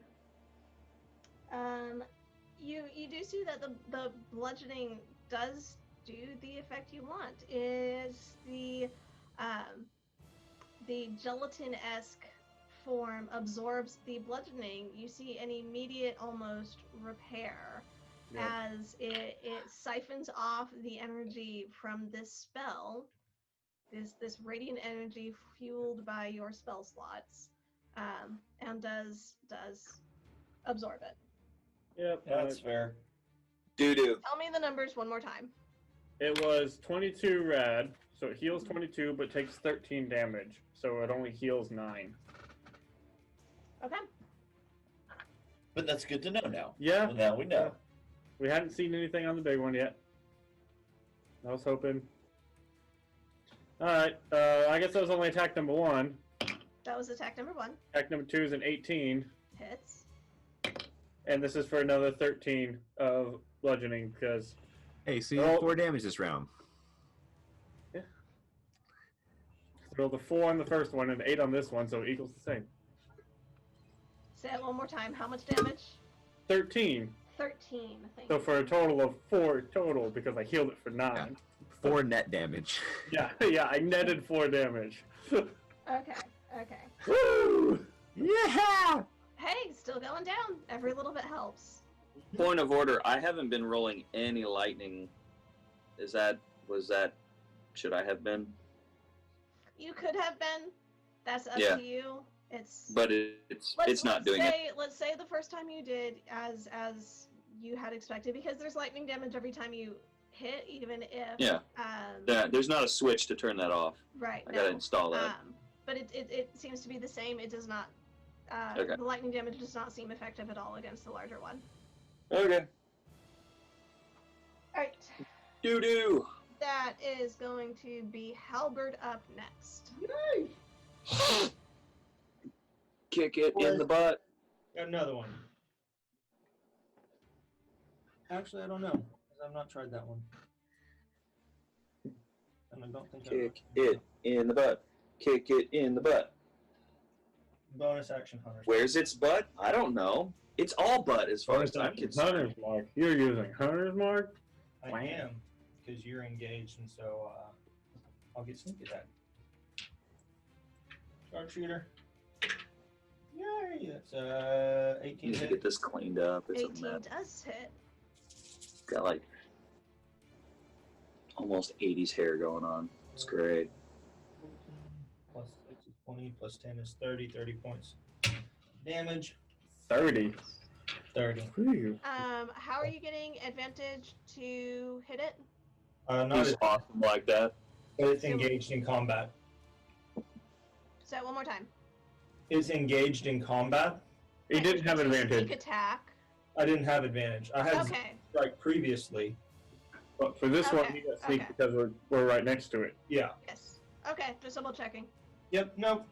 You do see that the bludgeoning does do the effect you want. Is the gelatin-esque form absorbs the bludgeoning, you see an immediate almost repair as it siphons off the energy from this spell, this radiant energy fueled by your spell slots, and does absorb it. Yep. That's fair. Doo-doo. Tell me the numbers one more time. It was 22 rad, so it heals 22 but takes 13 damage, so it only heals 9. Okay. But that's good to know now. Yeah. Well, now we know. We hadn't seen anything on the big one yet. I was hoping. Alright, I guess that was only attack number 1. That was attack number 1. Attack number 2 is an 18. Hits. And this is for another 13 of bludgeoning, because... Hey, so you did 4 damage this round. Yeah. Rolled a 4 on the first one and 8 on this one, so it equals the same. Say it one more time. How much damage? 13. 13. Thank So you. for a total of 4 total, because I healed it for 9. Yeah. 4 net damage. Yeah, yeah, I netted 4 damage. Okay. Woo! Yeah! Hey, still going down. Every little bit helps. Point of order, I haven't been rolling any lightning. Should I have been? You could have been. That's up Yeah. to you. It's. But it's not doing it. Let's say the first time you did as you had expected, because there's lightning damage every time you hit, even if. Yeah. There's not a switch to turn that off. Right. I gotta install that. But it seems to be the same. It does not. Okay. The lightning damage does not seem effective at all against the larger one. Okay. All right. Doo-doo. That is going to be Halberd up next. Kick it in the butt. Got another one. Actually, I don't know, because I've not tried that one. And I don't think Kick it in the butt. Kick it in the butt. Bonus action hunters. Where's its butt? I don't know. It's all butt as far as I'm Hunter's concerned. Mark. You're using Hunter's Mark? I am, because you're engaged, and so I'll get sneak attack. Sharpshooter. Yay! That's 18 Need to hit. get this cleaned up. It's 18 a mess. does hit. Got like almost 80s hair going on. It's great. Plus 6 is 20, plus 10 is 30. 30 points. Damage. 30. 30. Whew. How are you getting advantage to hit it? Not He's as, awesome like that. but it's engaged in combat. Say it one more time. It's engaged in combat. He didn't have Sneak advantage, attack. I didn't have advantage. I had Okay. strike previously. but for this one, Okay, he got sneak okay. because we're right next to it. Yeah. Yes. Okay. Just double checking. Yep. Nope.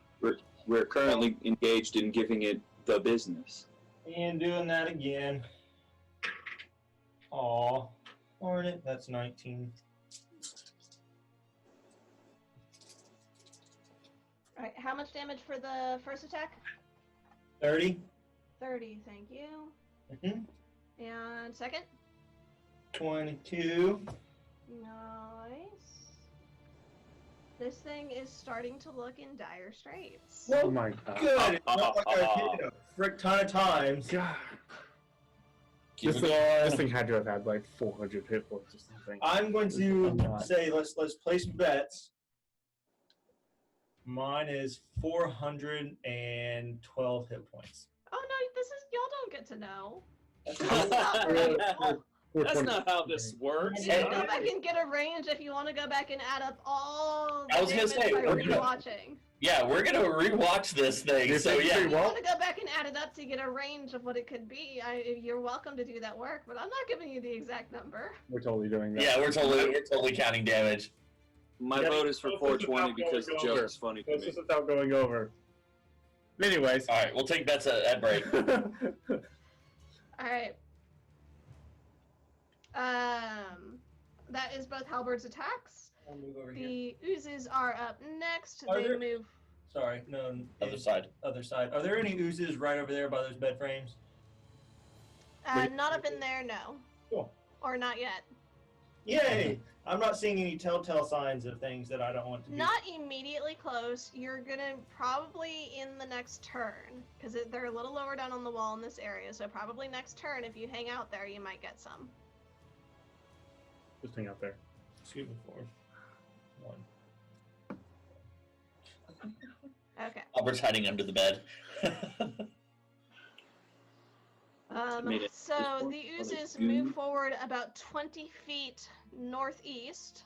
We're currently engaged in giving it the business. And doing that again. Aw. Darn it. That's 19. All right. How much damage for the first attack? 30. 30. Thank you. Mm-hmm. And second? 22. Nice. This thing is starting to look in dire straits. Oh my god. Good. It's not like I hit it a frick ton of times. God. Keep This it thing, going. this thing had to have had like 400 hit points or something. I'm going to God. say let's place bets. Mine is 412 hit points. Oh no, this is y'all don't get to know. That's We're not how this works. You can go back and get a range if you want to go back and add up all the I was gonna damage say, by we're gonna- rewatching. Yeah, we're gonna rewatch this thing. You So think yeah, we If you Well- want to go back and add it up to get a range of what it could be, you're welcome to do that work, but I'm not giving you the exact number. We're totally doing that. yeah, we're totally counting damage. My Yeah, vote is for this is 420 not because the going joke over. is funny to This me. is without going over. Anyways. All right, we'll take bets at break. All right. That is both Halberd's attacks. I'll move over here. The oozes are up next. Are They there- move. Sorry, no. Other side. Other side. Are there any oozes right over there by those bed frames? Not up in there, no. Cool. Or not yet. Yay! I'm not seeing any telltale signs of things that I don't want to be. Not immediately close. You're gonna probably in the next turn, because they're a little lower down on the wall in this area. So probably next turn, if you hang out there, you might get some. Just hang out there. Excuse me for one. Okay. Albert's hiding under the bed. Made it. So the oozes move forward about 20 feet northeast.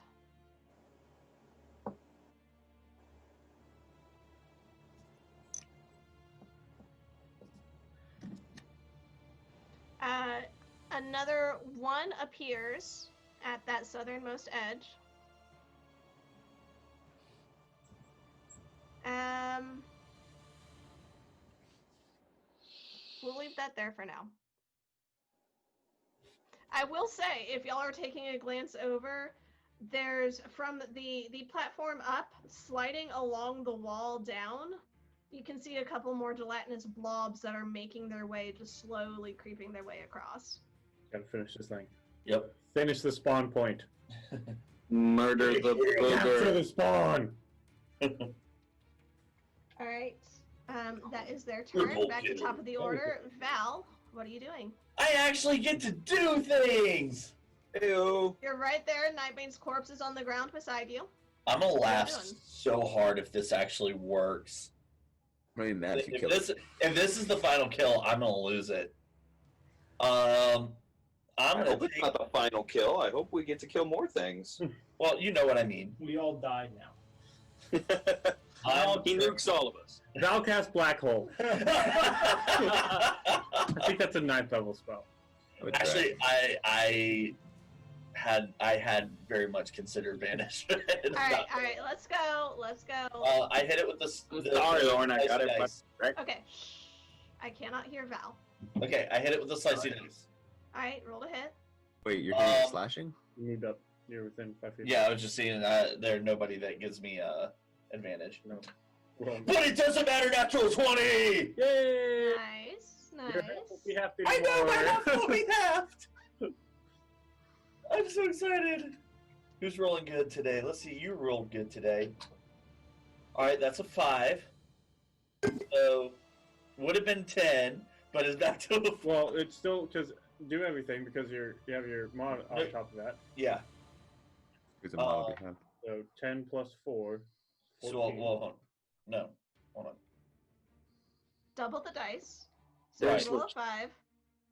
Another one appears at that southernmost edge. We'll leave that there for now. I will say, if y'all are taking a glance over, there's from the platform up, sliding along the wall down, you can see a couple more gelatinous blobs that are making their way, just slowly creeping their way across. Gotta finish this thing. Yep. Finish the spawn point. Murder the Capture booger. the spawn! All right, that is their Good turn. old Back to kid. top of the order. Val, what are you doing? I actually get to do things. Ew. You're right there. Nightbane's corpse is on the ground beside you. I'm gonna laugh doing? so hard if this actually works. I'm really mad if you If kill this, it. if this is the final kill, I'm gonna lose it. I'm I gonna hope it's take. not the final kill. I hope we get to kill more things. Well, you know what I mean. We all died now. I'm, He nukes all of us. Valcast Black Hole. I think that's a 9th level spell. I would try. actually, I had very much considered banishment. All right, let's go. Let's go. I hit it with the. Sorry, Lauren, I got it. dice. Okay, shh. I cannot hear Val. Okay, I hit it with the slicey dice. All right, roll to hit. Wait, you're doing slashing? You moved up. You're within 5 feet. Yeah, I was just seeing there's nobody that gives me advantage. No. Roll. But it doesn't matter. Natural 20. Yay! Nice, You're nice. we have to I know my more. half will be halved. I'm so excited. Who's rolling good today? Let's see. You rolled good today. All right, that's a 5. So would have been 10, but it's back to a 4. Well, it's still because do everything because you have your mod on top of that. Yeah. There's a model behind. So 10 plus 4. So 14. hold on. No. Hold on. Double the dice. So Right. you roll a 5.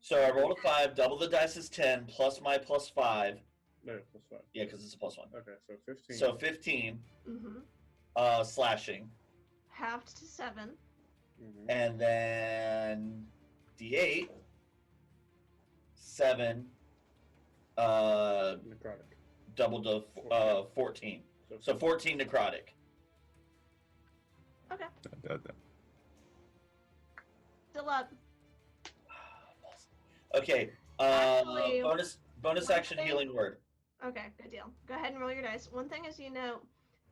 So I rolled a 5. Double the dice is 10 plus my plus 5. No, plus 5. Yeah, because it's a plus 1. Okay, so 15. So 15. Mm-hmm. Slashing, Halved to 7. Mhm. and then D8. 7. Necrotic. Double to 14. So 14 necrotic. Okay, Dun. still up. Okay. Actually, bonus one action thing- healing word. Okay, good deal. Go ahead and roll your dice. One thing is,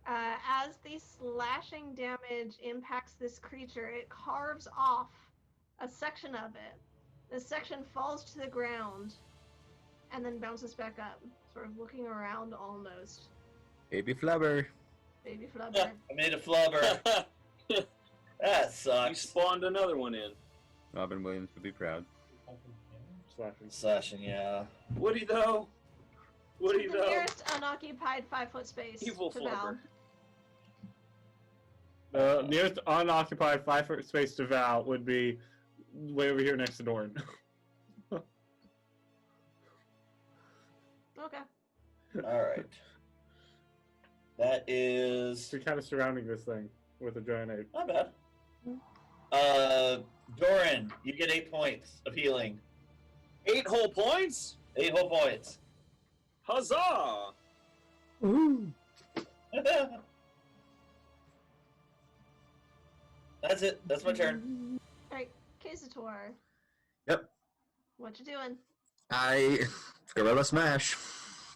as the slashing damage impacts this creature, it carves off a section of it. This section falls to the ground and then bounces back up, sort of looking around almost. Baby flubber. Baby flubber. I made a flubber. That You sucks. spawned another one in. Robin Williams would be proud. Slashing. Slashing, yeah. Woody though. Woody The though. nearest unoccupied 5-foot space Evil to Val. flubber. The nearest unoccupied 5-foot space to Val would be way over here next to Doran. Okay. All right. That is We're kind of surrounding this thing with a giant ape. not bad. Doran, you get 8 points of healing. 8 whole points. 8 whole points. Huzzah! That's it. That's my turn. All right, Kazator. Yep. What you doing? I Gorilla Smash.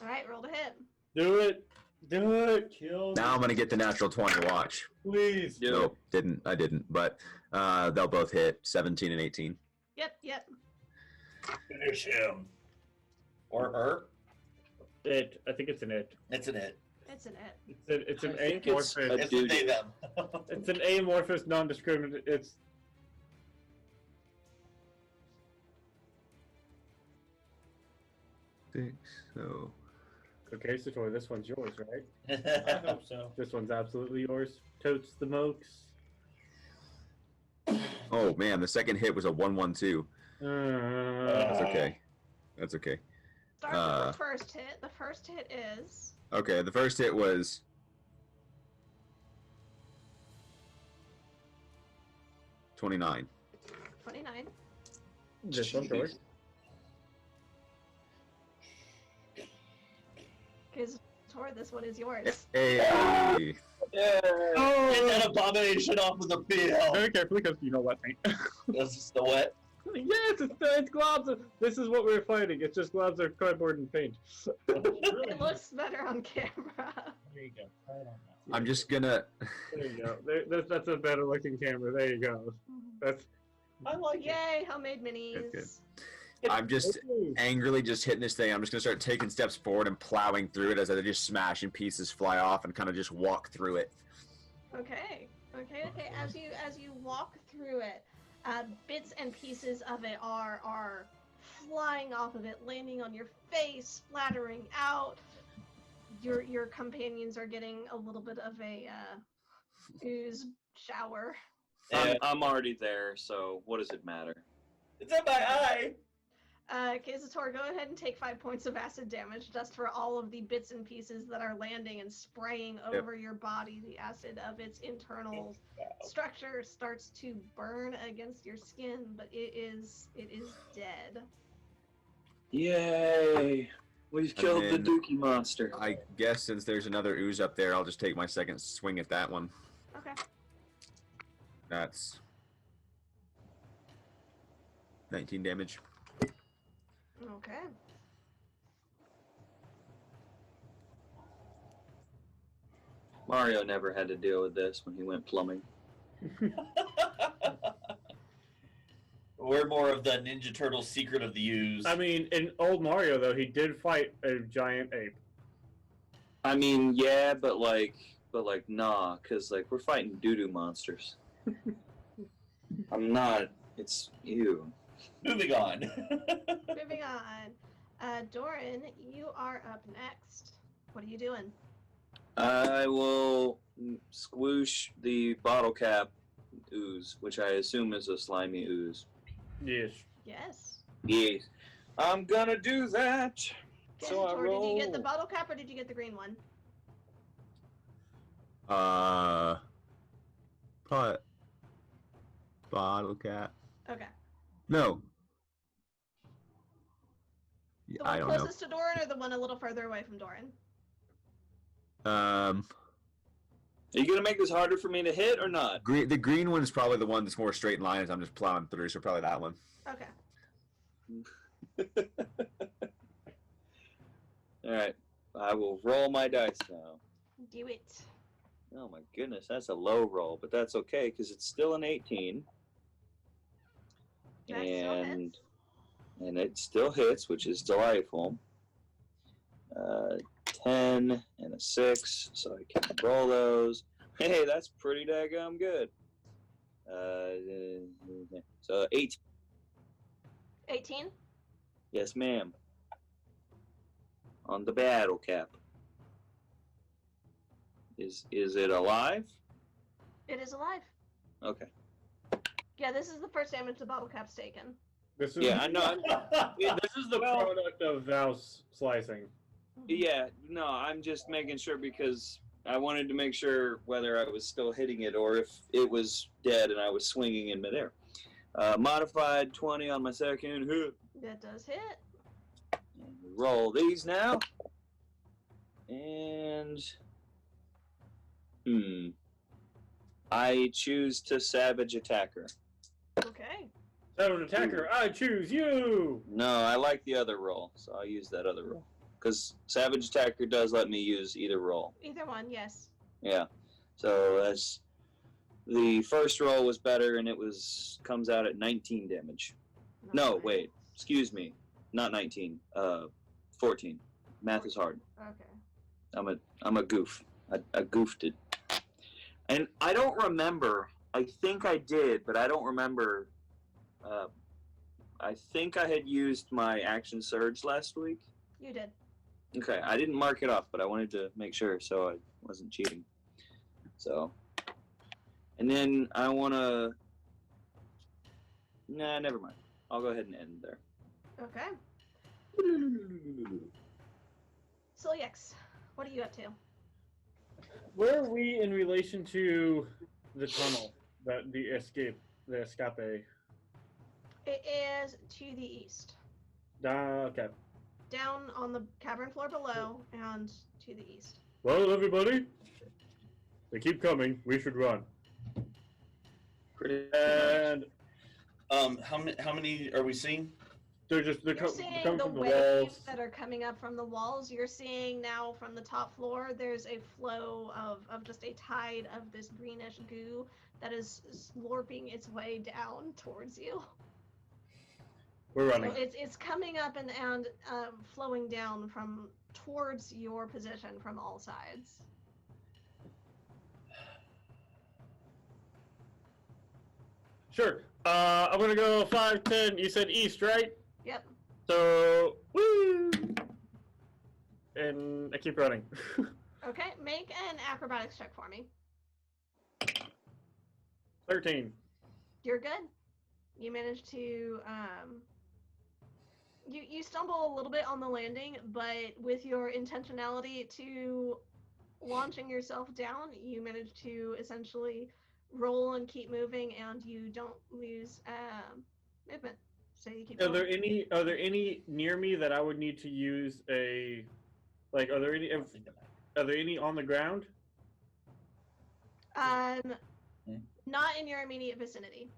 All right, roll to hit. Do it! Do it! Kill Now I'm gonna get the natural 20. Watch. Please. Do Nope, didn't. I didn't. But they'll both hit 17 and 18. Yep. Finish him. Or her. It. I think it's an it. It's an it. It's an it. It's an I think it's amorphous. It's a they them. It's an amorphous, non-discriminate. It's. So Okay, Sator, this one's yours, right? I hope so. This one's absolutely yours. Totes the mokes. oh man, the second hit was a 1-1-2. That's okay. That's okay. Start with the first hit. The first hit is Okay, the first hit was 29. 29. This one's yours. Kazator, this one is yours. Hey. Get that abomination off of the field. Very carefully, because you know what, mate. That's just the wet. Yes, it's globs. This is what we're fighting. It's just globs of cardboard and paint. It looks better on camera. There you go. Right on that. I'm just gonna. There you go. That's a better looking camera. There you go. That's. I like it. Yay, homemade minis. Good. I'm just angrily just hitting this thing. I'm just gonna start taking steps forward and plowing through it as I just smash and pieces fly off and kind of just walk through it. Okay. As you walk through it, bits and pieces of it are flying off of it, landing on your face, splattering out. Your companions are getting a little bit of a ooze shower. I'm already there, so what does it matter? It's in my eye. Kazator, go ahead and take 5 points of acid damage just for all of the bits and pieces that are landing and spraying over your body. The acid of its internal structure starts to burn against your skin, but it is dead. Yay! We've killed the then Dookie monster. I guess since there's another ooze up there, I'll just take my second swing at that one. Okay. That's 19 damage. Okay. Mario never had to deal with this when he went plumbing. We're more of the Ninja Turtle secret of the ooze. I mean, in old Mario though, he did fight a giant ape. I mean, yeah, but nah, cause like we're fighting doo-doo monsters. I'm not. It's you. Moving on. Moving on. Doran, you are up next. What are you doing? I will squoosh the bottle cap ooze, which I assume is a slimy ooze. Yes. Yes. Yes. I'm gonna do that. So I Kazator, roll. did you get the bottle cap or did you get the green one? Pot. Bottle cap. Okay. No. The I one don't know. closest to Doran or the one a little further away from Doran? Are you gonna make this harder for me to hit or not? The green one is probably the one that's more straight in line as I'm just plowing through, so probably that one. Okay. All right. I will roll my dice now. Do it. Oh my goodness, that's a low roll, but that's okay because it's still an 18. That still hits. And it still hits, which is delightful. 10 and a 6, so I can roll those. Hey, that's pretty daggum good. So 8. 18? Yes, ma'am. On the battle cap. Is it alive? It is alive. Okay. Yeah, this is the first damage the bottle cap's taken. This is Yeah, I know. this is the Well- product of Val's slicing. Yeah, no, I'm just making sure because I wanted to make sure whether I was still hitting it or if it was dead and I was swinging in midair. Modified 20 on my second hit. That does hit. And we roll these now. And I choose to savage attacker. Okay. Savage attacker, I choose you. No, I like the other roll, so I'll use that other roll. Because savage attacker does let me use either roll. Either one, yes. Yeah. So that's the first roll was better, and it comes out at 19 damage. No, Nice. wait. Excuse me. Not 19. 14. Math is hard. Okay. I'm a goof. I goofed it. And I don't remember. I think I did, but I don't remember. I think I had used my action surge last week. You did. Okay, I didn't mark it off, but I wanted to make sure so I wasn't cheating. So, and then I want to. Nah, never mind. I'll go ahead and end there. Okay. Silyax, what are you up to? Where are we in relation to the tunnel, the escape? It is to the east. Okay. Down on the cavern floor below and to the east. Well, everybody, they keep coming. We should run. And How many are we seeing? they're You're coming seeing the from the waves walls. that are coming up from the walls. You're seeing now from the top floor, there's a flow of just a tide of this greenish goo that is slurping its way down towards you. We're So running. it's coming up and flowing down from towards your position from all sides. Sure. I'm gonna go 5, 10. You said east, right? Yep. So, woo! And I keep running. Okay, make an acrobatics check for me. 13. You're good. You managed to you stumble a little bit on the landing, but with your intentionality to launching yourself down, you manage to essentially roll and keep moving, and you don't lose movement. So you keep Are going. there any near me that I would need to use a like? Are there any on the ground? Not in your immediate vicinity.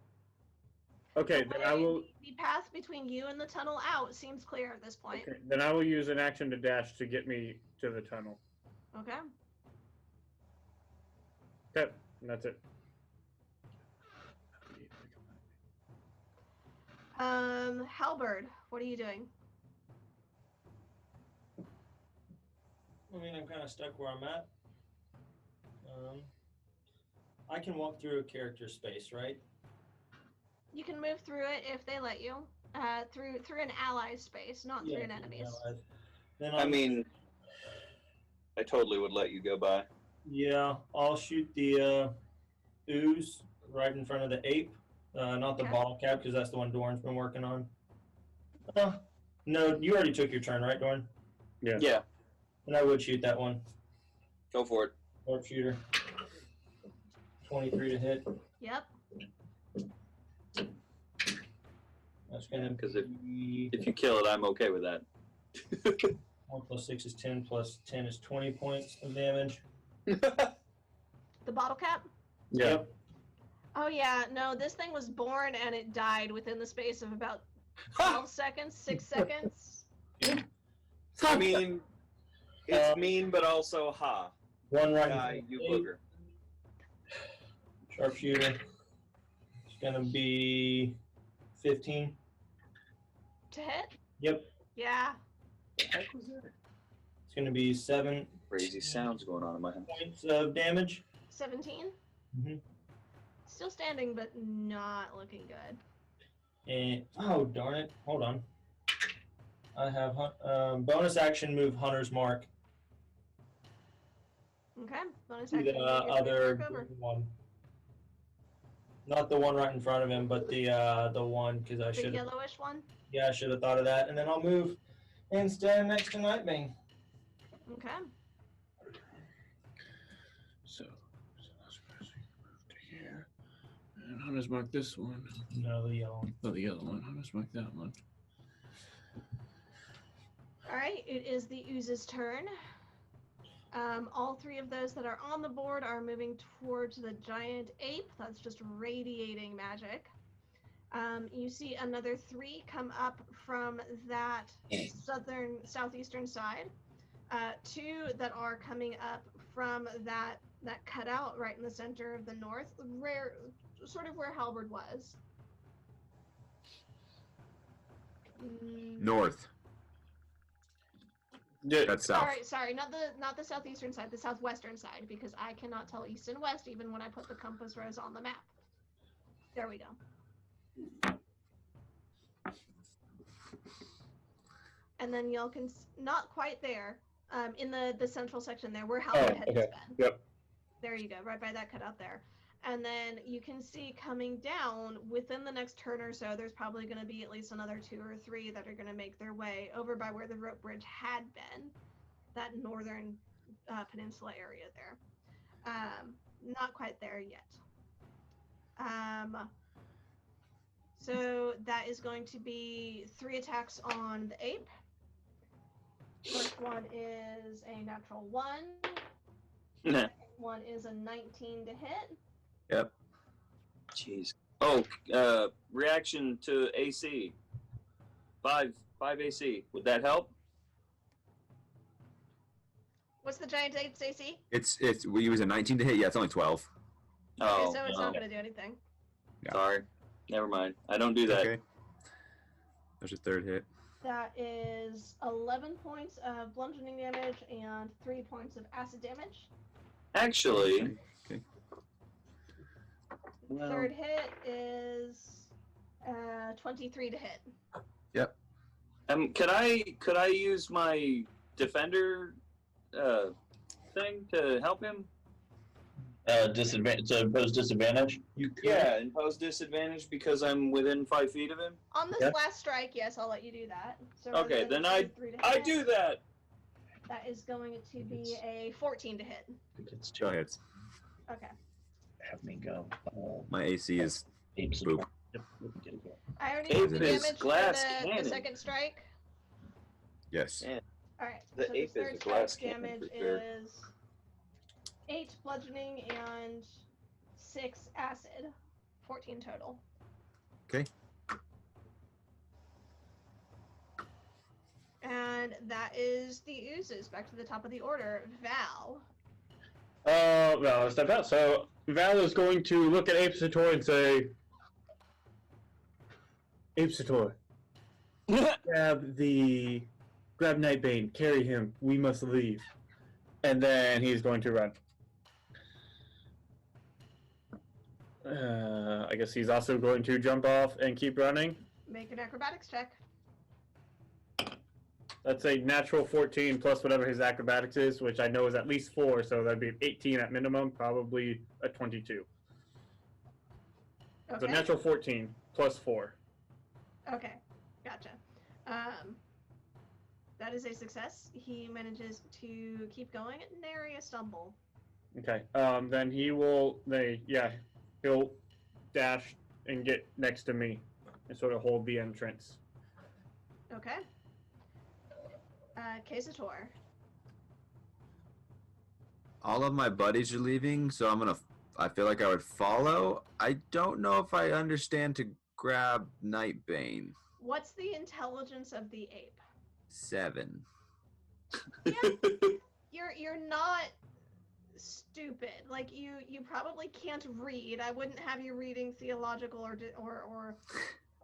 Okay, then I will. The path between you and the tunnel out seems clear at this point. Okay, then I will use an action to dash to get me to the tunnel. Okay. Okay, and that's it. Halberd, what are you doing? I mean, I'm kind of stuck where I'm at. I can walk through a character space, right? You can move through it if they let you. Through an ally's space, not through an enemy's. Then I mean, I totally would let you go by. yeah, I'll shoot the ooze right in front of the ape, not the Okay. bottle cap because that's the one Dorn's been working on. No, you already took your turn, right, Dorn? Yeah, And I would shoot that one. go for it. Sharpshooter. 23 to hit. Yep. That's gonna 'Cause be If you kill it, I'm okay with that. 1 plus 6 is 10 plus 10 is 20 points of damage. The bottle cap? Yeah. Yep. Oh yeah, no, this thing was born and it died within the space of about 12 seconds, 6 seconds. I mean, it's mean, but also ha. One right in Die, front of you the ape. booger. Sharpshooter. It's gonna be 15. To hit? Yep. Yeah. It's gonna be 7 Crazy sounds going on in my head. points of damage. 17? Mhm. Still standing, but not looking good. And oh darn it! Hold on. I have bonus action move Hunter's Mark Okay. Bonus to action. the you get to other mark over. green one. Not the one right in front of him, but the one because I The should have. yellowish one. Yeah, I should have thought of that. And then I'll move and stand next to Nightbane. Okay. So that's move to here. And Hunter's mark this one. No, the yellow one. Oh, the yellow one. Hunter's mark that one. All right. It is the ooze's turn. All three of those that are on the board are moving towards the giant ape. That's just radiating magic. You see another three come up from that southeastern side. Two that are coming up from that cutout right in the center of the north, sort of where Halberd was. North. Yeah. That's south. Sorry, not the southeastern side, the southwestern side, because I cannot tell east and west even when I put the compass rose on the map. There we go. And then y'all can not quite there, in the central section there, where Halberd had okay. been. Yep. There you go, right by that cutout there. And then you can see coming down within the next turn or so, there's probably going to be at least another two or three that are going to make their way over by where the rope bridge had been, that northern peninsula area there. Not quite there yet. So that is going to be 3 attacks on the ape. First one is a natural 1. Second one is a 19 to hit. Yep. Jeez. Oh, reaction to AC. 5 AC. Would that help? What's the giant ape's AC? We use a 19 to hit. Yeah, it's only 12. Oh, Okay, so it's no. not going to do anything. Yeah. Sorry. Never mind. I don't do that. Okay. There's a third hit. That is 11 points of bludgeoning damage and 3 points of acid damage. Actually, Okay. well, Third hit is 23 to hit. Yep. could I use my defender thing to help him? Disadvantage to impose disadvantage. You could. Yeah, impose disadvantage because I'm within 5 feet of him. On this Yeah. last strike, yes, I'll let you do that. So Okay, rather than then 23 to I hit, do that. That is going to be a 14 to hit. It's Go ahead. Okay. Have me go. My AC is Apes. boop. Yep, we can get it. I already Ape did the is damage for glass the cannon. second strike. Yes. Yeah. All right. The so ape the is a third glass strike cannon damage for sure. is 8 bludgeoning and 6 acid. 14 total. Okay. And that is the oozes. Back to the top of the order. Val. Val has stepped out. So Val is going to look at Ape Sator and say, Ape Sator, grab Nightbane, carry him. We must leave. And then he's going to run. I guess he's also going to jump off and keep running. Make an acrobatics check. That's a natural 14 plus whatever his acrobatics is, which I know is at least 4, so that'd be 18 at minimum, probably a 22. Okay. So natural 14 plus 4. Okay. Gotcha. That is a success. He manages to keep going, nary a stumble. Okay. Then he'll dash and get next to me and sort of hold the entrance. Okay. Quesator. All of my buddies are leaving, so I feel like I would follow. I don't know if I understand to grab Nightbane. What's the intelligence of the ape? 7. You're not stupid. Like you probably can't read. I wouldn't have you reading theological or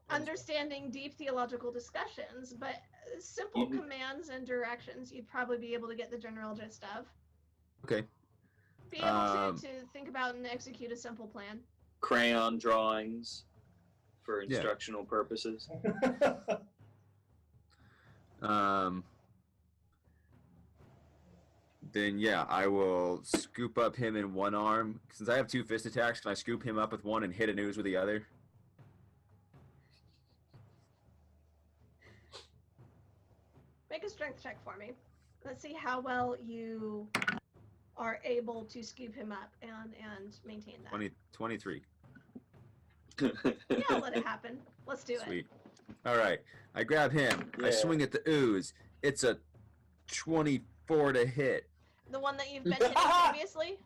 understanding deep theological discussions, but simple commands and directions you'd probably be able to get the general gist of. Okay. Be able to think about and execute a simple plan. Crayon drawings for instructional purposes. Then yeah, I will scoop up him in one arm. Since I have 2 fist attacks, can I scoop him up with one and hit an ooze with the other? Make a strength check for me. Let's see how well you are able to scoop him up and maintain that. 23. Yeah, I'll let it happen. Let's do it. Sweet. All right, I grab him. I Yeah. swing at the ooze. It's a 24 to hit. The one that you've been hitting previously?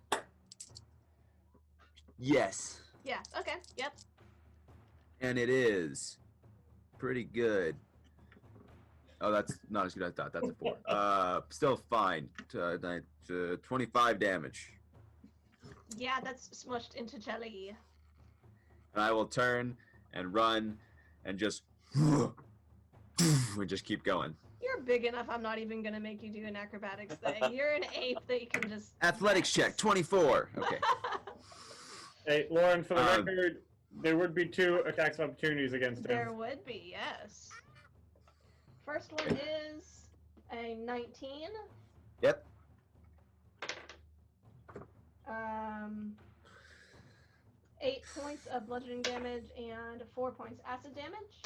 Yes. Yeah, okay, yep. And it is pretty good. Oh, that's not as good as I thought. That's a 4. Still fine. 25 damage. Yeah, that's smushed into jelly. And I will turn and run and just and just keep going. You're big enough, I'm not even gonna make you do an acrobatics thing. You're an ape that you can just... Athletics check, 24. Okay. Hey, Lauren, for the Um, record, there would be 2 attacks of opportunities against him. There would be, yes. First one is a 19. Yep. 8 points of bludgeoning damage and 4 points acid damage.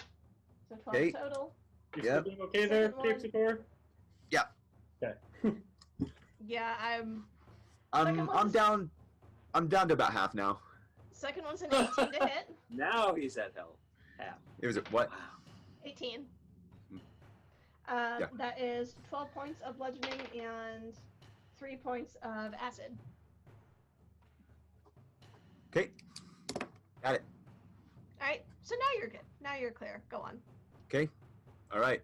So 12 Okay. total. You Yep. still doing okay there, Second one. Capsator? Yeah. Okay. Yeah, Second I'm one's- down. I'm down to about half now. second one's an 18 to hit. Now he's at hell. Half. It was a what? Wow. 18. Yeah. That is 12 points of bludgeoning and 3 points of acid. Okay. Got it. All right, so now you're good. Now you're clear. Go on. Okay. All right.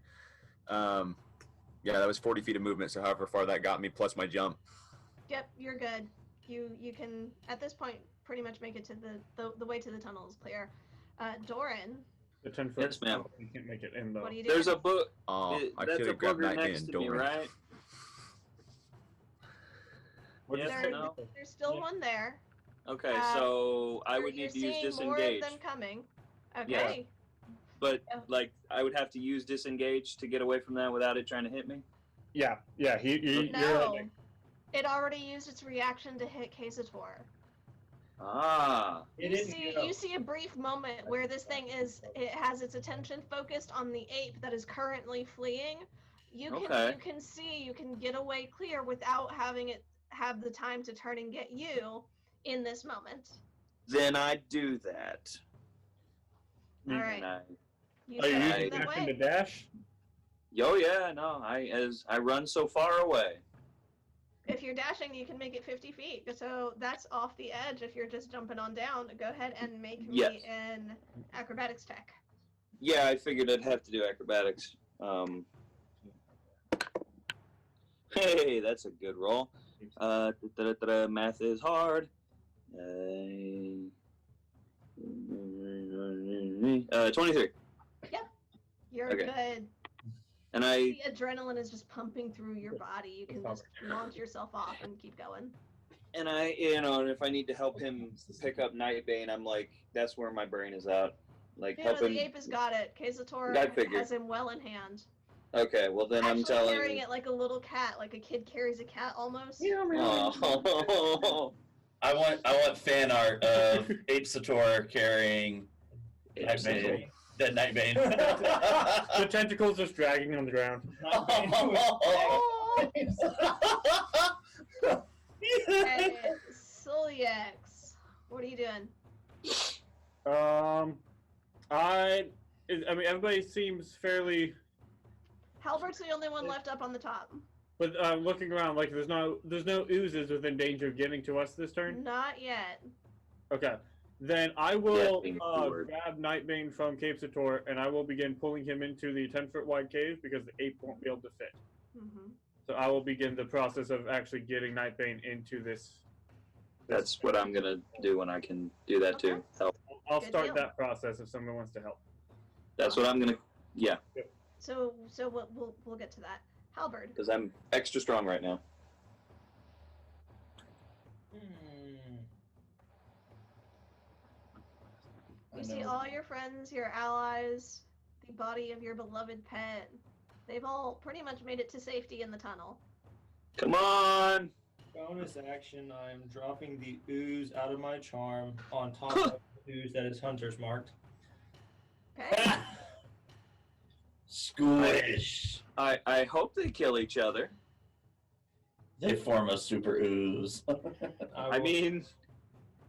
Yeah, that was 40 feet of movement. So however far that got me, plus my jump. Yep, you're good. You can at this point pretty much make it to the way to the tunnel is clear. Doran, The 10-foot. Yes, ma'am. You can't make it in, though. what do you do? There's a book. Oh, I That's should a have grabbed booger Nightmare next and to me, Doran. right? What'd you Yes, say? no. There's still Yeah. one there. Okay, Uh, so I would You're need to use seeing more disengage. of them coming. Yeah. Okay. But Yeah. like, I would have to use disengage to get away from that without it trying to hit me. Yeah. You're No. like, It already used its reaction to hit Kazator. Ah. You see a brief moment where this thing it has its attention focused on the ape that is currently fleeing. You Okay. can get away clear without having it have the time to turn and get you in this moment. Then I do that. All You- right. And I, You Are you start I- using that action to way. dash? oh yeah, no, as I run so far away. If you're dashing, you can make it 50 feet. So that's off the edge. If you're just jumping on down, go ahead and make Yes. me an acrobatics check. Yeah, I figured I'd have to do acrobatics. Hey, that's a good roll. Math is hard. 23. You're Okay. good. And I The adrenaline is just pumping through your body. You can just launch yourself off and keep going. and if I need to help him pick up Nightbane, I'm like, that's where my brain is at. Like Yeah, help the him. ape has got it. Kazator I figured. has him well in hand. Okay, well then I'm Actually telling carrying you. it like a little cat, like a kid carries a cat almost. Oh. I want fan art of Ape Sator carrying Nightbane. Dead Nightbane. The tentacles just dragging on the ground. Hey, Suliex, what are you doing? I mean, everybody seems fairly, Halbert's the only one left up on the top. but looking around, like there's no oozes within danger of getting to us this turn. Not yet. Okay, then I will being a keyword. grab Nightbane from Cape Sator, and I will begin pulling him into the 10-foot wide cave because the ape won't be able to fit. Mm-hmm. So I will begin the process of actually getting Nightbane into this. That's what I'm gonna do when I can do that Okay. too. Help. I'll Good start deal. that process if someone wants to help. That's what I'm gonna. Yeah, So we'll get to that. Halberd. because I'm extra strong right now. You see all your friends, your allies, the body of your beloved pet They've all pretty much made it to safety in the tunnel. Come on! Bonus action, I'm dropping the ooze out of my charm on top of the ooze that is hunter's marked. Okay. Squish. I hope they kill each other. They form a super ooze. I mean,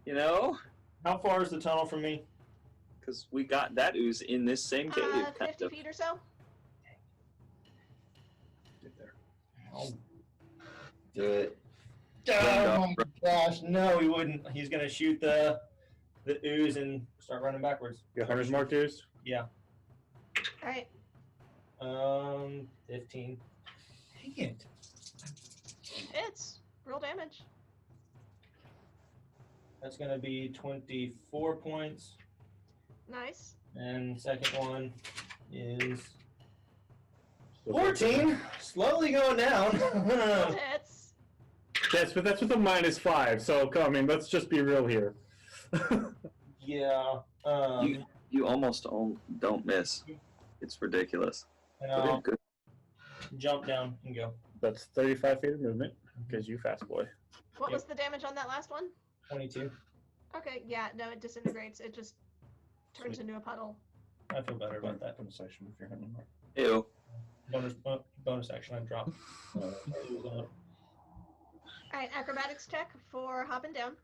you know, how far is the tunnel from me? because we got that ooze in this same cave. kind 50 of. feet or so. Get there. Oh, Do it. my gosh, no, he wouldn't. He's gonna shoot the ooze and start running backwards. Your hunter's marked ooze? Yeah. All right. 15. Dang it. It's real damage. That's gonna be 24 points. Nice. And second one is 14. Slowly going down. Both hits. That's with a -5. So I mean, let's just be real here. Yeah. You almost don't miss. It's ridiculous. And But they're I'll good. jump down and go. That's 35 feet of movement because you fast boy. What Yep. was the damage on that last one? 22. Okay, yeah, no, it disintegrates. It just turns into a puddle. I feel better about that. Conversation with your hunter mark. Ew. Bonus action, I drop. All right, acrobatics check for hopping down.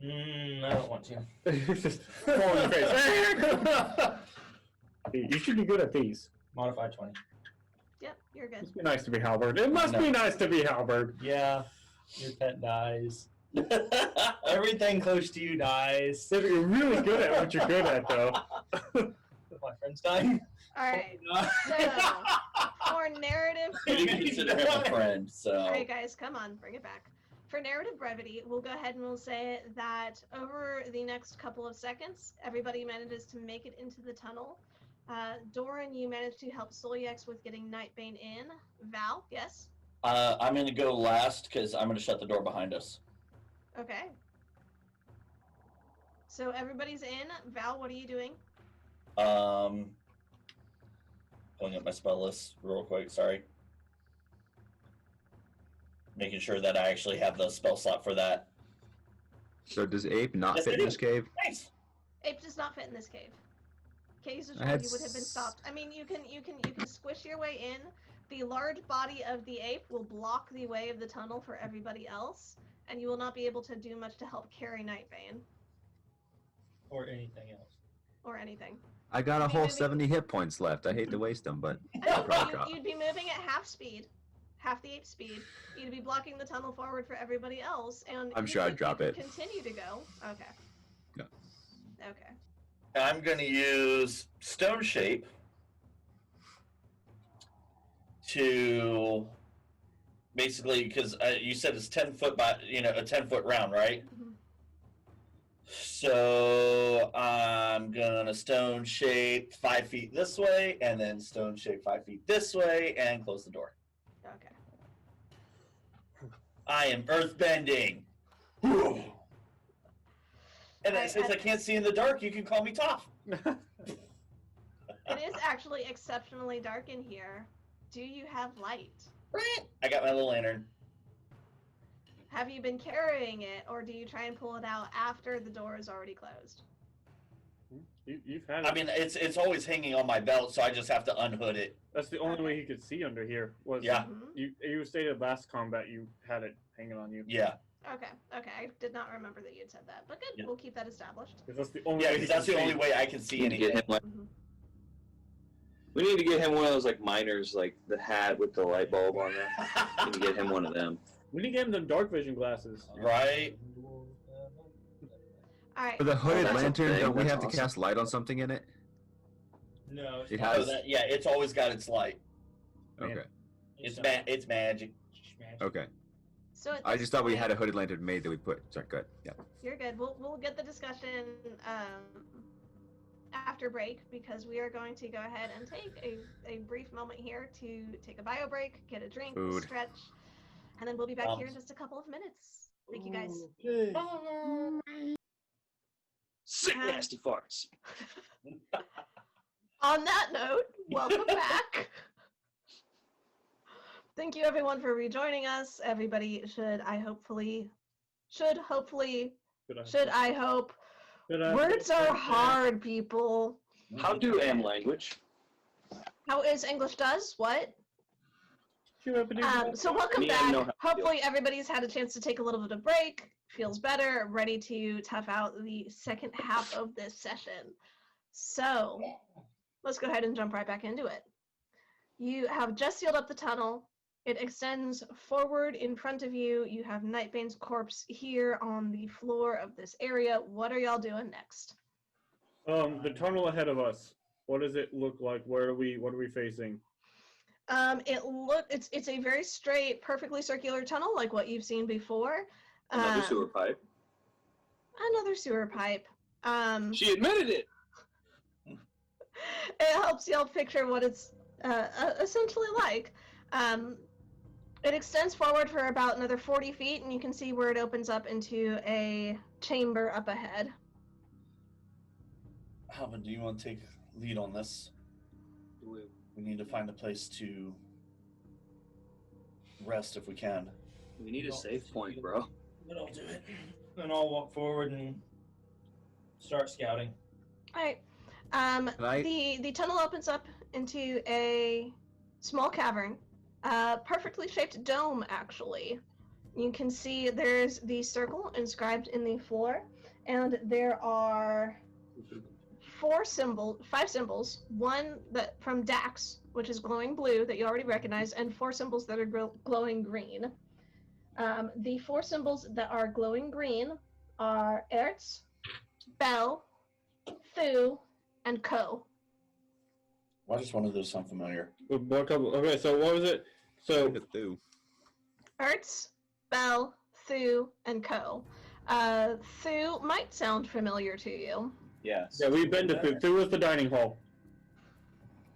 I don't want to. Just fall in the face. You should be good at these. Modify 20. Yep, you're It good. must be nice to be halberd. It must be nice to be halberd. Yeah. Your pet dies. Everything close to you dies. You're really good at what you're good at, though. My friend's dying. All right, so for narrative. You consider him a friend, so. All right, guys, come on, bring it back. For narrative brevity, we'll go ahead and we'll say that over the next couple of seconds, everybody manages to make it into the tunnel. Doran, you managed to help Solyax with getting Nightbane in. Val, yes? I'm going to go last because I'm going to shut the door behind us. Okay. So everybody's in. Val, what are you doing? Pulling up my spell list real quick, sorry. Making sure that I actually have the spell slot for that. So does Ape not Yes, fit I in do. this cave? Nice. Ape does not fit in this cave. Caves of I had you would have been stopped. I mean, you can squish your way in. The large body of the ape will block the way of the tunnel for everybody else, and you will not be able to do much to help carry Nightbane Or anything else. or anything. I got a Maybe- whole maybe- 70 hit points left. I hate to waste them, but I know, Probably got- you'd be moving at half speed, half the ape speed. You'd be blocking the tunnel forward for everybody else, and I'm you sure I'd could- drop you it. could Continue to go. Okay. No. Okay. I'm going to use Stone Shape to basically, because you said it's 10 foot by, a 10-foot round, right? Mhm. So I'm going to Stone Shape 5 feet this way, and then Stone Shape 5 feet this way, and close the door. Okay. I am earthbending. Whew. And Alright, since I can't see in the dark, you can call me Toph. It is actually exceptionally dark in here. Do you have light? I got my little lantern. Have you been carrying it, or do you try and pull it out after the door is already closed? You've had it. I mean, it's always hanging on my belt, so I just have to unhood it. That's the only way he could see under here. Was Yeah. Mhm. You stated last combat you had it hanging on you. Yeah, Okay. Okay. I did not remember that you had said that, but good. Yeah. We'll keep that established. 'Cause that's the only yeah, way because he that's can the see. only way I can see We need to get anything. him like Mhm. we need to get him one of those like miners, like the hat with the light bulb on there. We need to get him one of them. We need to get him them dark vision glasses. Right? All right. for the hooded that's a lantern, thing. don't we That's have to awesome. cast light on something in it? No, it's It not. has- So that, yeah, it's always got its light. Okay. It's not. it's magic. Okay. So at I this just thought we point- had a hooded lantern made that we put. Sorry, good. Yeah. You're good. We'll get the discussion after break, because we are going to go ahead and take a brief moment here to take a bio break, get a drink, Food. stretch, and then we'll be back here in just a couple of minutes. Thank you guys. Sick nasty farts. On that note, welcome back. Thank you everyone for rejoining us. Everybody should I hope. Words are hard, people. How do language? How is English does? What? So welcome Me, I know back. how to Hopefully everybody's had a chance to take a little bit of break, feels better, ready to tough out the second half of this session. So let's go ahead and jump right back into it. You have just sealed up the tunnel. It extends forward in front of you. You have Nightbane's corpse here on the floor of this area. What are y'all doing next? The tunnel ahead of us. What does it look like? What are we facing? It's a very straight, perfectly circular tunnel like what you've seen before. Another sewer pipe. Another sewer pipe. She admitted it. It helps y'all picture what it's essentially like. It extends forward for about another 40 feet, and you can see where it opens up into a chamber up ahead. Alvin, do you want to take lead on this? We need to find a place to rest if we can. We need a safe point, bro. But I'll do it. And I'll walk forward and start scouting. All right. The tunnel opens up into a small cavern, perfectly shaped dome, actually. You can see there's the circle inscribed in the floor, and there are five symbols. One that from Dax, which is glowing blue that you already recognize, and 4 symbols that are glowing green. The 4 symbols that are glowing green are Ertz, Bell, Thu, and Ko. Why does one of those sound familiar? Okay, so what was it? So Thu. Ertz, Bell, Thu, and Ko. Thu might sound familiar to you. Yes. yeah, we've been to Thu. Thu was the dining hall.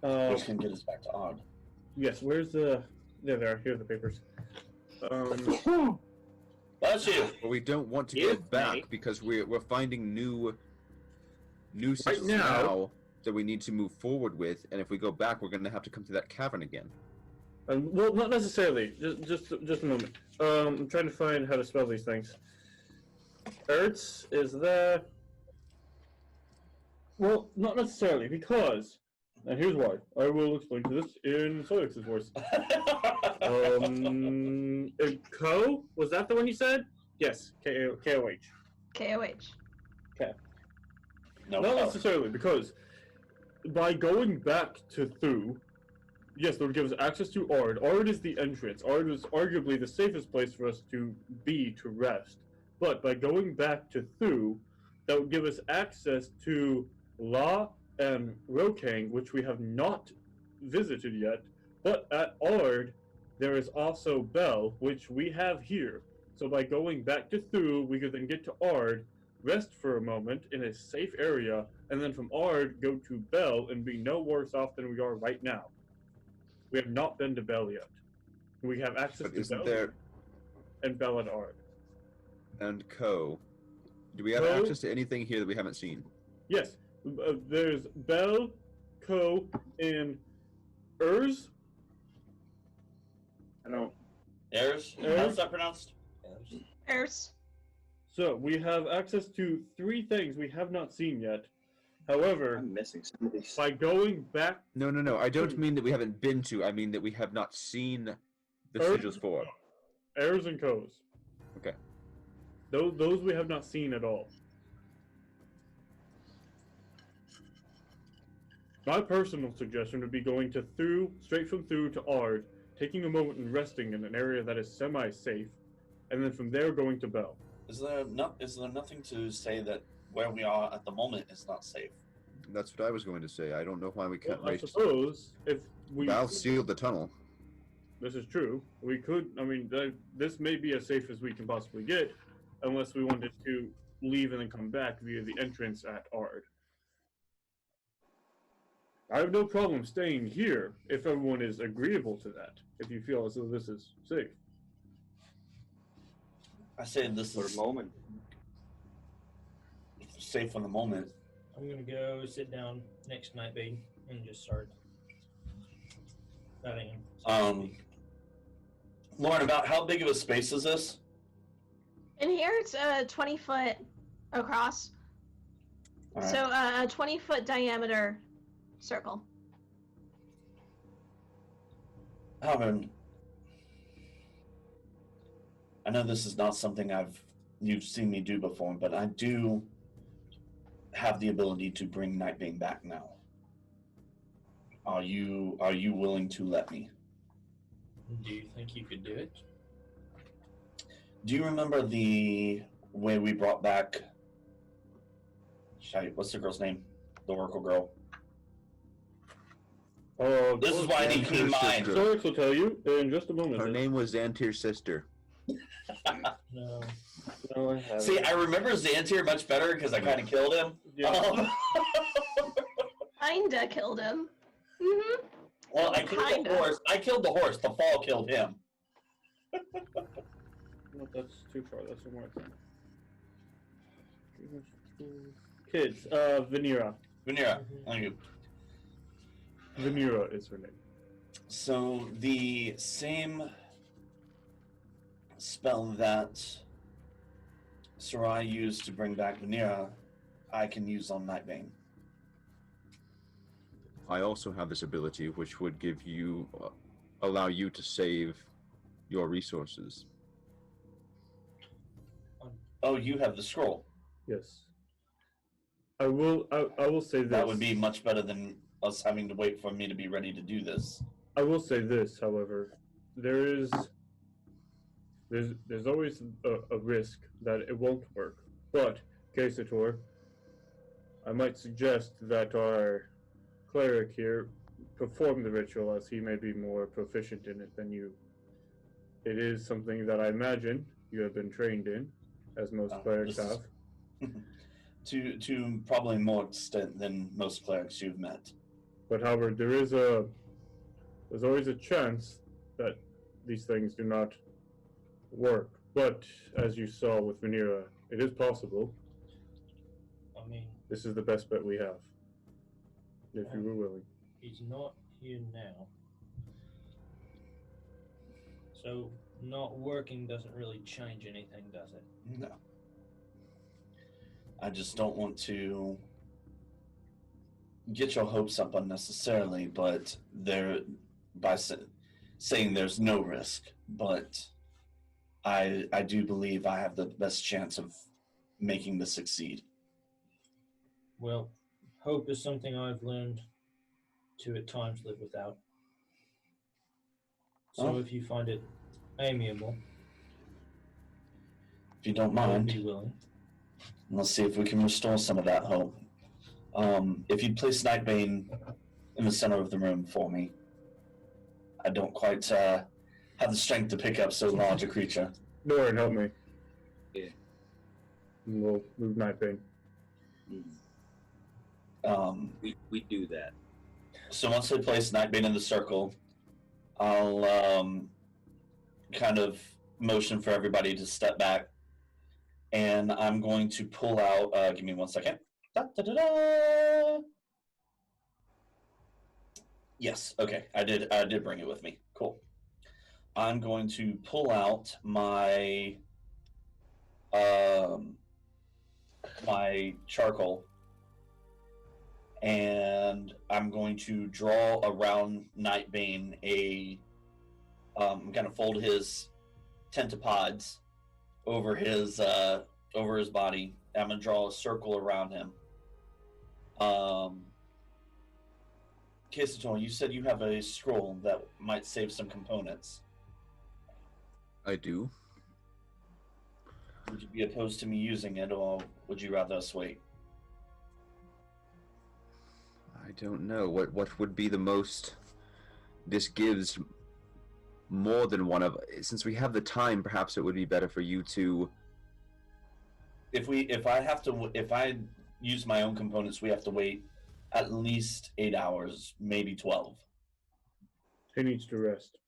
Which can get us back to Odd. Yes. Where's the? There they are. Here are the papers. Bless you. But we don't want to Give go back me- because we're finding new systems now- now that we need to move forward with, and if we go back, we're going to have to come to that cavern again. Well, not necessarily. Just a moment. I'm trying to find how to spell these things. Ertz is there. Well, not necessarily, because, and here's why. I will explain to this in Soyex's voice. Ko? Was that the one you said? Yes, K-O-H. KOH. No, Not necessarily, because by going back to Thu, yes, that would give us access to Ard. Ard is the entrance. Ard is arguably the safest place for us to be to rest. But by going back to Thu, that would give us access to La and Rokang, which we have not visited yet. But at Ard, there is also Bel, which we have here. So by going back to Thu, we could then get to Ard, rest for a moment in a safe area, and then from Ard go to Bel and be no worse off than we are right now. We have not been to Bel yet. We have access But to isn't Bel there and Bel and Ard. and Ko? Do we have Ko? access to anything here that we haven't seen? Yes, there's Bel, Ko, and Urs. I don't. Airs? Airs? How's that pronounced? Ertz. So we have access to 3 things we have not seen yet. However, I'm missing some of these. by going back, No. I don't mean that we haven't been to. I mean that we have not seen the Urs? sigils for. Urs and Kos. Okay. Those we have not seen at all. My personal suggestion would be going to Thu, straight from Thu to Ard, taking a moment and resting in an area that is semi-safe, and then from there going to Bel. Is there nothing to say that where we are at the moment is not safe? That's what I was going to say. I don't know why we can't Well, I race. suppose if we Val sealed the tunnel. this is true, we could. I mean, this may be as safe as we can possibly get, unless we wanted to leave and then come back via the entrance at Ard. I have no problem staying here if everyone is agreeable to that. If you feel as though this is safe. I say this For is a moment. safe for the moment. I'm gonna go sit down next to Nightbane and just start batting him. Lauren, about how big of a space is this? In here, it's 20 foot across. All right. So a 20-foot diameter circle. Howard, I know this is not something you've seen me do before, but I do have the ability to bring Nightbane back now. Are you willing to let me? Do you think you could do it? Do you remember the way we brought back? What's the girl's name? The Oracle girl. Oh, This is why I need clean mind. Sorex will tell you in just a moment. Her name was Xantir's sister. No. No, I haven't. See, I remember Xantir much better because I kind of killed him. Yeah. Kinda killed him. Mm-hmm. Well, I killed Kinda. the horse. I killed the horse. The fall killed him. No, that's too far. That's one more thing. Kids, Vanira. Vanira, thank you. Vanira is her name. So the same spell that Sarai used to bring back Vanira, I can use on Nightbane. I also have this ability, which would give you, allow you to save your resources. Oh, you have the scroll. Yes. I will say this. That would be much better than us having to wait for me to be ready to do this. I will say this, however, there's always a risk that it won't work. But, Casator, I might suggest that our cleric here perform the ritual, as he may be more proficient in it than you. It is something that I imagine you have been trained in, as most clerics this is- have. to probably more extent than most clerics you've met. But however, there's always a chance that these things do not work. But as you saw with Vanira, it is possible. I mean, This is the best bet we have. If you were willing. he's not here now. So, not working doesn't really change anything, does it? No. I just don't want to get your hopes up unnecessarily, but saying there's no risk, but I do believe I have the best chance of making this succeed. Well, hope is something I've learned to at times live without. So Oh. if you find it amiable, If you don't I would mind, be willing. let's see if we can restore some of that hope. If you'd place Nightbane in the center of the room for me. I don't quite have the strength to pick up so large a creature. Doran, help me. Yeah. And we'll move Nightbane. We do that. So once I place Nightbane in the circle, I'll kind of motion for everybody to step back, and I'm going to pull out. Give me 1 second. Da-da-da-da. Yes. Okay. I did bring it with me. Cool. I'm going to pull out my my charcoal, and I'm going to draw around Nightbane I'm going to fold his tentapods over his body. I'm going to draw a circle around him. Casaton, you said you have a scroll that might save some components. I do. Would you be opposed to me using it, or would you rather us wait? I don't know. What would be the most... This gives more than one of... Since we have the time, perhaps it would be better for you to... If I use my own components, we have to wait at least 8 hours, maybe 12. He needs to rest.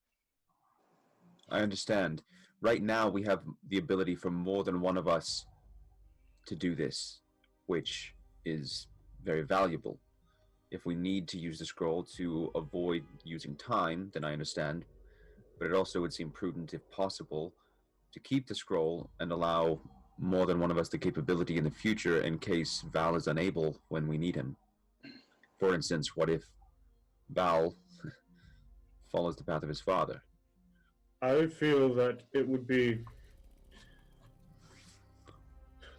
I understand. Right now, we have the ability for more than one of us to do this, which is very valuable. if we need to use the scroll to avoid using time, then I understand. But it also would seem prudent, if possible, to keep the scroll and allow more than one of us the capability in the future in case Val is unable when we need him. For instance, what if Val follows the path of his father? I feel that it would be,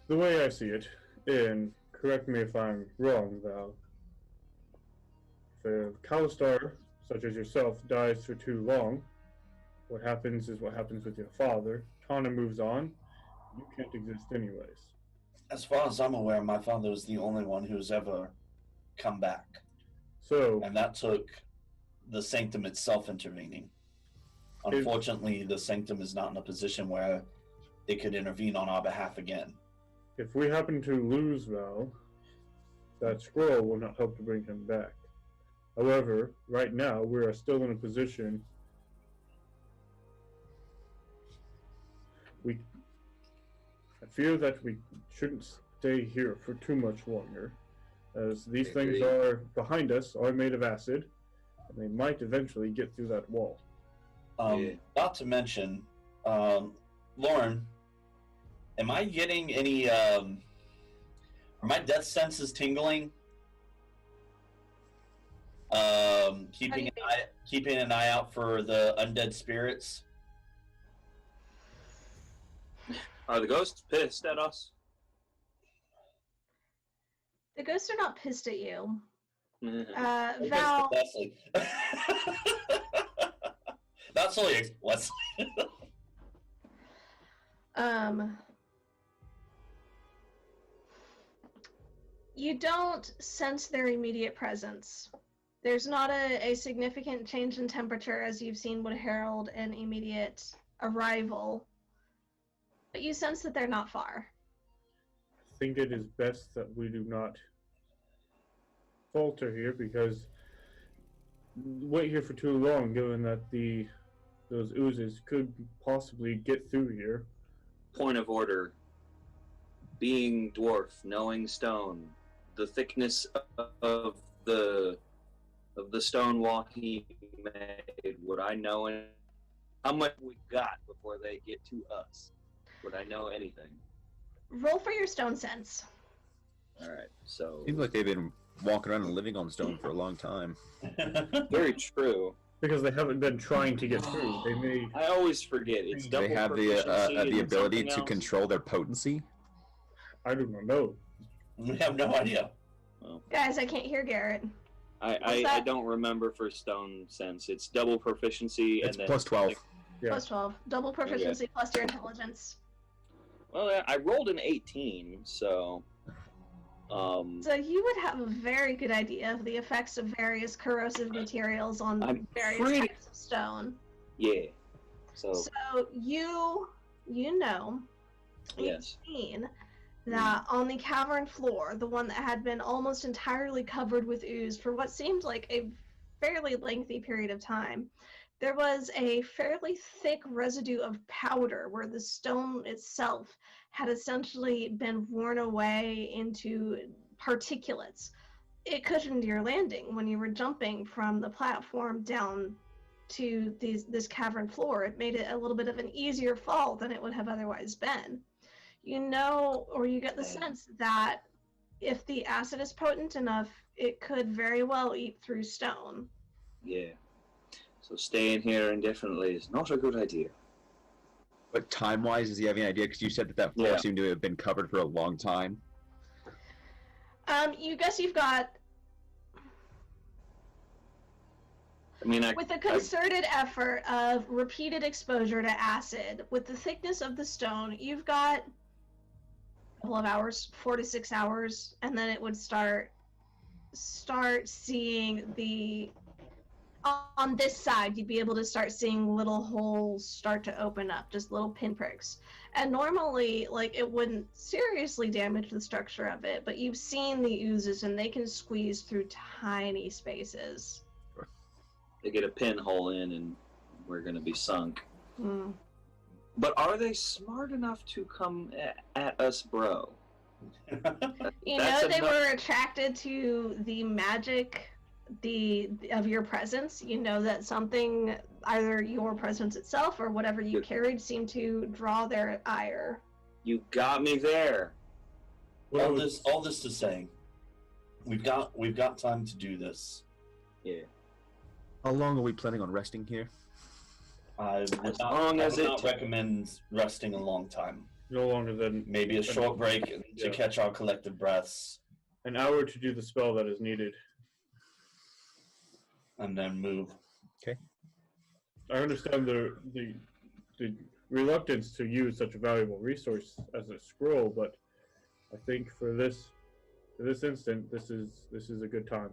the way I see it, and correct me if I'm wrong, Val, if a Kalistar, such as yourself, dies for too long, what happens is what happens with your father. Tana moves on. You can't exist anyways. As far as I'm aware, my father is the only one who's ever come back. So, And that took the Sanctum itself intervening. Unfortunately, the Sanctum is not in a position where it could intervene on our behalf again. if we happen to lose Val, that scroll will not help to bring him back. However, right now, we are still in a position I fear that we shouldn't stay here for too much longer, as these things are behind us, are made of acid, and they might eventually get through that wall. Not to mention, Lauren, am I getting any, are my death senses tingling? Keeping an eye out for the undead spirits. Are the ghosts pissed at us? The ghosts are not pissed at you. Okay, Val, so Leslie. Not solely Leslie. you don't sense their immediate presence. There's not a significant change in temperature as you've seen would herald an immediate arrival, but you sense that they're not far. I think it is best that we do not falter here, because wait here for too long, given that those oozes could possibly get through here. Point of order. Being dwarf, knowing stone, the thickness of the stone wall he made, would I know how much we got before they get to us? Would I know anything? Roll for your stone sense. Alright, so... Seems like they've been walking around and living on stone for a long time. Very true. Because they haven't been trying to get through. They may. I always forget. It's double They have proficiency and the ability something to else. control their potency. I do not know. We have no idea. Well, Guys, I can't hear Garrett. I don't remember for stone sense. It's double proficiency It's and then plus 12. Yeah. Plus 12. Double proficiency plus your intelligence. Well, I rolled an 18, so. So you would have a very good idea of the effects of various corrosive materials on I'm various pretty- types of stone. Yeah. So So you know, yes. you've seen that on the cavern floor, the one that had been almost entirely covered with ooze for what seemed like a fairly lengthy period of time, there was a fairly thick residue of powder where the stone itself had essentially been worn away into particulates. It cushioned your landing when you were jumping from the platform down to this cavern floor. It made it a little bit of an easier fall than it would have otherwise been. You know, or you get the sense that if the acid is potent enough, it could very well eat through stone. Yeah. So staying here indefinitely is not a good idea. But time-wise, does he have any idea? Because you said that floor Yeah. seemed to have been covered for a long time. You guess you've got, I mean, with a concerted effort of repeated exposure to acid, with the thickness of the stone, you've got a couple of hours, 4 to 6 hours, and then it would start seeing the, on this side, you'd be able to start seeing little holes start to open up, just little pinpricks. And normally, like, it wouldn't seriously damage the structure of it, but you've seen the oozes and they can squeeze through tiny spaces. they get a pinhole in and we're going to be sunk. Mm. But are they smart enough to come at us, bro? You That's know they enough- were attracted to the magic of your presence. You know that something, either your presence itself or whatever you carried, seemed to draw their ire. You got me there. What I all was- this to say, we've got time to do this. Yeah. How long are we planning on resting here? I would As not, long I as would it not ta- recommend resting a long time. no longer than Maybe a short break to Yeah. catch our collective breaths, an hour to do the spell that is needed. and then move. I understand the reluctance to use such a valuable resource as a scroll, but I think for this instant, this is a good time.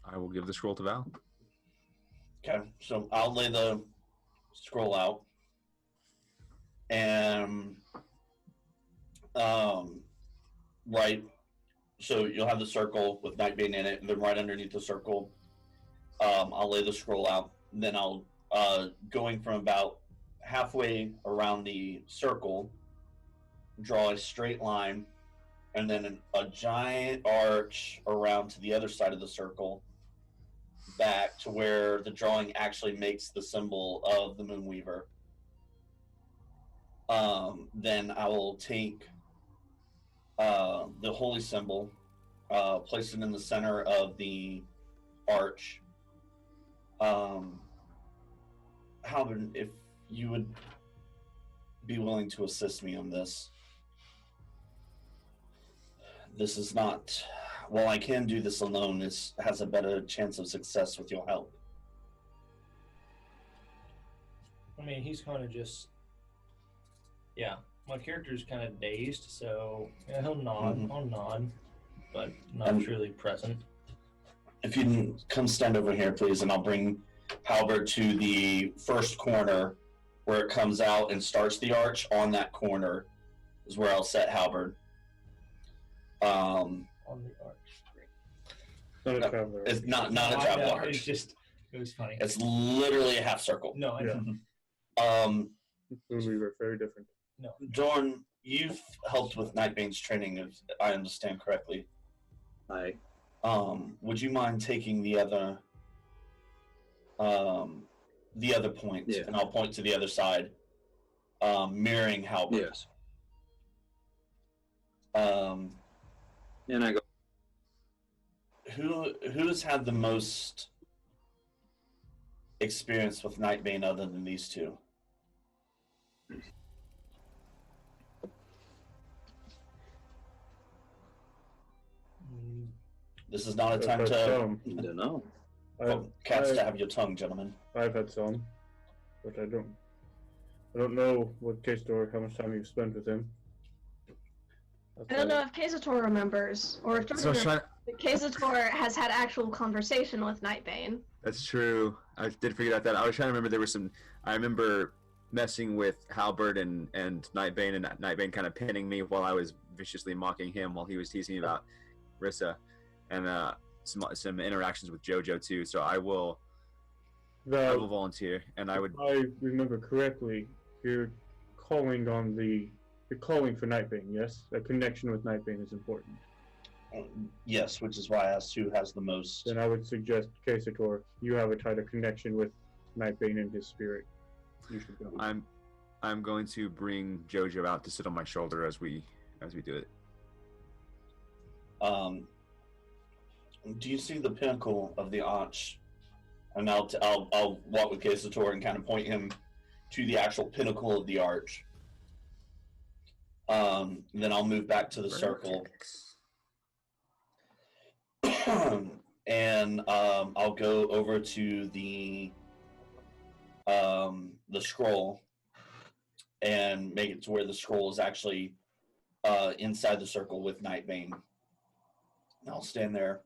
I will give the scroll to Val. Okay, so I'll lay the scroll out, and right. So you'll have the circle with Nightbane in it, and then right underneath the circle, I'll lay the scroll out. And then I'll going from about halfway around the circle, draw a straight line, and then a giant arch around to the other side of the circle, back to where the drawing actually makes the symbol of the Moonweaver. Then I will take the holy symbol, place it in the center of the arch. Halvard, if you would be willing to assist me on this. This is not, while I can do this alone, this has a better chance of success with your help. I mean, he's kind of just, yeah. My character's kind of dazed, so yeah, he'll nod. Mhm. I'll nod, but not And- truly present. If you can come stand over here, please, and I'll bring Halberd to the first corner where it comes out and starts the arch. On that corner is where I'll set Halberd. On the arch. Not a No, traveler. It's not No, a I travel know, arch. It's just, it was funny. It's literally a half circle. No, I Yeah. Um, We were very different. no. Dorn, you've helped with Nightbane's training, if I understand correctly. I Would you mind taking the other point, Yeah. and I'll point to the other side, mirroring Halberd. yes. Um, And I go. who's had the most experience with Nightbane other than these two? Mm, This is not a time I've had to some. I don't know. cats to I've, have your tongue, gentlemen. I've had some, but I don't know what case or how much time you've spent with him. I don't know if Kazator remembers, or if So I was trying. Kazator has had actual conversation with Nightbane. That's true. I did figure out that. I was trying to remember there was some. I remember messing with Halberd and Nightbane, and Nightbane kind of pinning me while I was viciously mocking him while he was teasing me about Rissa, and some interactions with JoJo too. So I will volunteer, and I would. If I remember correctly, you're calling for Nightbane, yes? A connection with Nightbane is important. Yes, which is why I asked who has the most. Then I would suggest, Kasator, you have a tighter connection with Nightbane and his spirit. You should go. I'm going to bring JoJo out to sit on my shoulder as we do it. Do you see the pinnacle of the arch? And I'll walk with Kasator and kind of point him to the actual pinnacle of the arch. Then I'll move back to the circle. And I'll go over to the scroll and make it to where the scroll is actually inside the circle with Nightbane. And I'll stand there,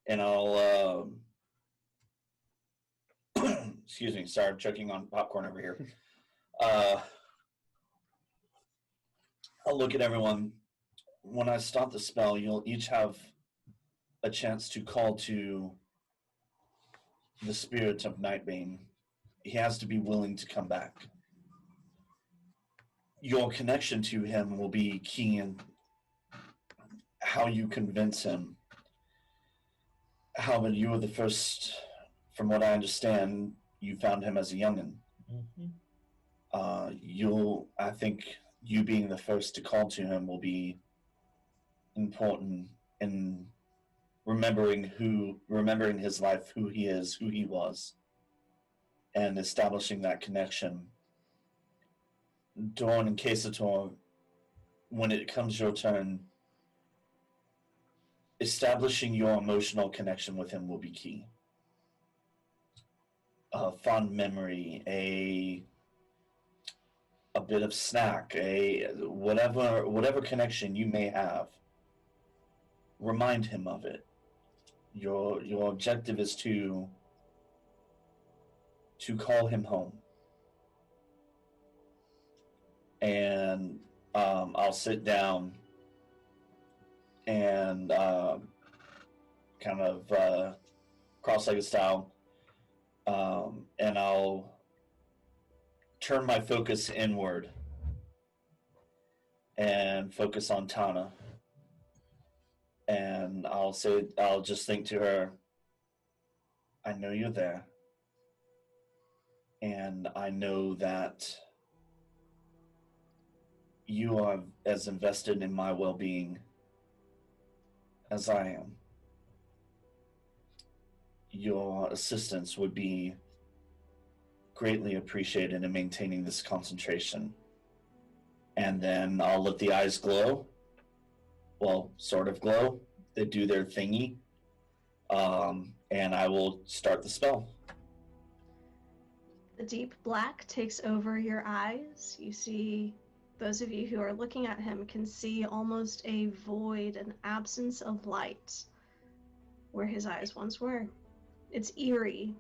and I'll excuse me, sorry, I'm choking on popcorn over here. I'll look at everyone. When I start the spell, you'll each have a chance to call to the spirit of Nightbane. He has to be willing to come back. your connection to him will be key in how you convince him. Halberd, you were the first, from what I understand, you found him as a youngin'. Mm-hmm. I think you being the first to call to him will be important in remembering his life, who he is, who he was, and establishing that connection. Dorn and Casator, when it comes your turn, establishing your emotional connection with him will be key. A fond memory, a bit of snack, whatever connection you may have, remind him of it. Your objective is to call him home. And I'll sit down and kind of cross-legged style, and I'll turn my focus inward and focus on Tana. And I'll just think to her, I know you're there. And I know that you are as invested in my well-being as I am. Your assistance would be greatly appreciated in maintaining this concentration. And then I'll let the eyes glow. Well, sort of glow. They do their thingy. And I will start the spell. The deep black takes over your eyes. You see, those of you who are looking at him can see almost a void, an absence of light where his eyes once were. It's eerie.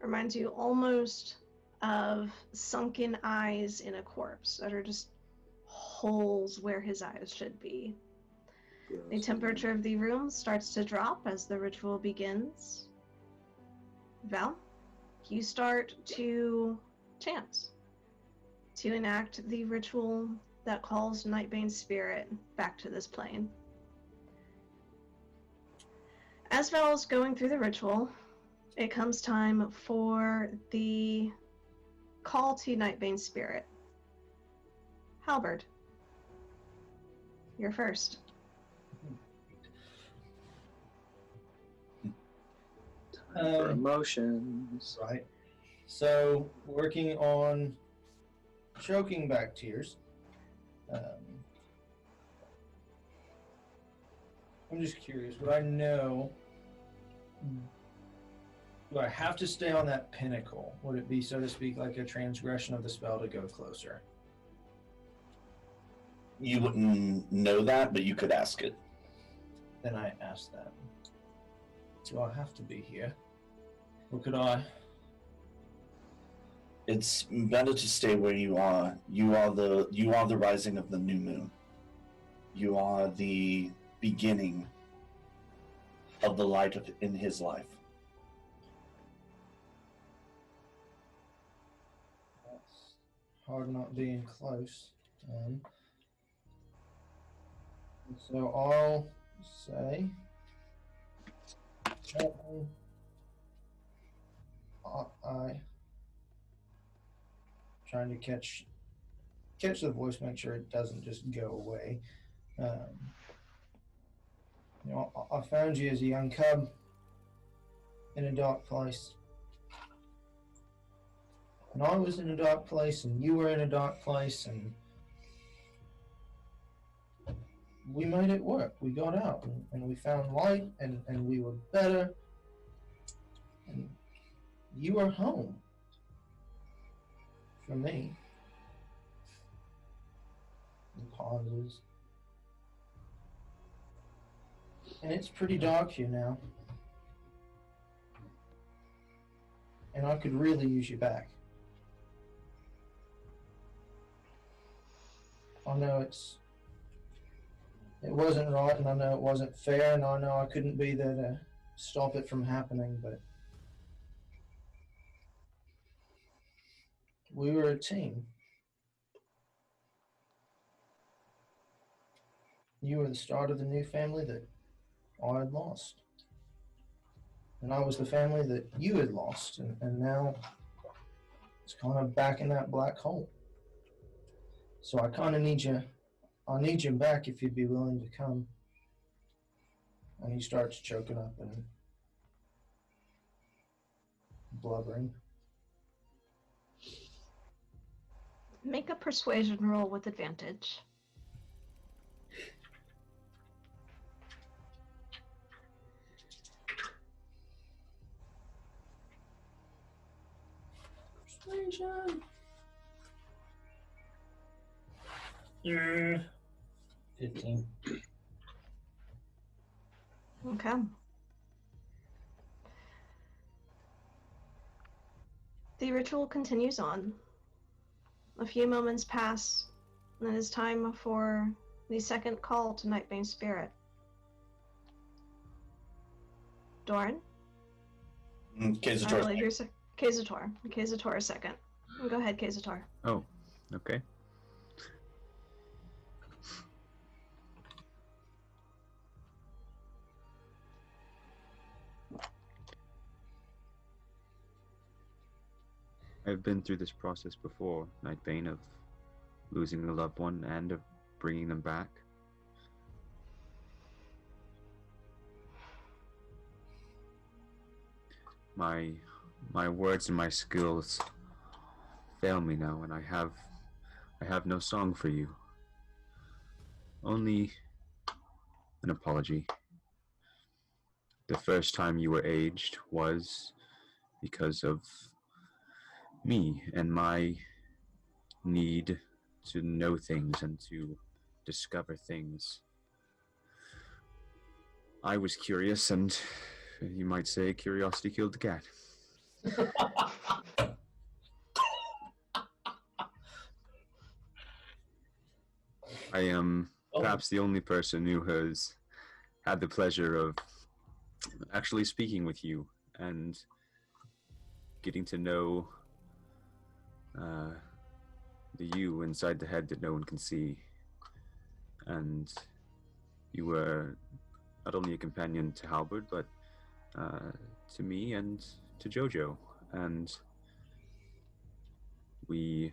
Reminds you almost of sunken eyes in a corpse that are just holes where his eyes should be. The temperature of the room starts to drop as the ritual begins. Val, you start to chant, to enact the ritual that calls Nightbane's spirit back to this plane. As Val's going through the ritual, it comes time for the call to Nightbane's spirit. Halberd, you're first. For emotions. Right. So, working on choking back tears. I'm just curious, would I know, do I have to stay on that pinnacle? Would it be, so to speak, like a transgression of the spell to go closer? You wouldn't know that, but you could ask it. Then I ask that. Do I have to be here? Or could I? It's better to stay where you are. You are the rising of the new moon. You are the beginning of the light in his life. That's hard not being close. So I'll say, I trying to catch the voice, make sure it doesn't just go away. I found you as a young cub in a dark place. And I was in a dark place, and you were in a dark place, and we made it work. We got out, and we found light, and we were better. And you are home. For me. And pauses. And it's pretty dark here now. And I could really use you back. I know it wasn't right, and I know it wasn't fair, and I know I couldn't be there to stop it from happening, but we were a team. You were the start of the new family that I had lost. And I was the family that you had lost. And now it's kind of back in that black hole. So I kind of need you. I need you back if you'd be willing to come. And he starts choking up and blubbering. Make a persuasion roll with advantage. Persuasion. 15. Okay. The ritual continues on. A few moments pass, and it is time for the second call to Nightbane Spirit. Doran? Kazator's I believe you're Kazator. Kazator is second. Go ahead, Kazator. Oh, okay. I've been through this process before, Nightbane, of losing a loved one and of bringing them back. My words and my skills fail me now, and I have no song for you. Only an apology. The first time you were aged was because of me and my need to know things and to discover things. I was curious, and you might say curiosity killed the cat. I am perhaps the only person who has had the pleasure of actually speaking with you and getting to know the you inside the head that no one can see. And you were not only a companion to Halberd, but to me and to Jojo. And we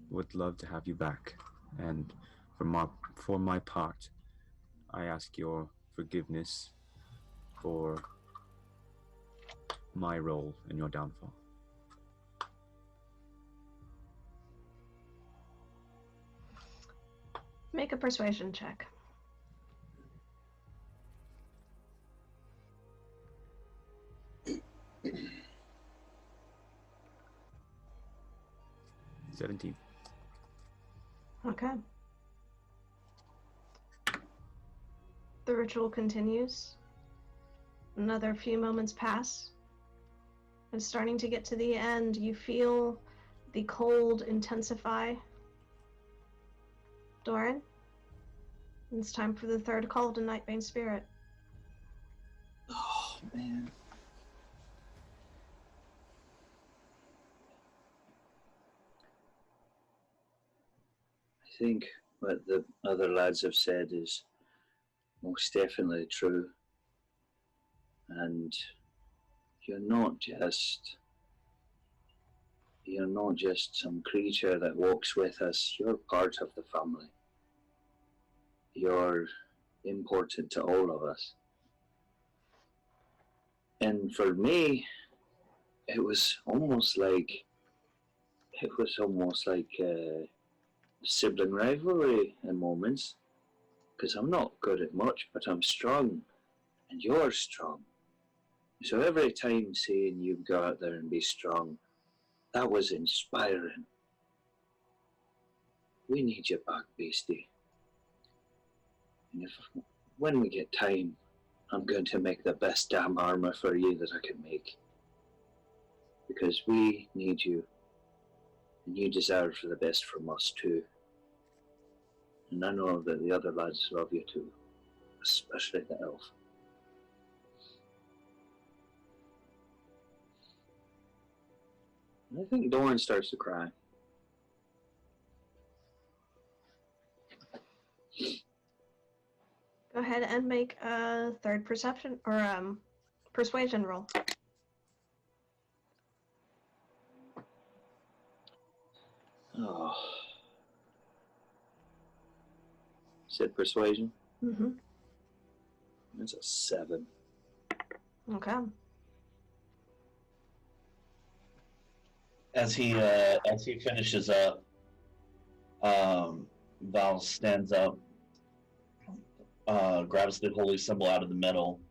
would love to have you back. And for my part, I ask your forgiveness for my role in your downfall. Make a persuasion check. $17. Okay. The ritual continues. Another few moments pass. And starting to get to the end, you feel the cold intensify. Doran, it's time for the third call to Nightbane Spirit. Oh, man. I think what the other lads have said is most definitely true. And you're not just some creature that walks with us. You're part of the family. You're important to all of us. And for me, it was almost like sibling rivalry in moments, because I'm not good at much, but I'm strong, and you're strong. So every time seeing you go out there and be strong, that was inspiring. We need you back, Beastie. And when we get time, I'm going to make the best damn armor for you that I can make. Because we need you, and you deserve the best from us too. And I know that the other lads love you too, especially the elf. And I think Doran starts to cry. ahead and make a third perception or persuasion roll. Oh. Said persuasion. Mm-hmm. That's a 7. Okay. As he finishes up, Val stands up, grabs the holy symbol out of the middle,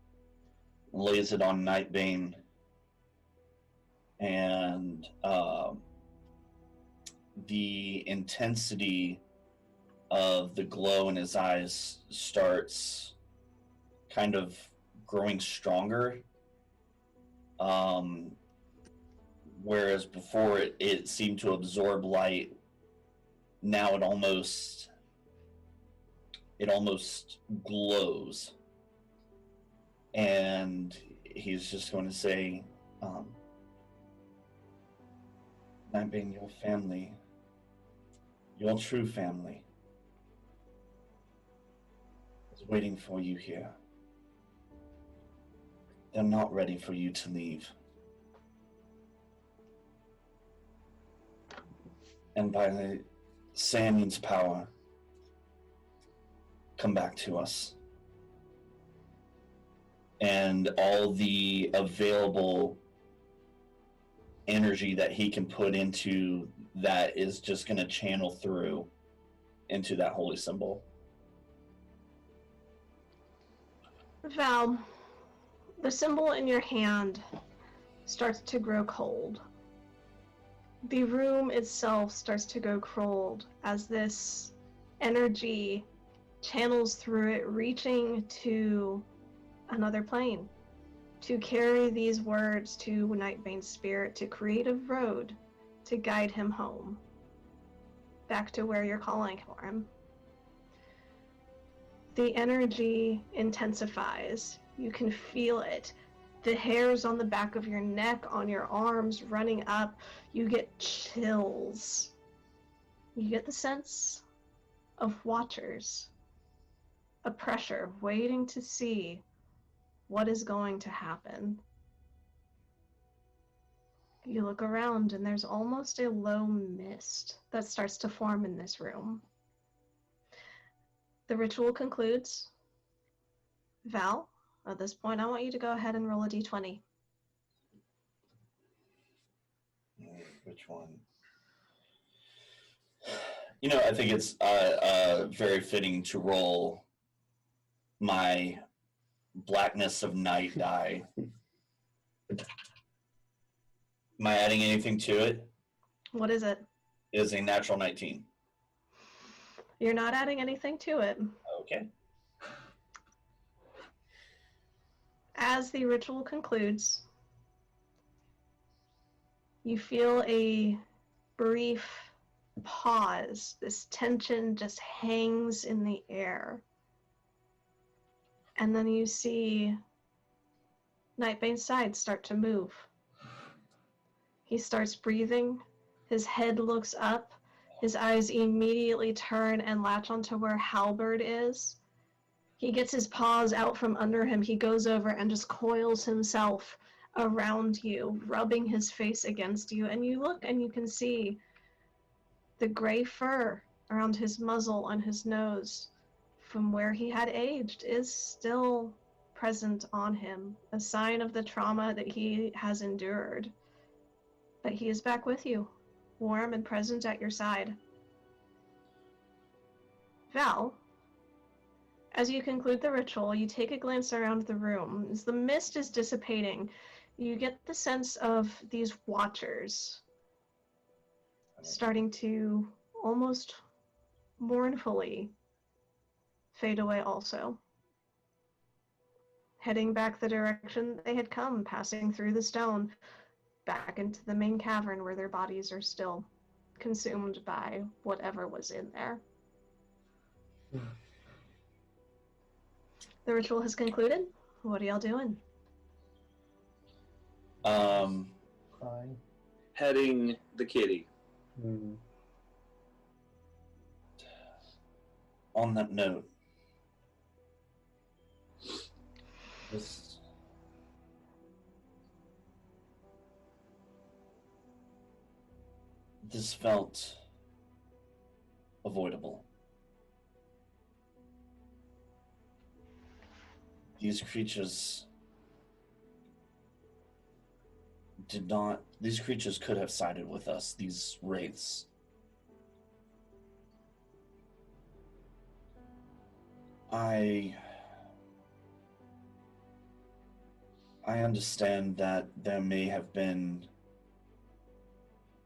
lays it on Nightbane, and the intensity of the glow in his eyes starts kind of growing stronger. Whereas before it seemed to absorb light, now it almost glows. And he's just going to say, Nightbane, your family, your true family, is waiting for you here. They're not ready for you to leave. And by the Sandion's power, come back to us. And all the available energy that he can put into that is just going to channel through into that holy symbol. Val, the symbol in your hand starts to grow cold. The room itself starts to go cold as this energy channels through it, reaching to another plane, to carry these words to Nightbane's spirit, to create a road to guide him home, back to where you're calling for him. The energy intensifies. You can feel it. The hairs on the back of your neck, on your arms, running up. You get chills. You get the sense of watchers, a pressure waiting to see what is going to happen. You look around and there's almost a low mist that starts to form in this room. The ritual concludes. Val, at this point, I want you to go ahead and roll a d20. Which one? You know, I think it's very fitting to roll my blackness of night die. Am I adding anything to it? What is it? It is a natural 19. You're not adding anything to it. Okay. As the ritual concludes, you feel a brief pause. This tension just hangs in the air. And then you see Nightbane's sides start to move. He starts breathing. His head looks up. His eyes immediately turn and latch onto where Halberd is. He gets his paws out from under him. He goes over and just coils himself around you, rubbing his face against you. And you look and you can see the gray fur around his muzzle and his nose from where he had aged is still present on him, a sign of the trauma that he has endured. But he is back with you, warm and present at your side. Val, as you conclude the ritual, you take a glance around the room. As the mist is dissipating, you get the sense of these watchers starting to almost mournfully fade away also, heading back the direction they had come, passing through the stone, back into the main cavern where their bodies are still consumed by whatever was in there. The ritual has concluded. What are y'all doing? Crying. Heading the kitty. On that note, This felt avoidable. These creatures these creatures could have sided with us, these wraiths. I understand that there may have been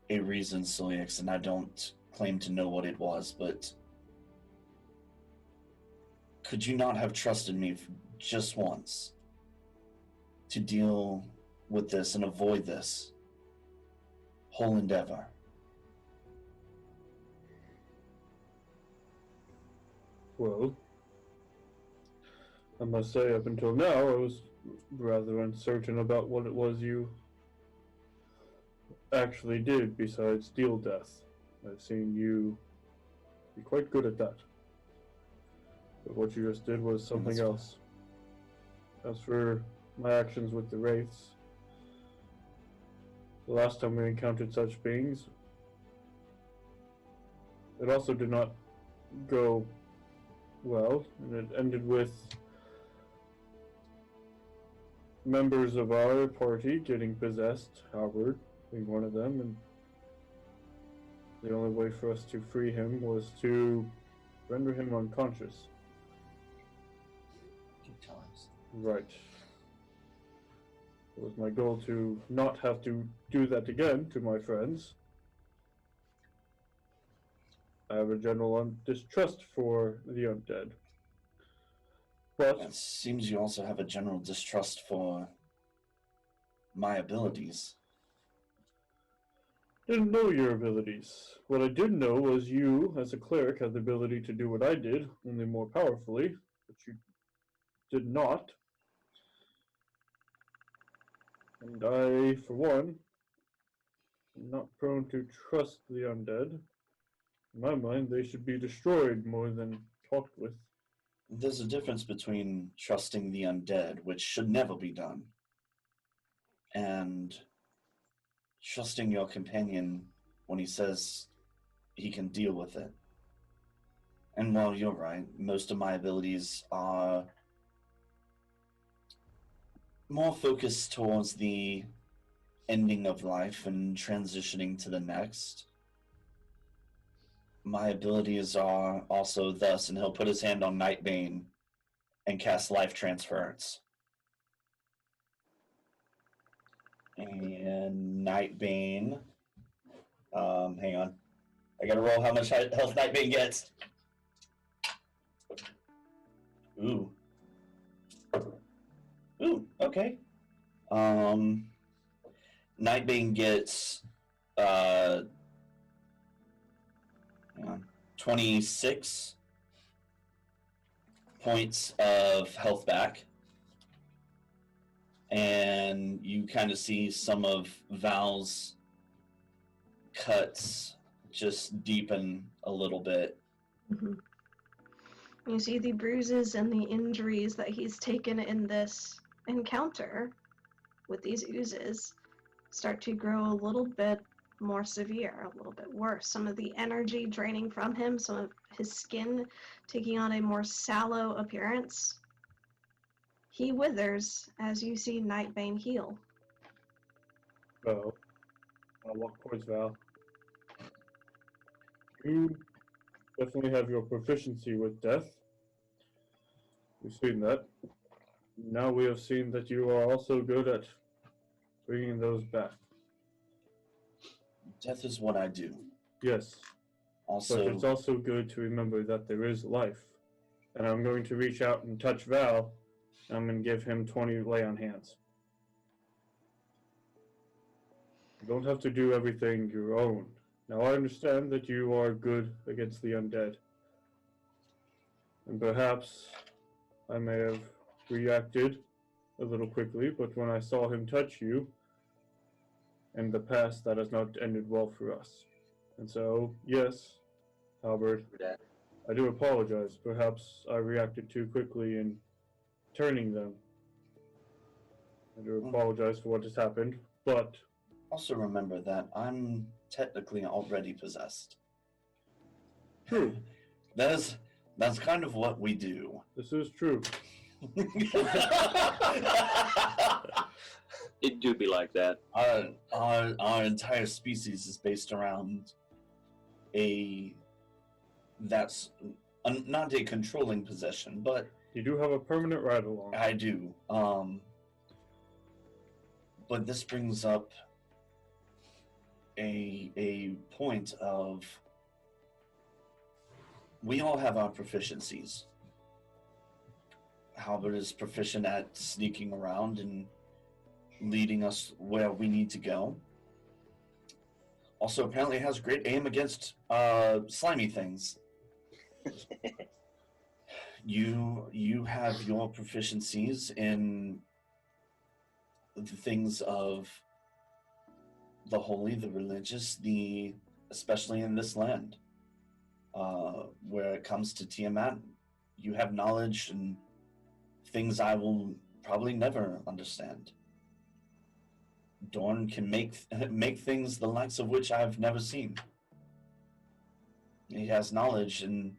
a reason, Silix, and I don't claim to know what it was, but could you not have trusted me for just once to deal with this and avoid this whole endeavor? Well, I must say, up until now, I was rather uncertain about what it was you actually did besides deal death. I've seen you be quite good at that. But what you just did was something That's else. As for my actions with the wraiths, the last time we encountered such beings, it also did not go well, and it ended with members of our party getting possessed, Howard being one of them, and the only way for us to free him was to render him unconscious. Good times. Right. It was my goal to not have to do that again to my friends. I have a general distrust for the undead. But It seems you also have a general distrust for my abilities. didn't know your abilities. What I did know was you, as a cleric, had the ability to do what I did, only more powerfully, but you did not. And I, for one, am not prone to trust the undead. In my mind, they should be destroyed more than talked with. There's a difference between trusting the undead, which should never be done, and trusting your companion when he says he can deal with it. And while you're right, most of my abilities are more focused towards the ending of life and transitioning to the next. My abilities are also thus, and he'll put his hand on Nightbane and cast Life Transference. And Nightbane, hang on. I gotta roll how much health Nightbane gets. Ooh. Ooh, okay. Nightbane gets, hang on, 26 points of health back. And you kind of see some of Val's cuts just deepen a little bit. Mhm. You see the bruises and the injuries that he's taken in this encounter with these oozes start to grow a little bit more severe, a little bit worse. Some of the energy draining from him, some of his skin taking on a more sallow appearance. He withers as you see Nightbane heal. So, I'll walk towards Val. You definitely have your proficiency with death. We've seen that. Now we have seen that you are also good at bringing those back. Death is what I do. Yes, Also, but it's also good to remember that there is life. And I'm going to reach out and touch Val. I'm going to give him 20 lay on hands. You don't have to do everything your own. Now I understand that you are good against the undead. And perhaps I may have reacted a little quickly, but when I saw him touch you in the past, that has not ended well for us. And so, yes, Albert, I do apologize. Perhaps I reacted too quickly in turning them. I do apologize for what has happened, but Also remember that I'm technically already possessed. true. That's kind of what we do. This is true. It do be like that. Our entire species is based around that's not a controlling possession, but You do have a permanent ride along. I do. But this brings up a point of we all have our proficiencies. Halbert is proficient at sneaking around and leading us where we need to go. Also, apparently has great aim against slimy things. You have your proficiencies in the things of the holy, the religious, especially in this land. Where it comes to Tiamat, you have knowledge and things I will probably never understand. Dorn can make things the likes of which I've never seen. He has knowledge and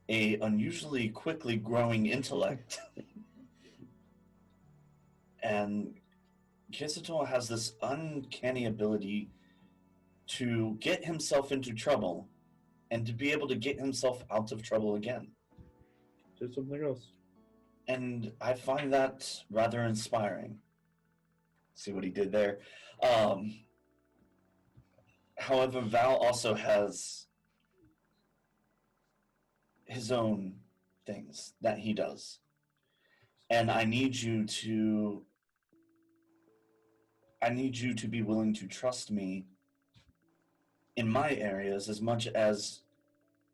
a unusually quickly growing intellect. And Kisator has this uncanny ability to get himself into trouble and to be able to get himself out of trouble again. Did something else. And I find that rather inspiring. See what he did there? However, Val also has his own things that he does. And I need you to be willing to trust me in my areas as much as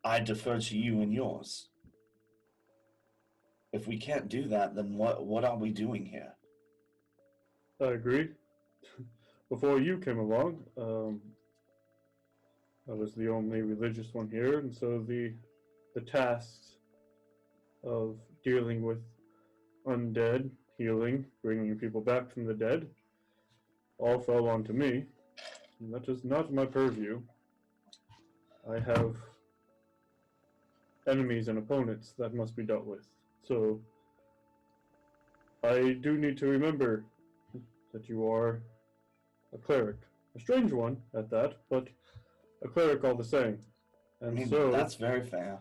I defer to you in yours. If we can't do that, then what are we doing here? I agree. Before you came along, I was the only religious one here, and so the tasks of dealing with undead, healing, bringing people back from the dead, all fell onto me. And that is not my purview. I have enemies and opponents that must be dealt with. So I do need to remember that you are a cleric. A strange one at that, but a cleric all the same. I And mean, so that's very fair.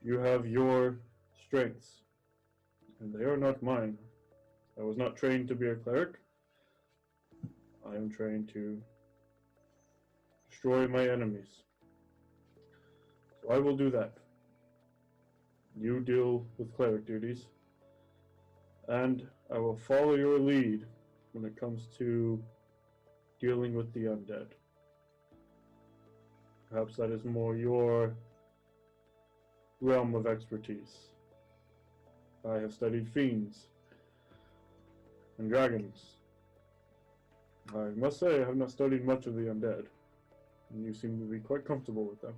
you have your strengths, and they are not mine. I was not trained to be a cleric. I am trained to destroy my enemies. So I will do that. You deal with cleric duties, and I will follow your lead when it comes to dealing with the undead. Perhaps that is more your realm of expertise. I have studied fiends and dragons. I must say I have not studied much of the undead, and you seem to be quite comfortable with them.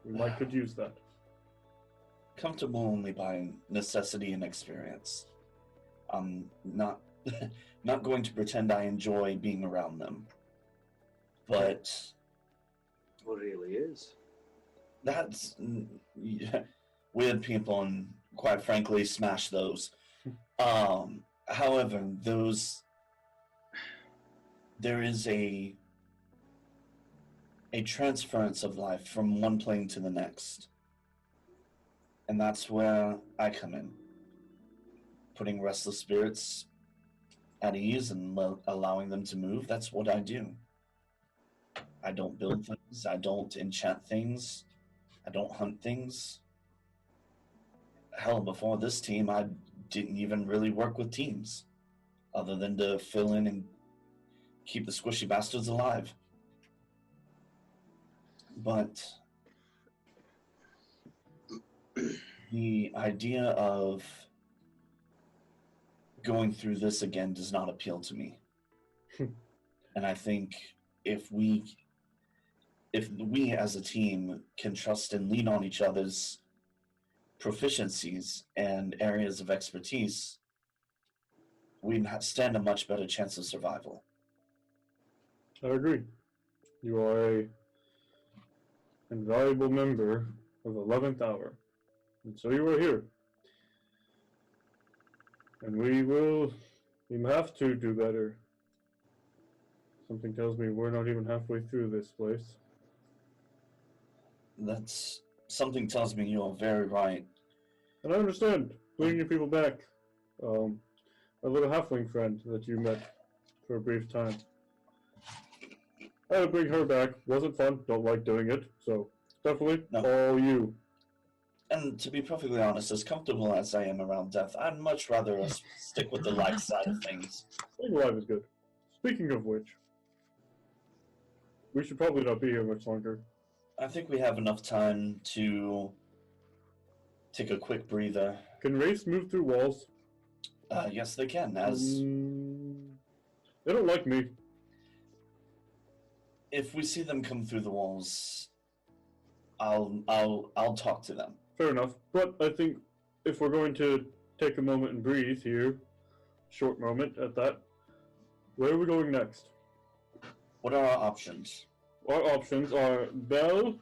We might could use that. Comfortable only by necessity and experience. I'm not not going to pretend I enjoy being around them. But What really is. that's weird people, and quite frankly, smash those. However, there is a transference of life from one plane to the next. And that's where I come in. Putting restless spirits at ease and allowing them to move, that's what I do. I don't build things, I don't enchant things, I don't hunt things. Hell, before this team, I didn't even really work with teams, other than to fill in and keep the squishy bastards alive. But the idea of going through this again does not appeal to me. And I think if we as a team can trust and lean on each other's proficiencies and areas of expertise, we stand a much better chance of survival. I agree. You are a invaluable member of 11th Hour. And so you are here. And we have to do better. Something tells me we're not even halfway through this place. Something tells me you are very right. And I understand bringing your people back. Our little halfling friend that you met for a brief time. I had to bring her back. Wasn't fun. Don't like doing it. So definitely all you. And to be perfectly honest, as comfortable as I am around death, I'd much rather us stick with the light side of things. Staying alive is good. Speaking of which, we should probably not be here much longer. I think we have enough time to take a quick breather. Can wraiths move through walls? Yes, they can. They don't like me. If we see them come through the walls, I'll talk to them. Fair enough. But I think if we're going to take a moment and breathe here, short moment at that, where are we going next? What are our options? Our options are Bell,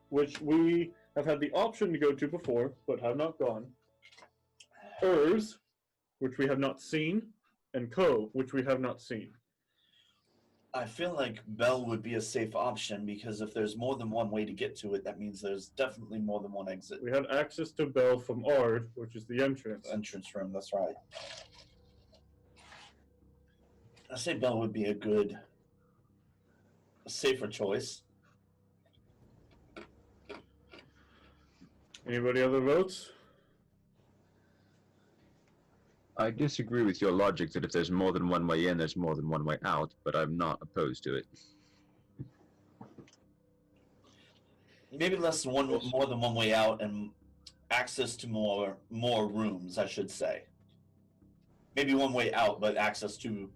which we have had the option to go to before, but have not gone. Urs, which we have not seen, and Co, which we have not seen. I feel like Bell would be a safe option because if there's more than one way to get to it, that means there's definitely more than one exit. We had access to Bell from Ard, which is the entrance. Entrance room, that's right. I say Bell would be a safer choice. Anybody other votes? I disagree with your logic that if there's more than one way in, there's more than one way out, but I'm not opposed to it. Maybe more than one way out and access to more rooms, I should say. Maybe one way out, but access to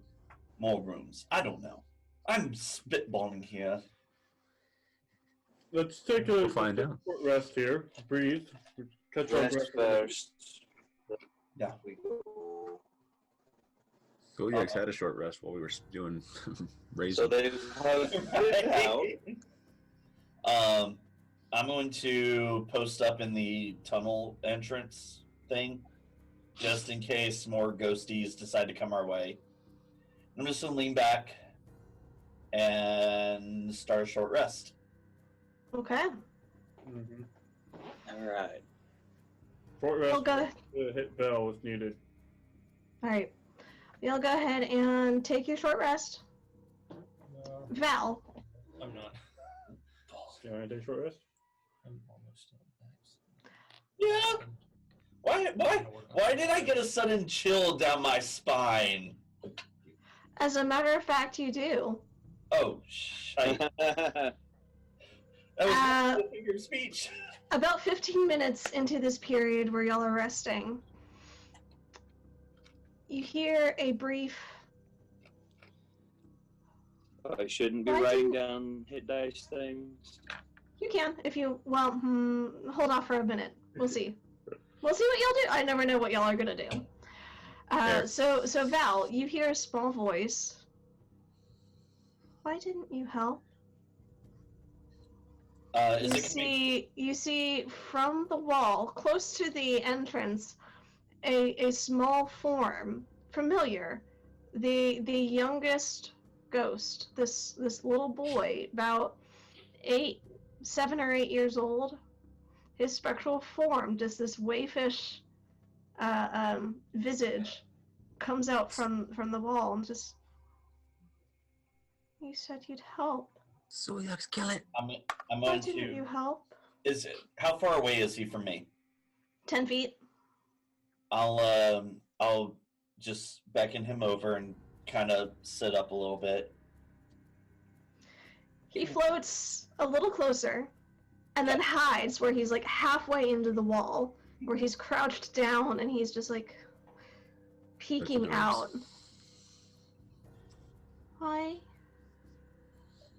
more rooms. I don't know. I'm spitballing here. Let's take We'll find out. short rest here. Breathe. Catch our breath. Rest first. Yeah. Goliath's had a short rest while we were doing raising. So they have it out. I'm going to post up in the tunnel entrance thing, just in case more ghosties decide to come our way. I'm just going to lean back and start a short rest. Okay. Mm-hmm. All right. Short rest. We'll go. Hit Bell if needed. All right. You'll go ahead and take your short rest. No, Val. I'm not. You want to take a short rest? I'm almost done. Yeah. Why did I get a sudden chill down my spine? As a matter of fact, you do. Oh, shite. That was my figure of speech. About 15 minutes into this period where y'all are resting, you hear a brief. I shouldn't be Why writing didn't- down hit dice things. You can, if you. Well, hold off for a minute. We'll see. We'll see what y'all do. I never know what y'all are gonna do. Fair. So Val, you hear a small voice. Why didn't you help? You see from the wall, close to the entrance, a small form, familiar. The youngest ghost, this little boy, about 7 or 8 years old. His spectral form, just this wayfish visage, comes out from the wall and just. You said you'd help. So let's kill it. I'm Why going didn't you to. help? How far away is he from me? 10 feet. I'll just beckon him over and kind of sit up a little bit. He floats a little closer and then hides where he's like halfway into the wall, where he's crouched down and he's just like peeking Open out. doors. Why?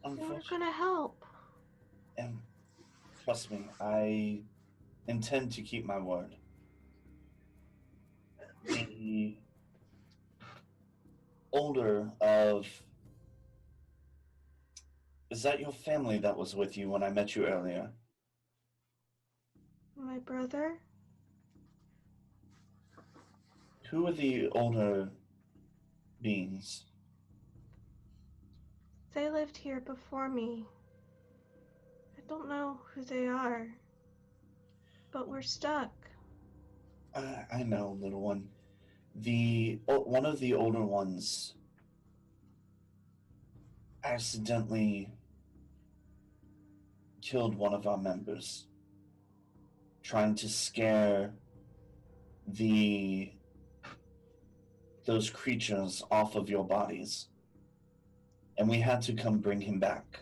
You were gonna help. And trust me, I intend to keep my word. The older of... Is that your family that was with you when I met you earlier? My brother? Who are the older beings? They lived here before me. I don't know who they are, but we're stuck. I know, little one. One of the older ones accidentally killed one of our members, trying to scare those creatures off of your bodies. And we had to come bring him back.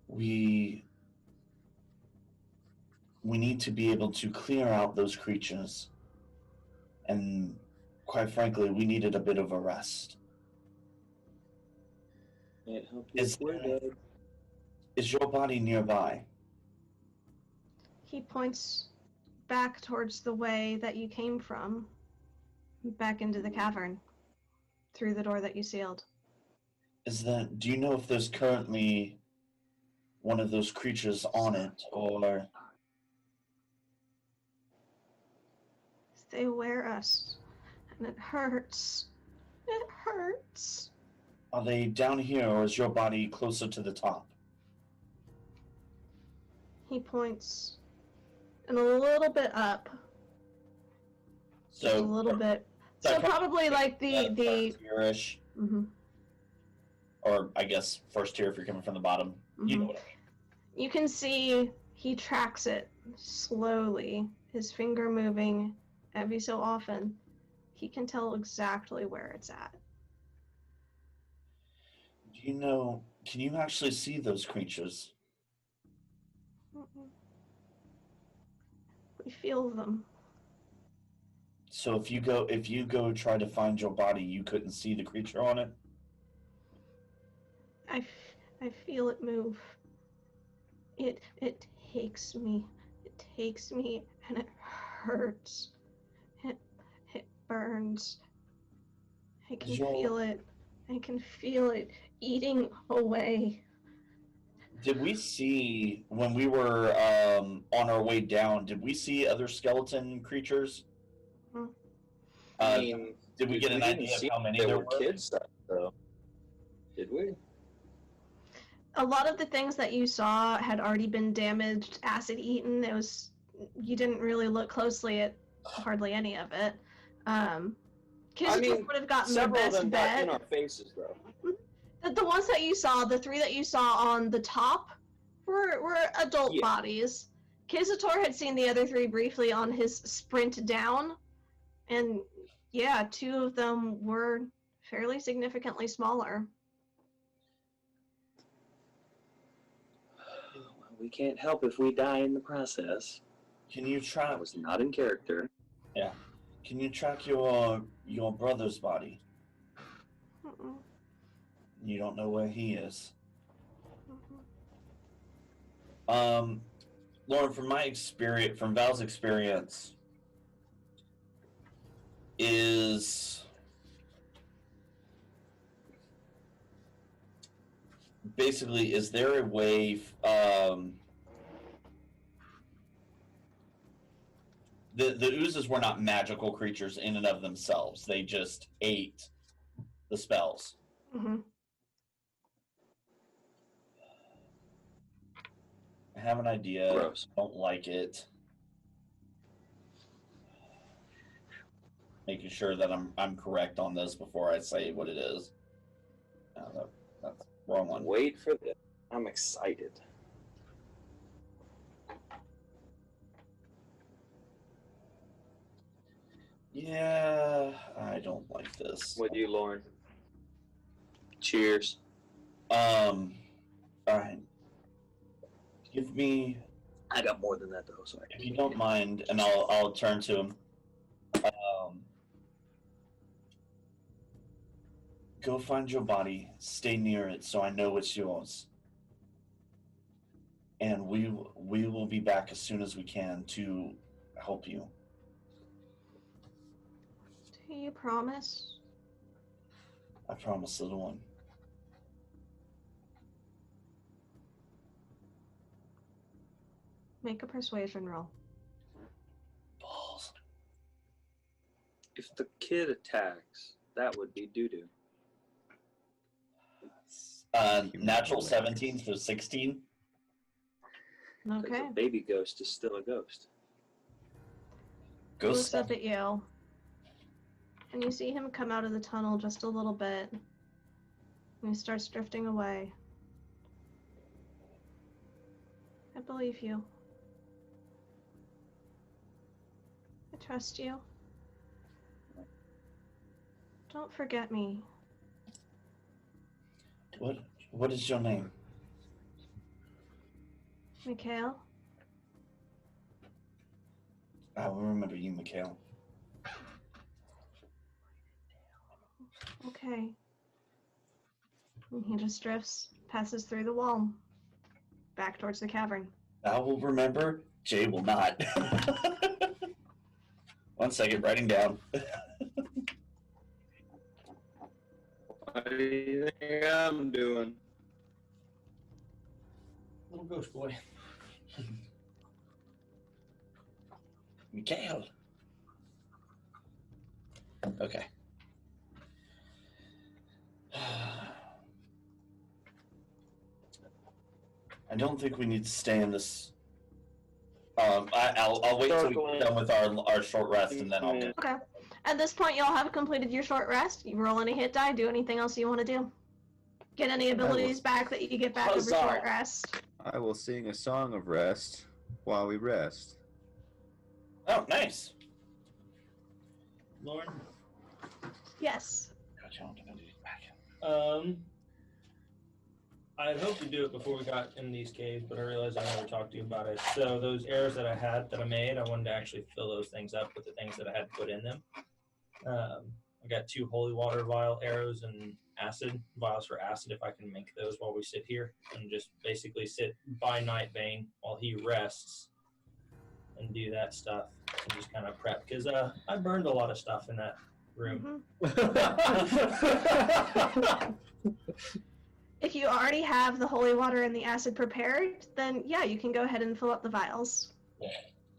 We need to be able to clear out those creatures. And quite frankly, we needed a bit of a rest. Can't help you if we're dead. Is your body nearby? He points back towards the way that you came from, back into the cavern, through the door that you sealed. Do you know if there's currently one of those creatures on it, or... They wear us, and it hurts. It hurts. Are they down here, or is your body closer to the top? He points and a little bit up. Just a little bit. So probably like the tier-ish, mm-hmm. or I guess first tier if you're coming from the bottom. Mm-hmm. You know what I mean. You can see he tracks it slowly, his finger moving every so often. He can tell exactly where it's at. Do you know, can you actually see those creatures? Mm-mm. We feel them. So if you go try to find your body, you couldn't see the creature on it? I feel it move. It takes me. It takes me, and it hurts. It burns. I can feel it. I can feel it eating away. Did we see, when we were on our way down, did we see other skeleton creatures? I mean, did we get an idea of how many there were? Kids, though. Did we? A lot of the things that you saw had already been damaged, acid eaten. You didn't really look closely at hardly any of it. Kids would have gotten the several of best them bet. got in our faces, though. The ones that you saw, the three that you saw on the top, were adult bodies. Kizator had seen the other three briefly on his sprint down, and yeah, two of them were fairly significantly smaller. We can't help if we die in the process. Can you track? That was not in character. Yeah. Can you track your brother's body? Mm-mm. You don't know where he is. Mm-mm. Lauren, from Val's experience, is basically, is there a way, the oozes were not magical creatures in and of themselves. They just ate the spells. Mm-hmm. I have an idea. Gross. Don't like it. Making sure that I'm correct on this before I say what it is. No, that's the wrong one. Wait for this. I'm excited. Yeah, I don't like this. With you, Lauren. Cheers. All right. Give me, I got more than that, though. So if you don't mind, and I'll turn to him. Go find your body. Stay near it, so I know it's yours. And we will be back as soon as we can to help you. Do you promise? I promise, little one. Make a persuasion roll. Balls. If the kid attacks, that would be doo-doo. Natural 17, so 16. Because Okay. a baby ghost is still a ghost. He looks Ghost. up at you. And you see him come out of the tunnel just a little bit. And he starts drifting away. I believe you. I trust you. Don't forget me. What is your name? Mikhail? I will remember you, Mikhail. Okay. And he just drifts, passes through the wall, back towards the cavern. I will remember. Jay will not. 1 second, writing down. What do you think I'm doing? Little ghost boy. Mikhail. Okay. I don't think we need to stay in this. I'll wait till we get done with our short rest, and then I'll go. Okay. At this point, y'all have completed your short rest. You roll any hit die, do anything else you want to do. Get any abilities back that you get back over Huzzah. short rest. I will sing a song of rest while we rest. Oh, nice. Lauren? Yes. Gotcha, I'm gonna do it back. I'd hoped to do it before we got in these caves, but I realized I never talked to you about it. So those arrows that I made, I wanted to actually fill those things up with the things that I had put in them. I got 2 holy water vial arrows and acid vials for acid, if I can make those while we sit here, and just basically sit by Nightbane while he rests and do that stuff and just kind of prep, because I burned a lot of stuff in that room. Mhm. If you already have the holy water and the acid prepared, then yeah, you can go ahead and fill up the vials.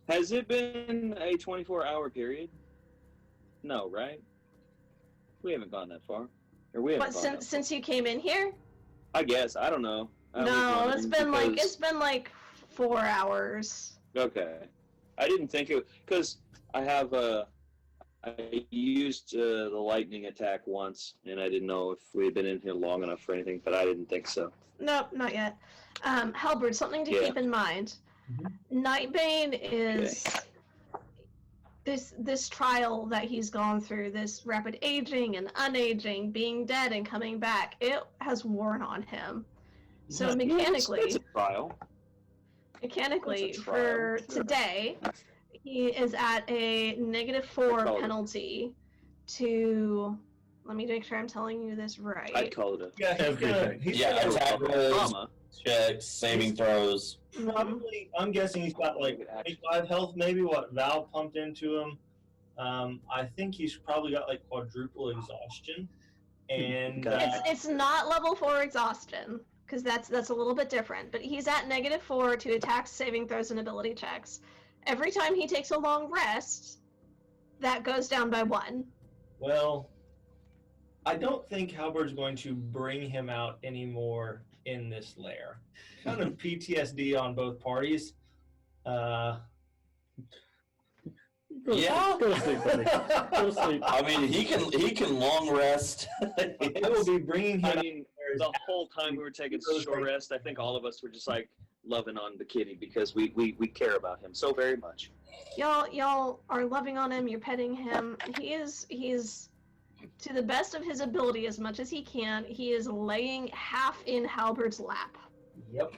Has it been a 24-hour period? No, right? We haven't gone that far. Or we haven't But gone that since you came in here? far. I guess. I don't know. I was No, it's wondering been like 4 hours. Okay. I didn't think it... Because I have I used the lightning attack once, and I didn't know if we had been in here long enough for anything, but I didn't think so. Nope, not yet. Halberd, something to Yeah. keep in mind. Nightbane is this trial that he's gone through, this rapid aging and unaging, being dead and coming back. It has worn on him. So It's mechanically, a trial. mechanically That's a for trial. today, he is at a -4 Call it. penalty to. Let me make sure I'm telling you this right. I'd call it a... Yeah, Everything. he's Yeah, gonna- attack rolls, Trauma. checks, saving throws. Probably, I'm guessing he's got like 25 health, maybe what Val pumped into him. I think he's probably got like quadruple exhaustion, and It's not level 4 exhaustion, because that's a little bit different. But he's at -4 to attacks, saving throws, and ability checks. Every time he takes a long rest, that goes down by 1. well, I don't think Halberd's going to bring him out anymore in this lair. Kind of PTSD on both parties. Go Yeah. Go to sleep, buddy. Go to sleep. I mean, he can long rest. I will be bringing him I out. mean, the whole time we were taking short rest, I think all of us were just like loving on the kitty because we care about him so very much. Y'all are loving on him. You're petting him. He's to the best of his ability, as much as he can. He is laying half in Halberd's lap. Yep.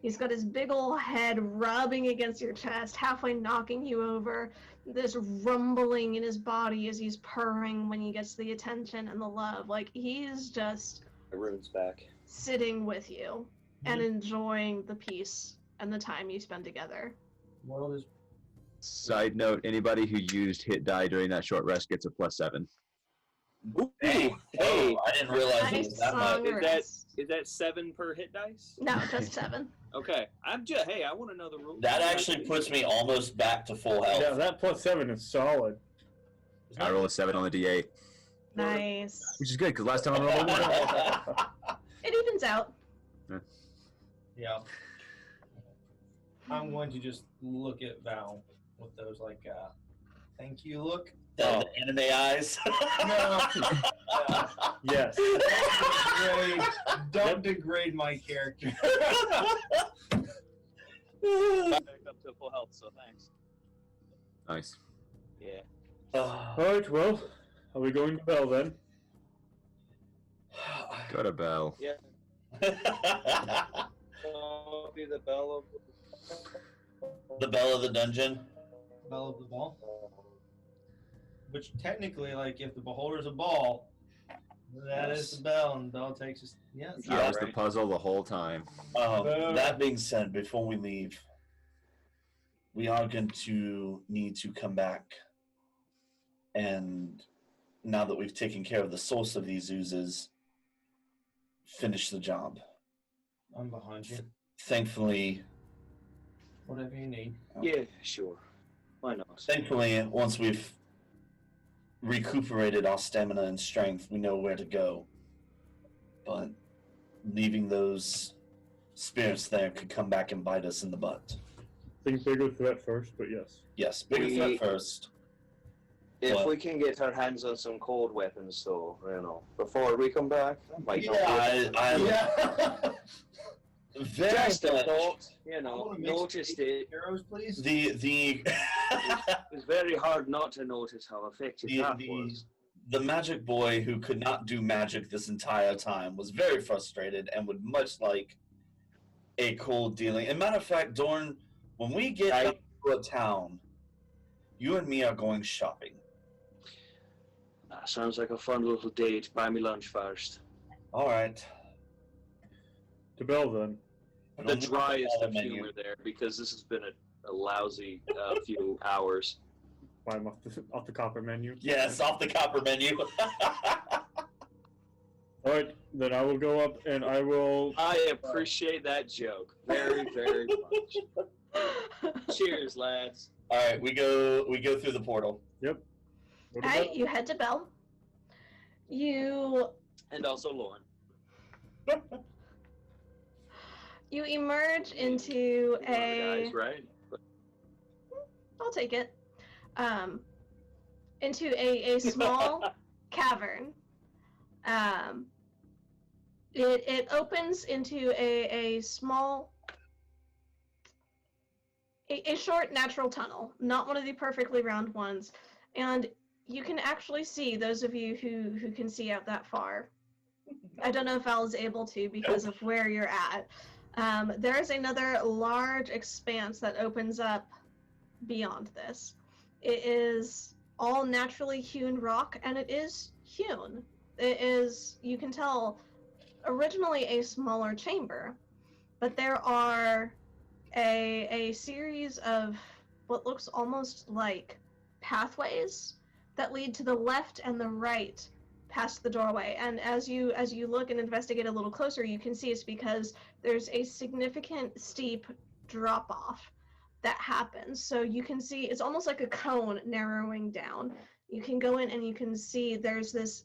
He's got his big ol' head rubbing against your chest, halfway knocking you over. This rumbling in his body as he's purring when he gets the attention and the love. Like, he's just Rune's back. sitting with you and enjoying the peace and the time you spend together. World is Side note: anybody who used hit die during that short rest gets a +7. Ooh, Hey, hey, I didn't realize it Nice was that song much. rest. is that 7 per hit dice? No, just 7. Okay, I'm just. Hey, I want to know the rules. That actually puts me almost back to full health. Yeah, that +7 is solid. I roll a 7 on the D8, Nice. which is good because last time I rolled a 1. It evens out. Yeah. I'm going to just look at Val with those thank you look. The anime eyes. No. Yes. Don't degrade my character. back up to full health. So thanks. Nice. Yeah. Alright, well, are we going to Bell then? Go to Bell. Yeah. So be the bell of The bell of the dungeon. Bell of the ball. Which technically, if the beholder's a ball, that is the bell, and the bell takes us. Yeah. That was the puzzle the whole time. That being said, before we leave, we are going to need to come back, and now that we've taken care of the source of these oozes, finish the job. I'm behind you. Thankfully, Whatever you need. Yeah, sure. Why not? Thankfully, once we've recuperated our stamina and strength, we know where to go. But leaving those spirits there could come back and bite us in the butt. Think bigger threat first, but yes. Yes, bigger threat first. If What? we can get our hands on some cold weapons, though, before we come back, that might not Yeah, very just a much. thought, I wanna mix noticed it. Heroes, please. The It's very hard not to notice how effective that was. the magic boy who could not do magic this entire time was very frustrated and would much like a cold dealing. And matter of fact, Dorn, when we get up to a town, you and me are going shopping. That sounds like a fun little date. Buy me lunch first. All right. To Bell then. The driest of humor there, because this has been a lousy few hours. Climb off the copper menu. Yes, off the copper menu. Alright, then I will go up and I will. I appreciate that joke very, very much. Cheers, lads. All right, we go through the portal. Yep. Go to Alright, Bell. you head to Bell. You And also Lauren. emerge into One of the guys, right? I'll take it. Into a small cavern. It opens into a small, a short natural tunnel, not one of the perfectly round ones, and you can actually see, those of you who can see out that far. I don't know if Al is able to because of where you're at. There is another large expanse that opens up beyond this. It is all naturally hewn rock, and it is hewn. It is, you can tell, originally a smaller chamber, but there are a series of what looks almost like pathways that lead to the left and the right past the doorway. And as you look and investigate a little closer, you can see it's because there's a significant steep drop off that happens. So you can see it's almost like a cone narrowing down. You can go in and you can see there's this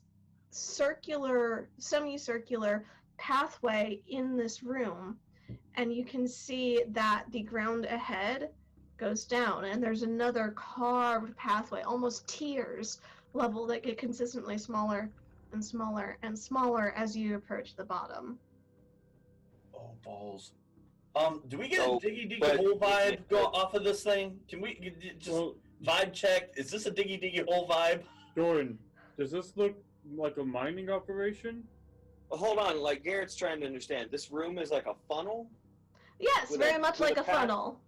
circular, semicircular pathway in this room, and you can see that the ground ahead goes down, and there's another carved pathway, almost tiers level, that get consistently smaller and smaller and smaller as you approach the bottom. Oh, balls. Do we get Oh, a diggy but- hole vibe go off of this thing? Can we just Well, vibe check? Is this a diggy hole vibe? Doran, does this look like a mining operation? Well, hold on, like Garrett's trying to understand. This room is like a funnel? Yes, With very a- much with like a a path? funnel.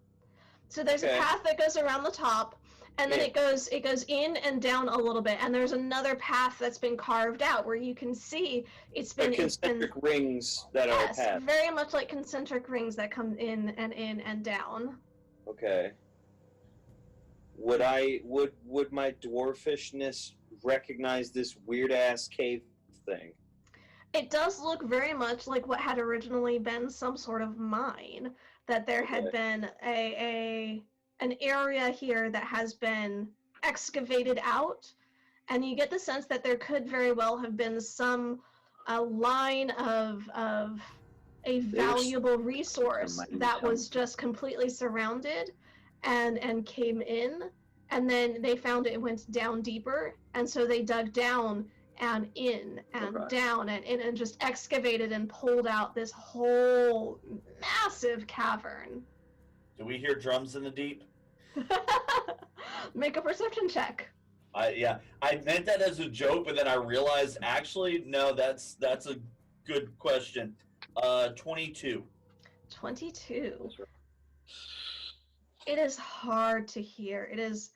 So there's Okay. a path that goes around the top, and then Yeah. it goes in and down a little bit, and there's another path that's been carved out where you can see it's The been concentric rings that are a yes, path. very much like concentric rings that come in and down. Okay. Would my dwarfishness recognize this weird ass cave thing. It does look very much like what had originally been some sort of mine. That there had been an area here that has been excavated out, and you get the sense that there could very well have been a line of a valuable resource that was just completely surrounded and came in, and then they found it went down deeper, and so they dug down and in and down and in and just excavated and pulled out this whole massive cavern. Do we hear drums in the deep? Make a perception check. I meant that as a joke, but then I realized actually no, that's a good question. 22. 22. It is hard to hear. It is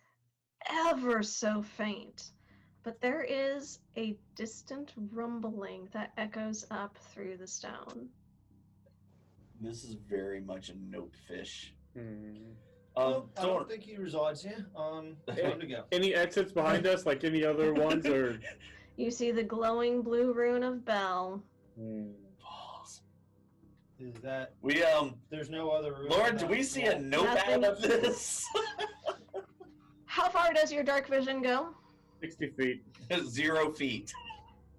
ever so faint. But there is a distant rumbling that echoes up through the stone. This is very much a note fish. I don't think he resides here. Time to go. Any exits behind us, like any other ones, or? You see the glowing blue rune of Bell. Is that We there's no other room? Lauren, do we see a notepad of this? How far does your dark vision go? 60 feet. 0 feet.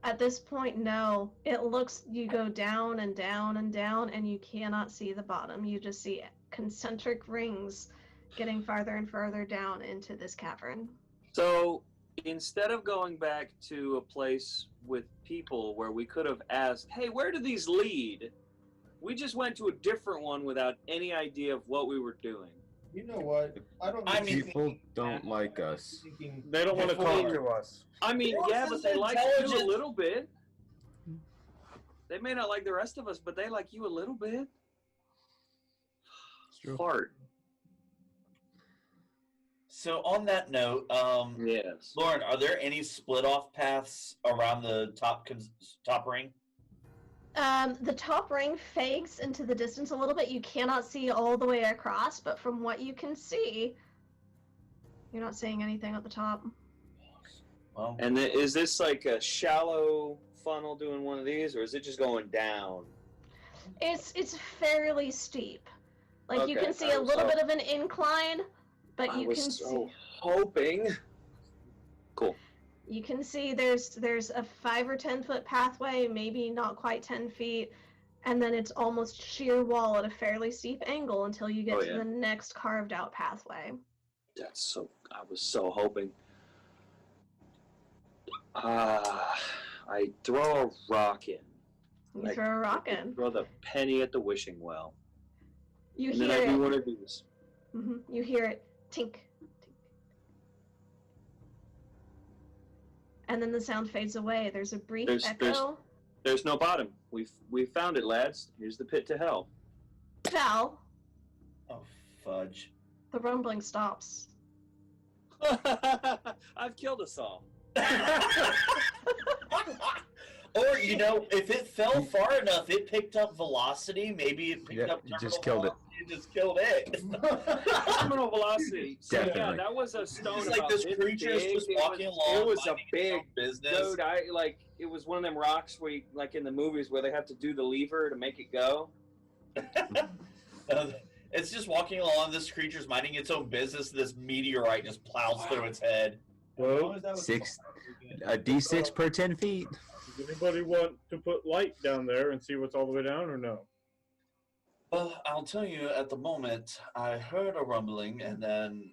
At this point, no. It looks, you go down and down and down, and you cannot see the bottom. You just see concentric rings getting farther and farther down into this cavern. So instead of going back to a place with people where we could have asked, hey, where do these lead? We just went to a different one without any idea of what we were doing. You know what? People don't like us. They don't want to talk to us. I mean, Yours yeah, is but they like you intelligent. a little bit. They may not like the rest of us, but they like you a little bit. Fart. So on that note, Yes. Lauren, are there any split off paths around the top ring? The top ring fades into the distance a little bit. You cannot see all the way across, but from what you can see, you're not seeing anything at the top. Well, And is this like a shallow funnel doing one of these, or is it just going down? It's fairly steep. Like you Okay, can see a little so- bit of an incline, but I you was can so see hoping. Cool. you can see there's a 5 or 10 foot pathway, maybe not quite 10 feet, and then it's almost sheer wall at a fairly steep angle until you get Oh, to yeah. the next carved out pathway. That's so. I was so hoping. I throw a rock in. You Like, throw a rock in. Throw the penny at the wishing well. You And hear then I do it. one of these. You hear it tink, tink. And then the sound fades away. There's a brief echo. There's no bottom. We found it, lads. Here's the pit to hell. Val, oh fudge. the rumbling stops. I've killed us all. Or if it fell far enough, it picked up velocity. Maybe it picked Yeah, up you just terminal killed it. velocity and just killed it. Terminal velocity. So yeah, Definitely. that was a stone. It's like about this creature is big. just It walking was- along. It was a minding its big own business. dude. It was one of them rocks where, you, like in the movies, where they have to do the lever to make it go. It's just walking along. This creature's minding its own business. This meteorite just plows through its head. Well, A D6 per 10 feet. does anybody want to put light down there and see what's all the way down, or no? Well, I'll tell you, at the moment, I heard a rumbling, and then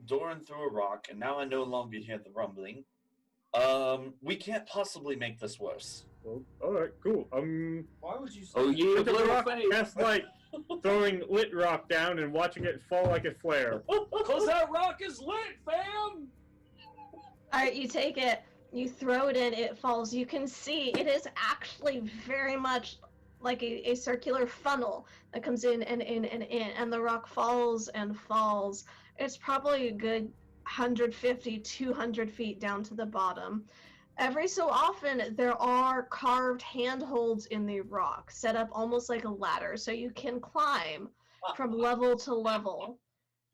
Doran threw a rock, and now I no longer hear the rumbling. We can't possibly make this worse. Well, all right, cool. Why would you say Oh, you With the little rock, face. cast light, throwing lit rock down and watching it fall like a flare. Cause that rock is lit, fam. All right, you take it, you throw it in, it falls. You can see it is actually very much like a circular funnel that comes in and in and in, and the rock falls and falls. It's probably a good 150, 200 feet down to the bottom. Every so often, there are carved handholds in the rock, set up almost like a ladder, so you can climb from level to level.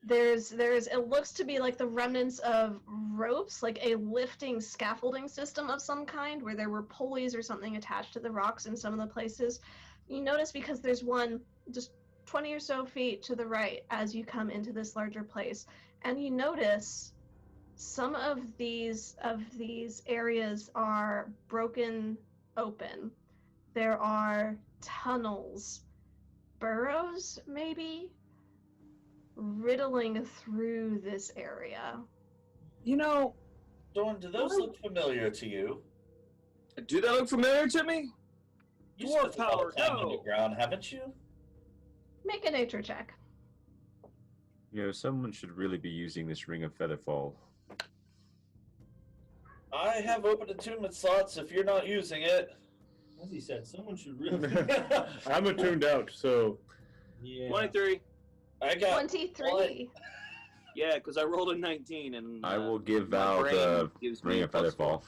it looks to be like the remnants of ropes, like a lifting scaffolding system of some kind where there were pulleys or something attached to the rocks in some of the places. You notice because there's one just 20 or so feet to the right as you come into this larger place, and you notice some of these areas are broken open. There are tunnels, burrows maybe, riddling through this area. You know, Dawn, do those look familiar to you? do they look familiar to me? You Dwarf spent a lot of power, time no. underground, haven't you? Make a nature check. You know, someone should really be using this Ring of Featherfall. I have open attunement slots if you're not using it. As he said, someone should really. I'm attuned out, so Yeah. 23. I got 23. Yeah, because I rolled a 19, and I will give my Val brain the gives me Ring a of plus Featherfall.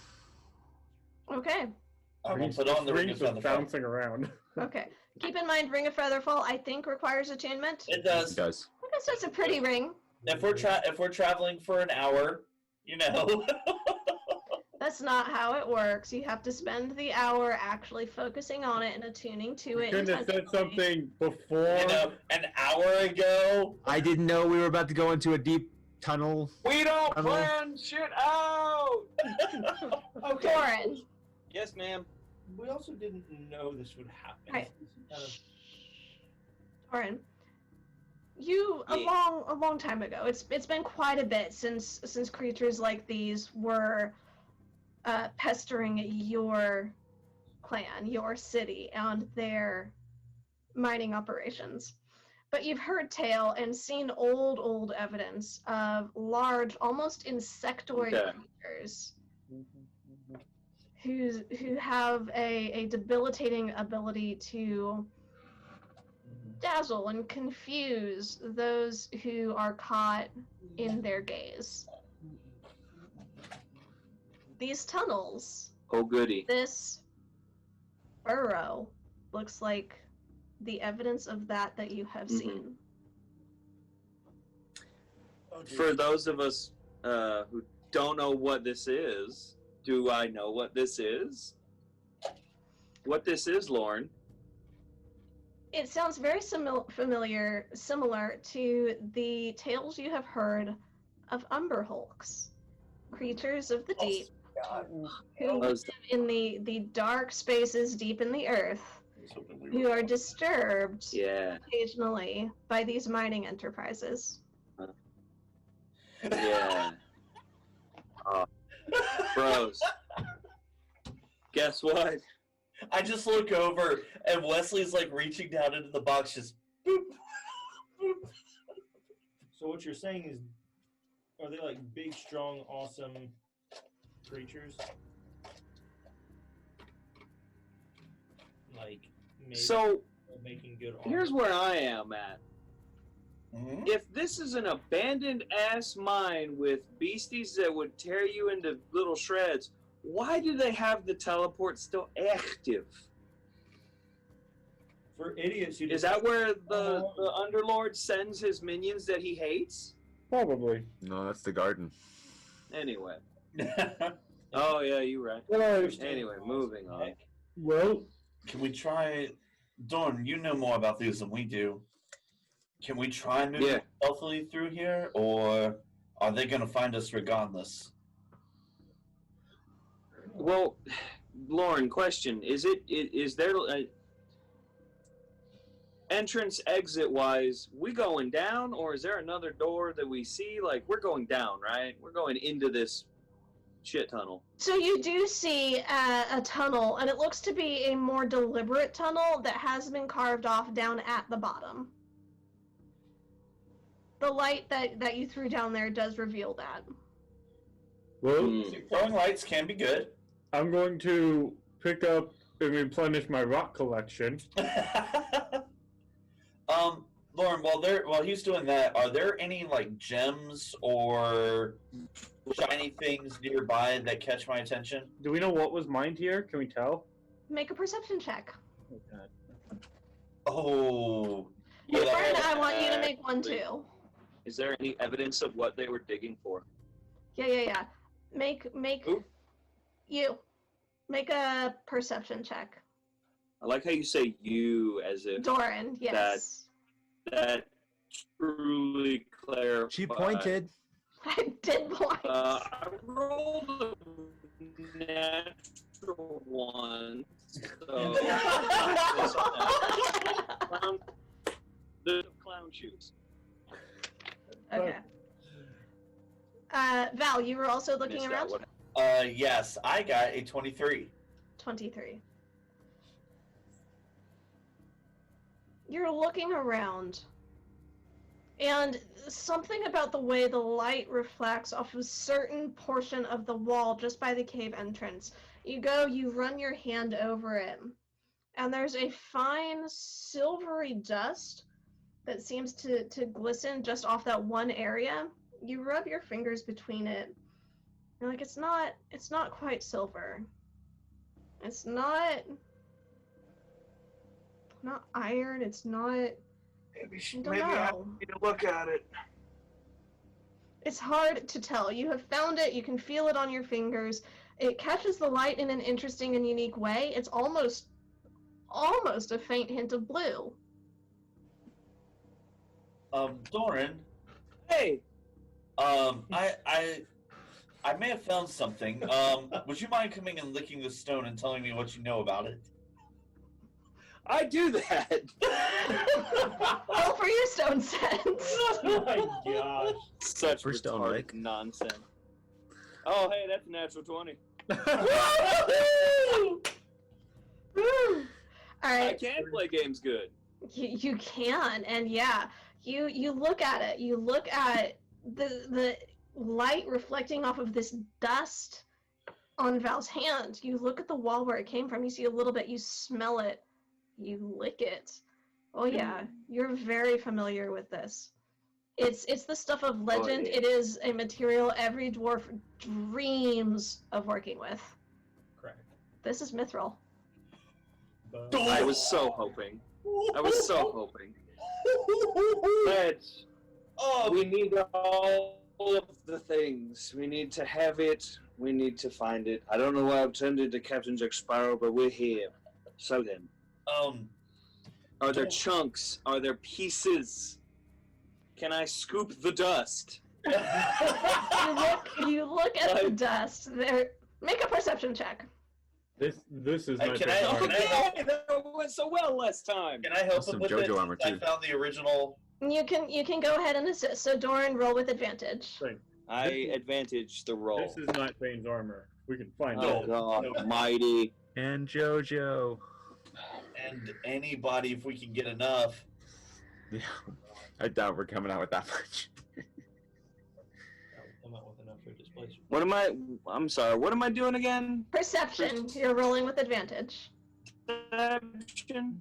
Okay. I will put on the ring of rings was featherfall. bouncing around. Okay. Keep in mind, Ring of Featherfall, I think, requires attunement. It It does. does. Okay, so it's a pretty ring. If we're traveling for an hour, you know. That's not how it works. You have to spend the hour actually focusing on it and attuning to You it. couldn't have said intentionally. something before. You know, an hour ago. I didn't know we were about to go into a deep tunnel. We don't I'm like- plan shit out! Okay. Doran. Yes, ma'am. We also didn't know this would happen. Right. Kind of- Doran. You Yeah. a long time ago. It's been quite a bit since creatures like these were pestering your clan, your city, and their mining operations. But you've heard tale and seen old evidence of large, almost insectoid Okay. creatures who have a debilitating ability to dazzle and confuse those who are caught in their gaze. These tunnels, Oh, goody. this burrow, looks like the evidence of that you have Mhm. seen. Oh, dear. For those of us who don't know what this is, do I know what this is? What this is, Lauren? It sounds very similar to the tales you have heard of Umber Hulks, creatures of the Oh, deep God. who Oh, live in the dark spaces deep in the earth, I was hoping we who were- are disturbed Yeah. occasionally by these mining enterprises. Yeah. Bros. Guess what? I just look over and Wesley's like reaching down into the box, just boop, boop. So what you're saying is, are they like big, strong, awesome creatures? Like maybe So making good armor. here's where I am at. Mhm. If this is an abandoned ass mine with beasties that would tear you into little shreds, why do they have the teleport still active? For idiots who Is that where the Underlord sends his minions that he hates? Probably. No, that's the garden. Anyway. Oh yeah, you're right. Well, Anyway, moving on. well, Can we try, Dorn, you know more about these than we do. Can we try and move Yeah. stealthily through here, or are they going to find us regardless? Well, Lauren, question: is there entrance exit wise? We going down, or is there another door that we see? Like we're going down, right? We're going into this shit tunnel. So you do see a tunnel, and it looks to be a more deliberate tunnel that has been carved off down at the bottom. The light that you threw down there does reveal that. well, Hmm. Throwing lights can be good. I'm going to pick up and replenish my rock collection. Lauren, while he's doing that, are there any like gems or shiny things nearby that catch my attention? Do we know what was mined here? Can we tell? Make a perception check. Oh, Lauren, yeah, I want you to make one too. Is there any evidence of what they were digging for? Yeah. Make Ooh. you make a perception check. I like how you say "you" as if Doran, yes. that truly clarifies. She pointed. I did point. I rolled a natural one, so the clown shoes. Okay. Val, you were also looking Missed around? out. What- Yes, I got a 23. 23. You're looking around, and something about the way the light reflects off a certain portion of the wall just by the cave entrance. You run your hand over it, and there's a fine silvery dust that seems to glisten just off that one area. You rub your fingers between it. You're like, it's not quite silver. It's not iron, it's not... Maybe I don't I know. need to look at it. It's hard to tell. You have found it, you can feel it on your fingers. It catches the light in an interesting and unique way. It's almost a faint hint of blue. Doran, Hey, I may have found something. Would you mind coming and licking the stone and telling me what you know about it? I do that. Roll for your stone sense. Oh my gosh. Such For stone retarded lick. nonsense. Oh, hey, that's a natural 20. All I right, can play games good. you can, and yeah, you look at it. You look at the light reflecting off of this dust on Val's hand. You look at the wall where it came from. You see a little bit. You smell it. You lick it. Oh yeah, you're very familiar with this. It's the stuff of legend. yeah. It is a material every dwarf dreams of working with. Correct. This is mithril. But I was so hoping. But we need all of the things. We need to have it. We need to find it. I don't know why I've turned into Captain Jack Sparrow, but we're here. So then, are there chunks? Are there pieces? Can I scoop the dust? You look at the dust. There. Make a perception check. This is my Can favorite I- part. can I- Okay, that went so well last time. Can I help Some him with JoJo it? armor, I too. found the original. You can go ahead and assist. So Doran, roll with advantage. Right. I advantage the roll. This is not Bane's armor. We can find Oh out. God, No. Almighty! And JoJo. And anybody, if we can get enough. Yeah. I doubt we're coming out with that much. I'm out with enough for displacement. What am I? I'm sorry. What am I doing again? Perception. You're rolling with advantage. Perception.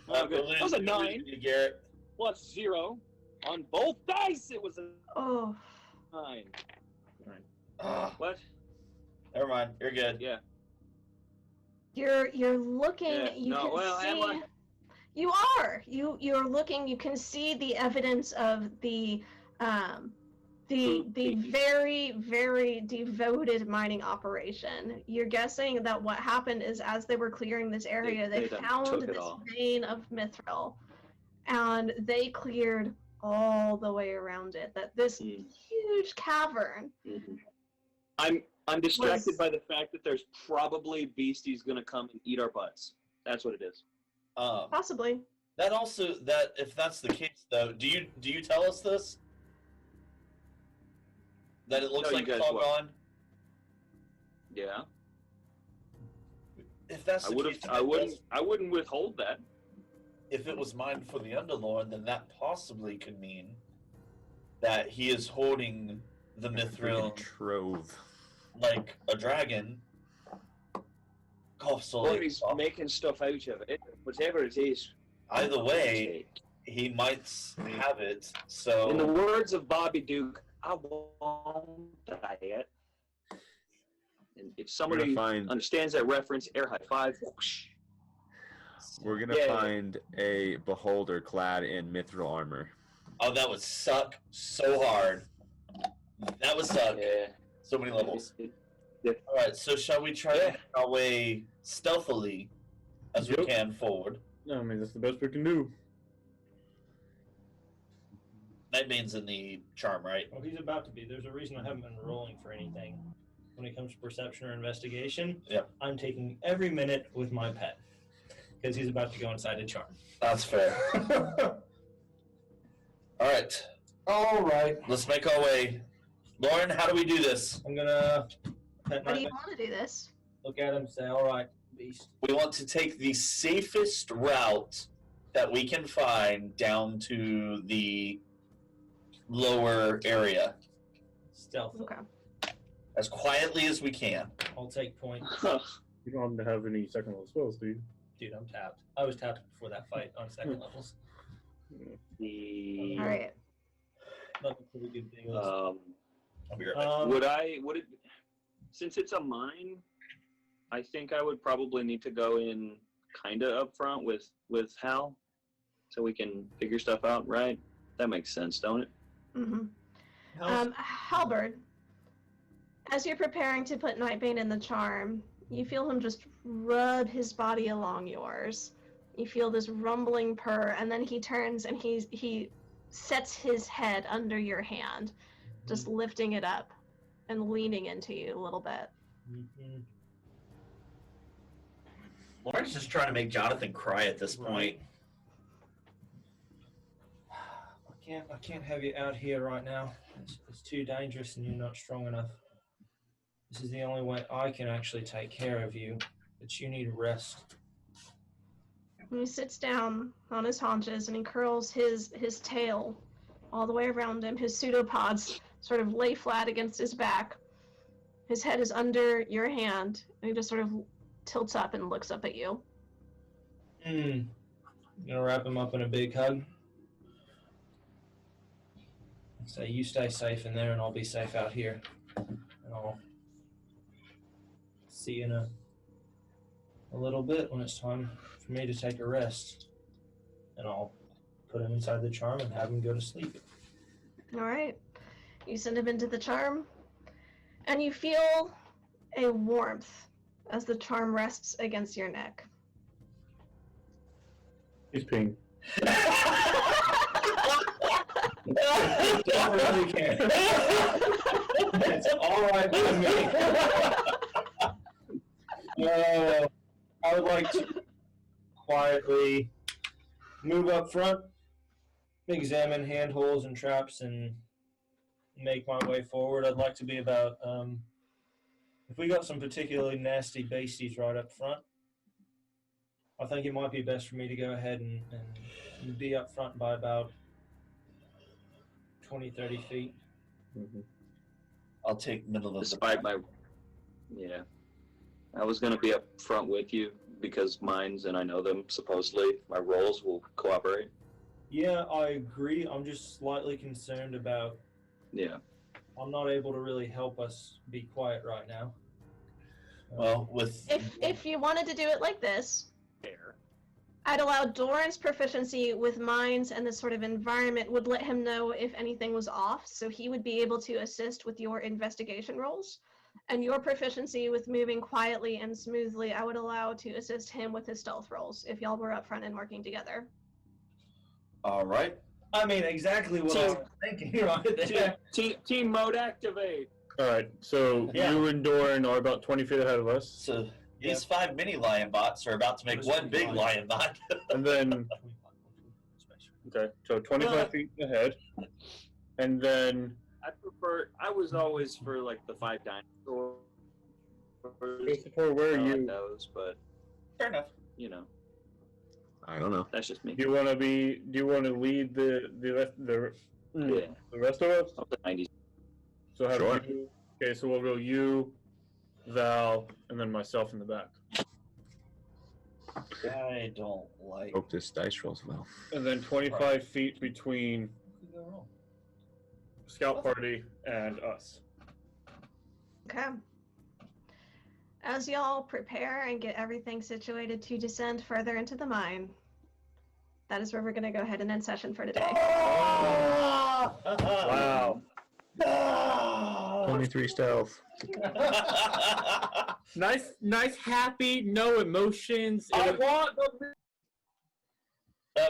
Oh, good. That was a 9 Garrett. plus 0 on both dice. It was a Oh. 9. Ah, What? never mind. You're good. Yeah. You're looking. Yeah, You no, can well, see. am I? You are. You're looking. You can see the evidence of the very, very devoted mining operation. You're guessing that what happened is as they were clearing this area, they they done found took it this all. vein of mithril, and they cleared all the way around it. That this Mm. huge cavern. I'm distracted Was- by the fact that there's probably beasties gonna come and eat our butts. That's what it is. Possibly. That also that if that's the case though, do you tell us this? That it looks Tell you like guys it's all what? gone? Yeah. If that's I the would case, have. I wouldn't withhold that. if it was mined for the Underlord, then that possibly could mean that he is holding the mithril Trove. like a dragon. Or he's making stuff out of it. Whatever it is. Either way, he might have it. So In the words of Bobby Duke, I won't diet. And if We're somebody gonna find. understands that reference, air high five. Whoosh. We're gonna Yeah. find a beholder clad in mithril armor. Oh, that would suck so hard. That would suck. Yeah. So many levels. All right, so shall we try to make our way stealthily as we Yep. can forward? I mean, that's the best we can do. Nightbane's in the charm, right? Well, he's about to be. There's a reason I haven't been rolling for anything. When it comes to perception or investigation, Yep. I'm taking every minute with my pet because he's about to go inside a charm. That's fair. All right. All right. Let's make our way. Lauren, how do we do this? I'm gonna pet How do you Nightmare, want to do this? look at him, say, "All right, beast." We want to take the safest route that we can find down to the lower area Stealth. Okay. as quietly as we can. I'll take point. You don't happen to have any second level spells, do you? Dude, I'm tapped. I was tapped before that fight on second levels. The All right. Nothing pretty good thing. I'll be right back. would it since it's a mine, I think I would probably need to go in kinda up front with Hal so we can figure stuff out, right? That makes sense, don't it? Mm-hmm. How's- Halberd, as you're preparing to put Nightbane in the charm, you feel him just rub his body along yours. You feel this rumbling purr, and then he turns and he sets his head under your hand, just lifting it up and leaning into you a little bit. Mhm. Lauren's just trying to make Jonathan cry at this point. I can't have you out here right now. It's too dangerous and you're not strong enough. This is the only way I can actually take care of you, but you need rest. And he sits down on his haunches and he curls his tail all the way around him. His pseudopods sort of lay flat against his back. His head is under your hand, and he just sort of tilts up and looks up at you. You gonna wrap him up in a big hug? Say, you stay safe in there and I'll be safe out here. And I'll see you in a little bit when it's time for me to take a rest. And I'll put him inside the charm and have him go to sleep. All right. You send him into the charm, and you feel a warmth as the charm rests against your neck. He's peeing. Don't really care. It's all right with me. I would like to quietly move up front, examine handholds and traps, and make my way forward. I'd like to be about, if we got some particularly nasty beasties right up front, I think it might be best for me to go ahead and be up front by about 20, 30 feet. Mm-hmm. I'll take middle of the Despite my I was gonna be up front with you because mines, and I know them, supposedly my roles will cooperate. Yeah, I agree. I'm just slightly concerned about Yeah. I'm not able to really help us be quiet right now. Well, with If you wanted to do it like this, Fair. I'd allow Doran's proficiency with mines and this sort of environment would let him know if anything was off, so he would be able to assist with your investigation rolls. And your proficiency with moving quietly and smoothly, I would allow to assist him with his stealth rolls if y'all were up front and working together. all right. I mean, exactly what I was thinking right there. Team mode activate. All right, so Yeah. you and Doran are about 20 feet ahead of us, So these 5 mini lion bots are about to make What is one big lion bot. and then okay, so 25 feet ahead, and then I was always for like the 5 dinosaurs. Christopher, where are I like you? those, but Fair enough. you know, I don't know. that's just me. Do you want to lead the rest of us? Of the 90s. So have Sure. you, okay, so we'll go you, Val, and then myself in the back. I don't like. Hope this dice rolls well. And then 25 feet between Scout Party and us. Okay. as y'all prepare and get everything situated to descend further into the mine, that is where we're going to go ahead and end session for today. Wow. 23 stealth. Nice, happy, no emotions. I want the.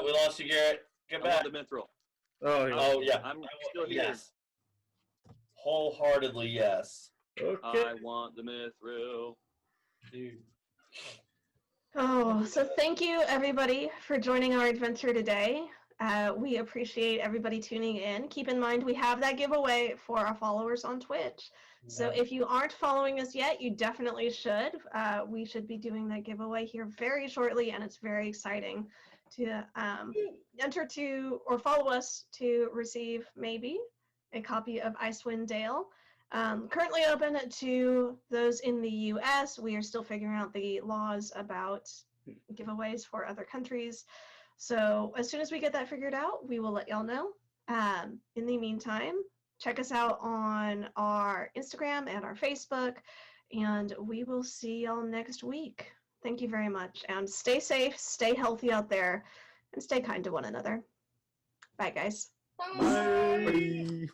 We lost you, Garrett. Get I back. want the mithril. Oh, yeah. Oh yeah. I'm still here. Yes. Wholeheartedly yes. Okay. I want the mithril. Dude. Oh, so thank you everybody for joining our adventure today. We appreciate everybody tuning in. Keep in mind we have that giveaway for our followers on Twitch. So if you aren't following us yet, you definitely should. We should be doing that giveaway here very shortly, and it's very exciting to enter to or follow us to receive maybe a copy of Icewind Dale. Currently open to those in the US. We are still figuring out the laws about giveaways for other countries. So as soon as we get that figured out, we will let y'all know. In the meantime, check us out on our Instagram and our Facebook, and we will see y'all next week. Thank you very much, and stay safe, stay healthy out there, and stay kind to one another. Bye, guys. Bye.